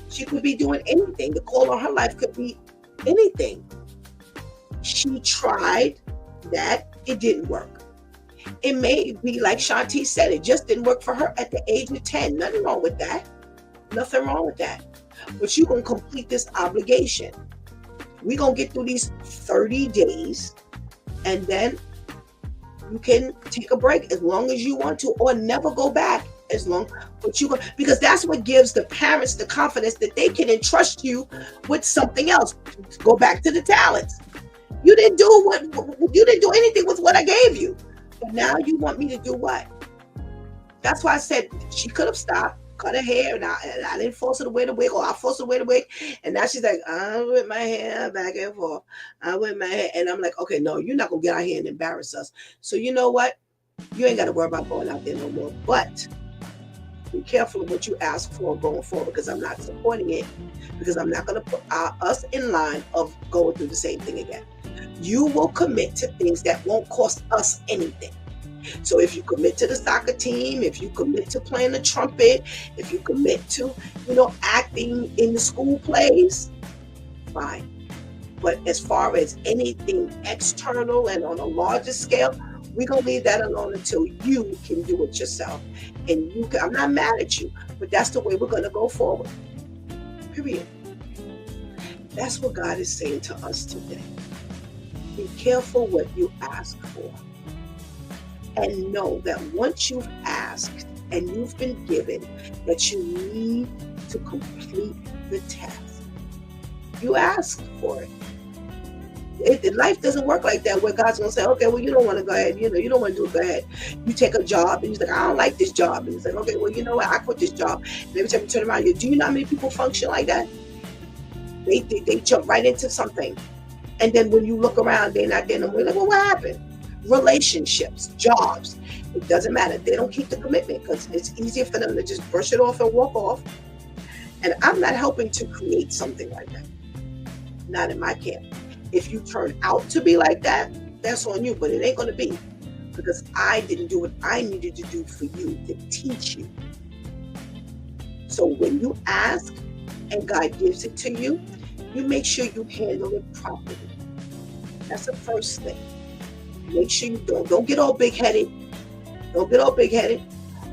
She could be doing anything. The call on her life could be anything. She tried that. It didn't work. It may be like Shanti said, it just didn't work for her at the age of 10. Nothing wrong with that. Nothing wrong with that. But you're going to complete this obligation. We're going to get through these 30 days, and then you can take a break as long as you want to, or never go back as long. But you, because that's what gives the parents the confidence that they can entrust you with something else. Go back to the talents. You didn't do anything with what I gave you, but now you want me to do what? That's why I said she could have stopped, cut her hair, and I didn't force her to wear the wig, or I forced her to wear the wig, and now she's like, I'm with my hair back and forth. I'm with my hair, and I'm like, okay, no, you're not gonna get out here and embarrass us. So you know what? You ain't got to worry about going out there no more. But be careful of what you ask for going forward, because I'm not supporting it, because I'm not going to put us in line of going through the same thing again. You will commit to things that won't cost us anything. So if you commit to the soccer team, if you commit to playing the trumpet, if you commit to, you know, acting in the school plays, fine. But as far as anything external and on a larger scale, we're going to leave that alone until you can do it yourself. And you can, I'm not mad at you, but that's the way we're going to go forward. Period. That's what God is saying to us today. Be careful what you ask for. And know that once you've asked and you've been given, that you need to complete the task. You asked for it. Life doesn't work like that, where God's going to say, okay, well, you don't want to go ahead. You know, you don't want to do it, go ahead. You take a job, and he's like, I don't like this job. And he's like, okay, well, you know what? I quit this job. And every time you turn around, do you know how many people function like that? They jump right into something. And then when you look around, they're not there no more. Like, well, what happened? Relationships, jobs, it doesn't matter. They don't keep the commitment because it's easier for them to just brush it off and walk off. And I'm not helping to create something like that. Not in my camp. If you turn out to be like that, that's on you, but it ain't going to be, because I didn't do what I needed to do for you, to teach you. So when you ask and God gives it to you, you make sure you handle it properly. That's the first thing. Make sure you don't get all big-headed. Don't get all big-headed.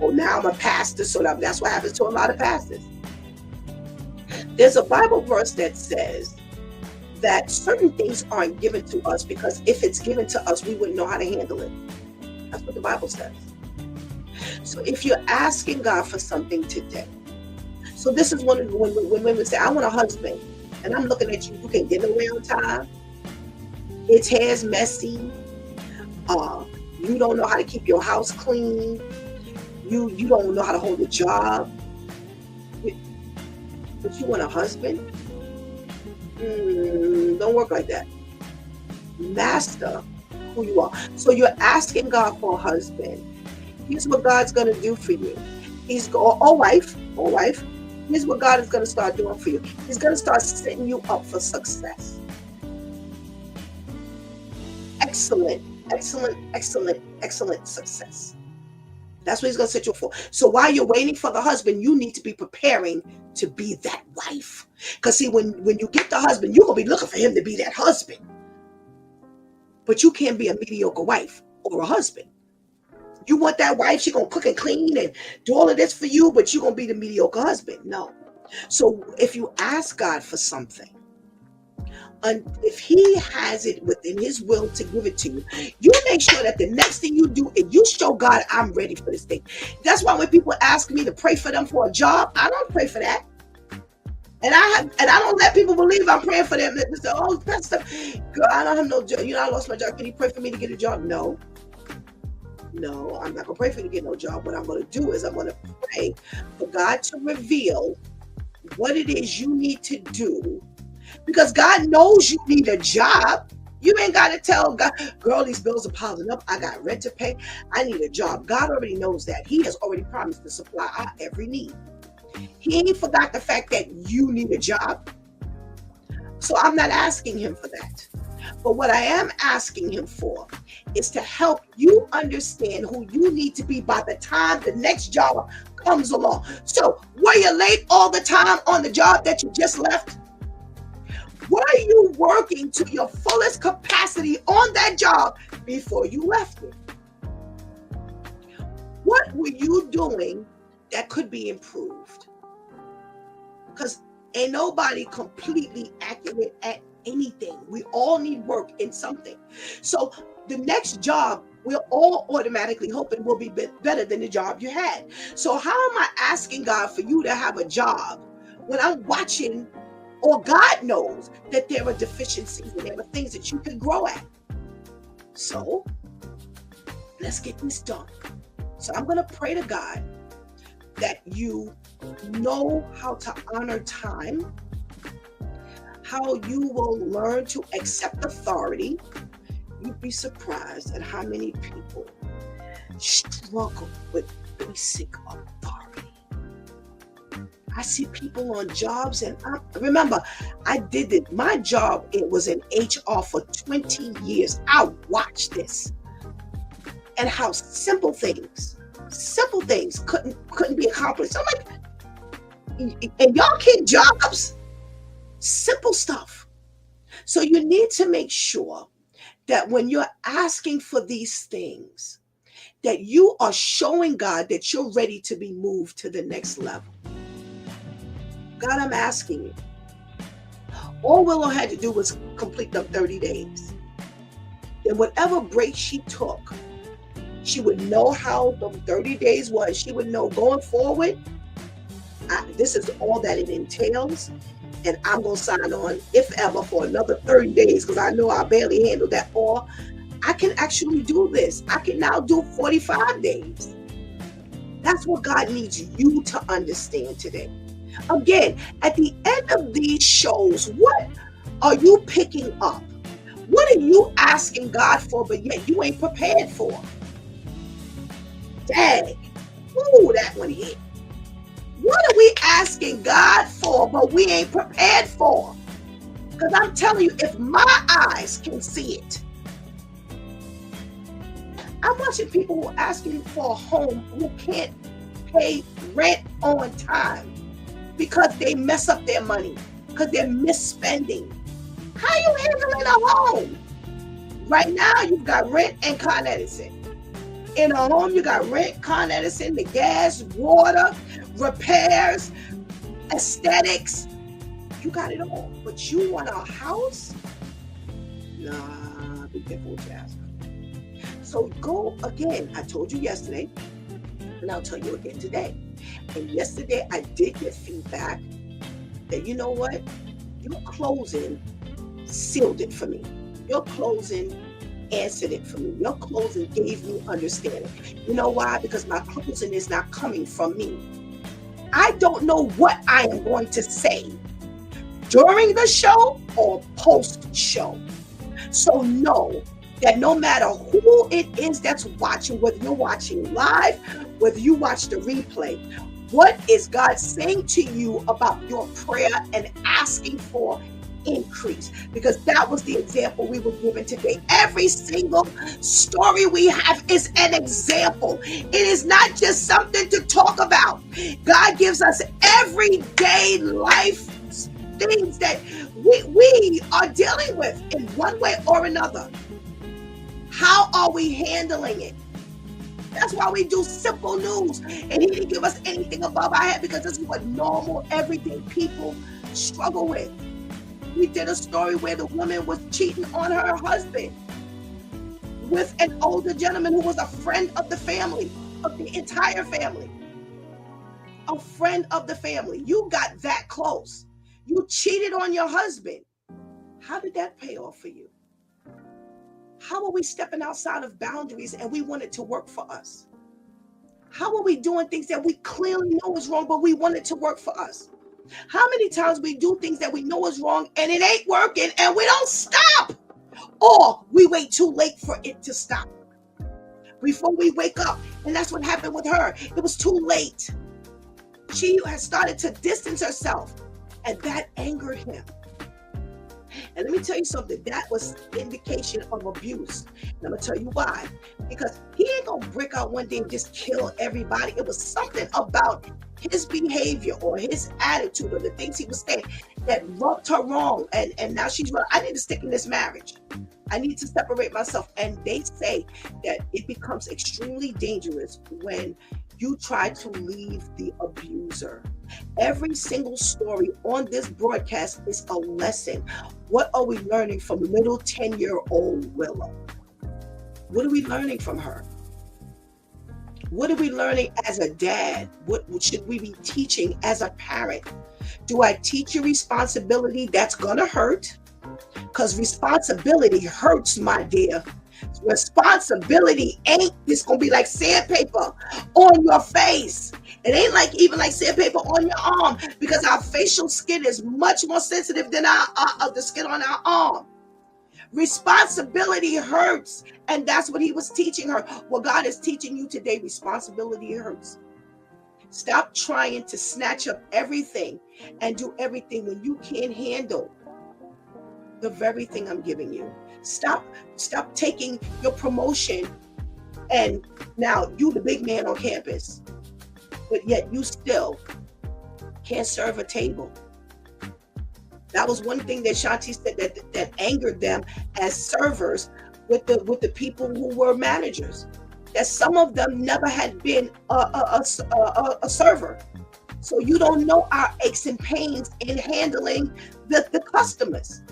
Oh, now I'm a pastor, so that's what happens to a lot of pastors. There's a Bible verse that says that certain things aren't given to us because if it's given to us, we wouldn't know how to handle it. That's what the Bible says. So if you're asking God for something today, so this is when women say, I want a husband, and I'm looking at you, you can get away on time, his hair's messy, you don't know how to keep your house clean, you don't know how to hold a job, but you want a husband? Don't work like that. Master who you are. So you're asking God for a husband. Here's what God's going to do for you. Or wife. Here's what God is going to start doing for you. He's going to start setting you up for success. Excellent success. That's what he's going to set you up for. So while you're waiting for the husband, you need to be preparing to be that wife. Because see, when you get the husband, you're going to be looking for him to be that husband. But you can't be a mediocre wife or a husband. You want that wife, she's going to cook and clean and do all of this for you, but you're going to be the mediocre husband. No. So if you ask God for something, and if he has it within his will to give it to you, you make sure that the next thing you do is you show God, I'm ready for this thing. That's why when people ask me to pray for them for a job, I don't pray for that. And I don't let people believe I'm praying for them. They say, oh, that's stuff. Girl, I don't have no job. I lost my job. Can you pray for me to get a job? No, I'm not going to pray for you to get no job. What I'm going to do is I'm going to pray for God to reveal what it is you need to do. Because God knows you need a job. You ain't got to tell God, girl, these bills are piling up. I got rent to pay. I need a job. God already knows that. He has already promised to supply our every need. He ain't forgot the fact that you need a job. So I'm not asking him for that. But what I am asking him for is to help you understand who you need to be by the time the next job comes along. So were you late all the time on the job that you just left? Were you working to your fullest capacity on that job before you left it? What were you doing that could be improved? Because ain't nobody completely accurate at anything. We all need work in something. So the next job, we're all automatically hoping will be better than the job you had. So how am I asking God for you to have a job when I'm watching, or God knows that there are deficiencies and there are things that you can grow at? So let's get this done. So I'm going to pray to God that you know how to honor time, how you will learn to accept authority. You'd be surprised at how many people struggle with basic authority. I see people on jobs, and remember, I did it. My job, it was in HR for 20 years. I watched this and how simple things couldn't be accomplished. I'm like, and y'all get jobs, simple stuff. So you need to make sure that when you're asking for these things, that you are showing God that you're ready to be moved to the next level. God, I'm asking you. All Willow had to do was complete the 30 days. Then whatever break she took, she would know how the 30 days was. She would know going forward, this is all that it entails. And I'm going to sign on, if ever, for another 30 days because I know I barely handle that. Or I can actually do this. I can now do 45 days. That's what God needs you to understand today. Again, at the end of these shows, what are you picking up? What are you asking God for, but yet you ain't prepared for? Dang. Ooh, that one hit. What are we asking God for, but we ain't prepared for? Because I'm telling you, if my eyes can see it. I'm watching people who are asking for a home who can't pay rent on time because they mess up their money, because they're misspending. How are you handling a home? Right now, you've got rent and Con Edison. In a home, you got rent, Con Edison, the gas, water, repairs, aesthetics. You got it all. But you want a house? Nah, be careful with that. So go again. I told you yesterday, and I'll tell you again today. And yesterday, I did get feedback that, you know what? Your closing sealed it for me. Your closing answered it for me. Your closing gave me understanding. You know why? Because my closing is not coming from me. I don't know what I am going to say during the show or post-show. So know that no matter who it is that's watching, whether you're watching live, whether you watch the replay, what is God saying to you about your prayer and asking for increase, because that was the example we were given today. Every single story we have is an example. It is not just something to talk about. God gives us everyday life things that we are dealing with in one way or another. How are we handling it? That's why we do simple news. And he didn't give us anything above our head, because this is what normal, everyday people struggle with. We did a story where the woman was cheating on her husband with an older gentleman who was a friend of the family, of the entire family. A friend of the family. You got that close. You cheated on your husband. How did that pay off for you? How are we stepping outside of boundaries and we want it to work for us? How are we doing things that we clearly know is wrong, but we want it to work for us? How many times we do things that we know is wrong and it ain't working and we don't stop? Or we wait too late for it to stop before we wake up. And that's what happened with her. It was too late. She had started to distance herself, and that angered him. And let me tell you something, that was indication of abuse. And I'm gonna tell you why. Because he ain't gonna break out one day and just kill everybody. It was something about his behavior or his attitude or the things he was saying that rubbed her wrong. And now she's like, I need to stick in this marriage. I need to separate myself. And they say that it becomes extremely dangerous when you try to leave the abuser. Every single story on this broadcast is a lesson. What are we learning from little 10-year-old Willow? What are we learning from her? What are we learning as a dad? What should we be teaching as a parent? Do I teach you responsibility? That's gonna hurt, because responsibility hurts, my dear. Responsibility ain't just gonna be like sandpaper on your face. It ain't like even like sandpaper on your arm, because our facial skin is much more sensitive than the skin on our arm. Responsibility hurts, and that's what he was teaching her. Well, God is teaching you today, responsibility hurts. Stop trying to snatch up everything and do everything when you can't handle the very thing I'm giving you. Stop taking your promotion, and now you the big man on campus, but yet you still can't serve a table. That was one thing that Shanti said that angered them as servers with the people who were managers. That some of them never had been a server. So you don't know our aches and pains in handling the customers.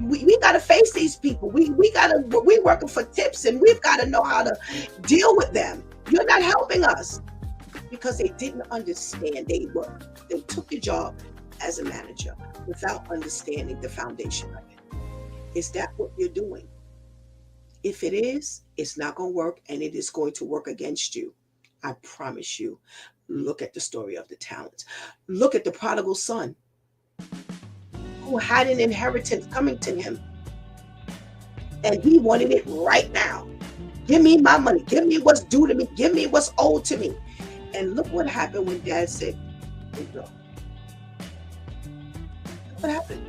We got to face these people. We working for tips, and we've got to know how to deal with them. You're not helping us, because they didn't understand. They took the job as a manager without understanding the foundation of it. Is that what you're doing? If it is, it's not going to work, and it is going to work against you. I promise you. Look at the story of the talents. Look at the prodigal son, who had an inheritance coming to him, and he wanted it right now. Give me my money. Give me what's due to me. Give me what's owed to me. And look what happened when dad said, here you go. Look what happened.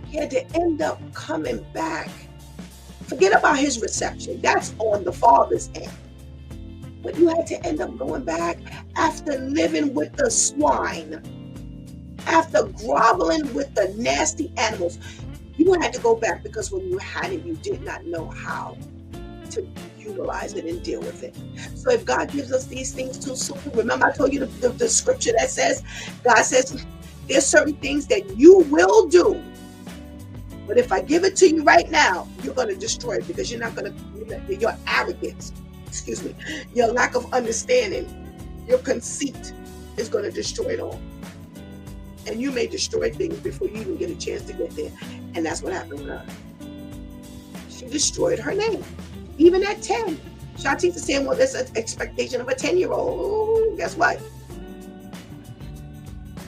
He had to end up coming back. Forget about his reception. That's on the father's end. But you had to end up going back after living with the swine, after groveling with the nasty animals. You had to go back, because when you had it, you did not know how to utilize it and deal with it. So if God gives us these things too soon, remember I told you the scripture that says, God says, there's certain things that you will do, but if I give it to you right now, you're going to destroy it, because your arrogance, your lack of understanding, your conceit is going to destroy it all. And you may destroy things before you even get a chance to get there. And that's what happened with her. She destroyed her name. Even at 10. Shanti's saying, well, there's an expectation of a 10-year-old. Guess what?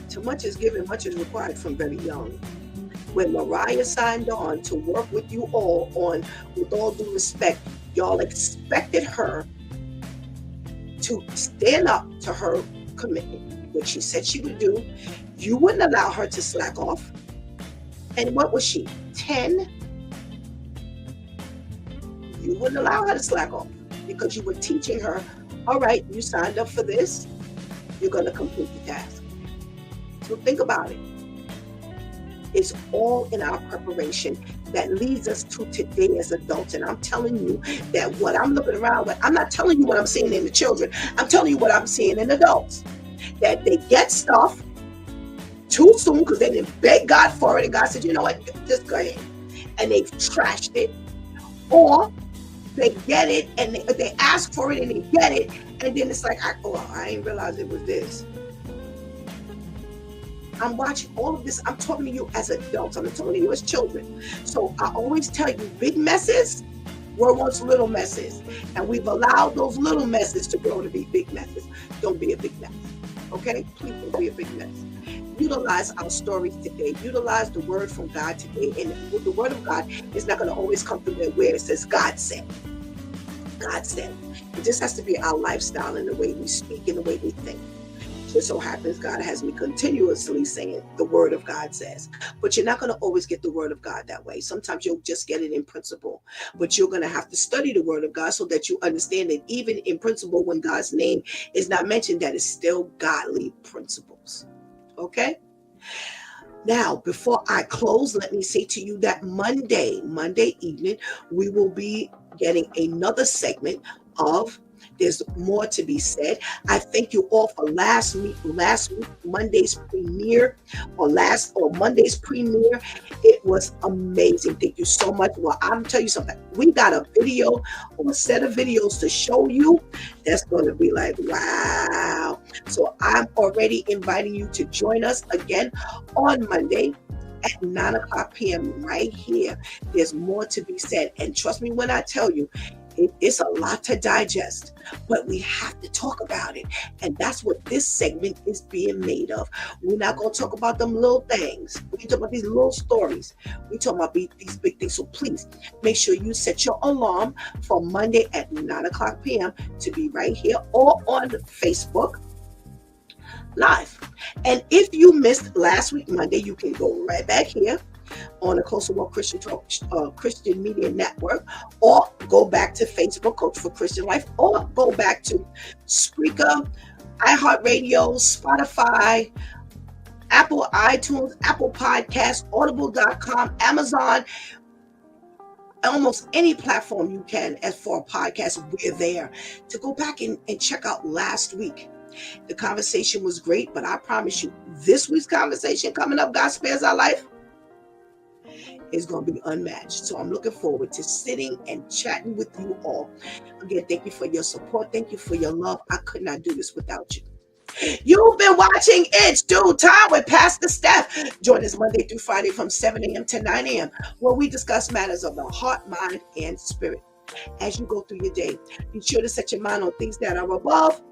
Too much is given, much is required from very young. When Mariah signed on to work with you all on, with all due respect, y'all expected her to stand up to her commitment, which she said she would do. You wouldn't allow her to slack off. And what was she? 10? You wouldn't allow her to slack off because you were teaching her, all right, you signed up for this, you're going to complete the task. So think about it. It's all in our preparation that leads us to today as adults. And I'm telling you that what I'm looking around with, I'm not telling you what I'm seeing in the children. I'm telling you what I'm seeing in adults. That they get stuff too soon because they didn't beg God for it. And God said, you know what, just go ahead. And they've trashed it. Or they get it and they ask for it and they get it. And then it's like, I didn't realize it was this. I'm watching all of this. I'm talking to you as adults. I'm not talking to you as children. So I always tell you, big messes were once little messes. And we've allowed those little messes to grow to be big messes. Don't be a big mess. Okay? Please don't be a big mess. Utilize our stories today. Utilize the word from God today. And the word of God is not going to always come through where it says God said. God said. It just has to be our lifestyle and the way we speak and the way we think. Just so happens God has me continuously saying the word of God says. But you're not going to always get the word of God that way. Sometimes you'll just get it in principle. But you're going to have to study the word of God so that you understand that even in principle, when God's name is not mentioned, that is still godly principles. Okay? Now, before I close, let me say to you that Monday evening, we will be getting another segment of There's More to Be Said. I thank you all for last week Monday's premiere or Monday's premiere. It was amazing. Thank you so much. Well, I'm telling you something. We got a video or a set of videos to show you that's going to be like, wow. So I'm already inviting you to join us again on Monday at 9:00 p.m. right here. There's more to be said. And trust me when I tell you, it's a lot to digest, but we have to talk about it. And that's what this segment is being made of. We're not going to talk about them little things. We're talking about these little stories. We're talking about these big things. So please make sure you set your alarm for Monday at 9:00 p.m. to be right here or on Facebook Live. And if you missed last week Monday, you can go right back here on the Closer Walk Christian Talk Christian Media Network, or go back to Facebook, Coach for Christian Life, or go back to Spreaker, iHeartRadio, Spotify, Apple iTunes, Apple Podcasts, Audible.com, Amazon, almost any platform you can. As for a podcast, we're there. To go back and check out last week. The conversation was great, but I promise you, this week's conversation coming up, God Spares Our Life, is going to be unmatched. So I'm looking forward to sitting and chatting with you all. Again, thank you for your support. Thank you for your love. I could not do this without you. You've been watching It's Due Time with Pastor Steph. Join us Monday through Friday from 7 a.m. to 9 a.m. where we discuss matters of the heart, mind, and spirit. As you go through your day, be sure to set your mind on things that are above,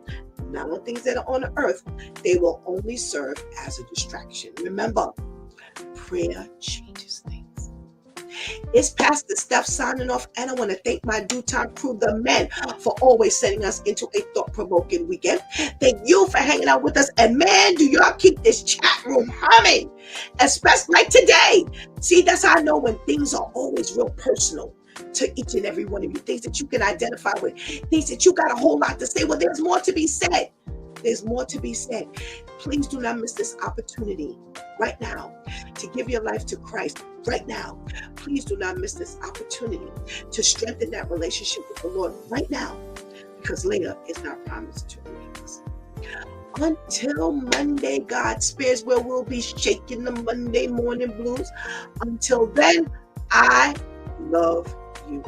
not on things that are on the earth. They will only serve as a distraction. Remember, prayer changes things. It's Pastor Steph signing off, and I want to thank my Due Time crew, the men, for always sending us into a thought-provoking weekend. Thank you for hanging out with us, and man, do y'all keep this chat room humming, especially like today. See, that's how I know when things are always real personal to each and every one of you, things that you can identify with, things that you got a whole lot to say. Well, there's more to be said. There's more to be said. Please do not miss this opportunity right now to give your life to Christ right now. Please do not miss this opportunity to strengthen that relationship with the Lord right now, because later is not promised to us. Until Monday, God spares, where we'll be shaking the Monday morning blues. Until then, I love you.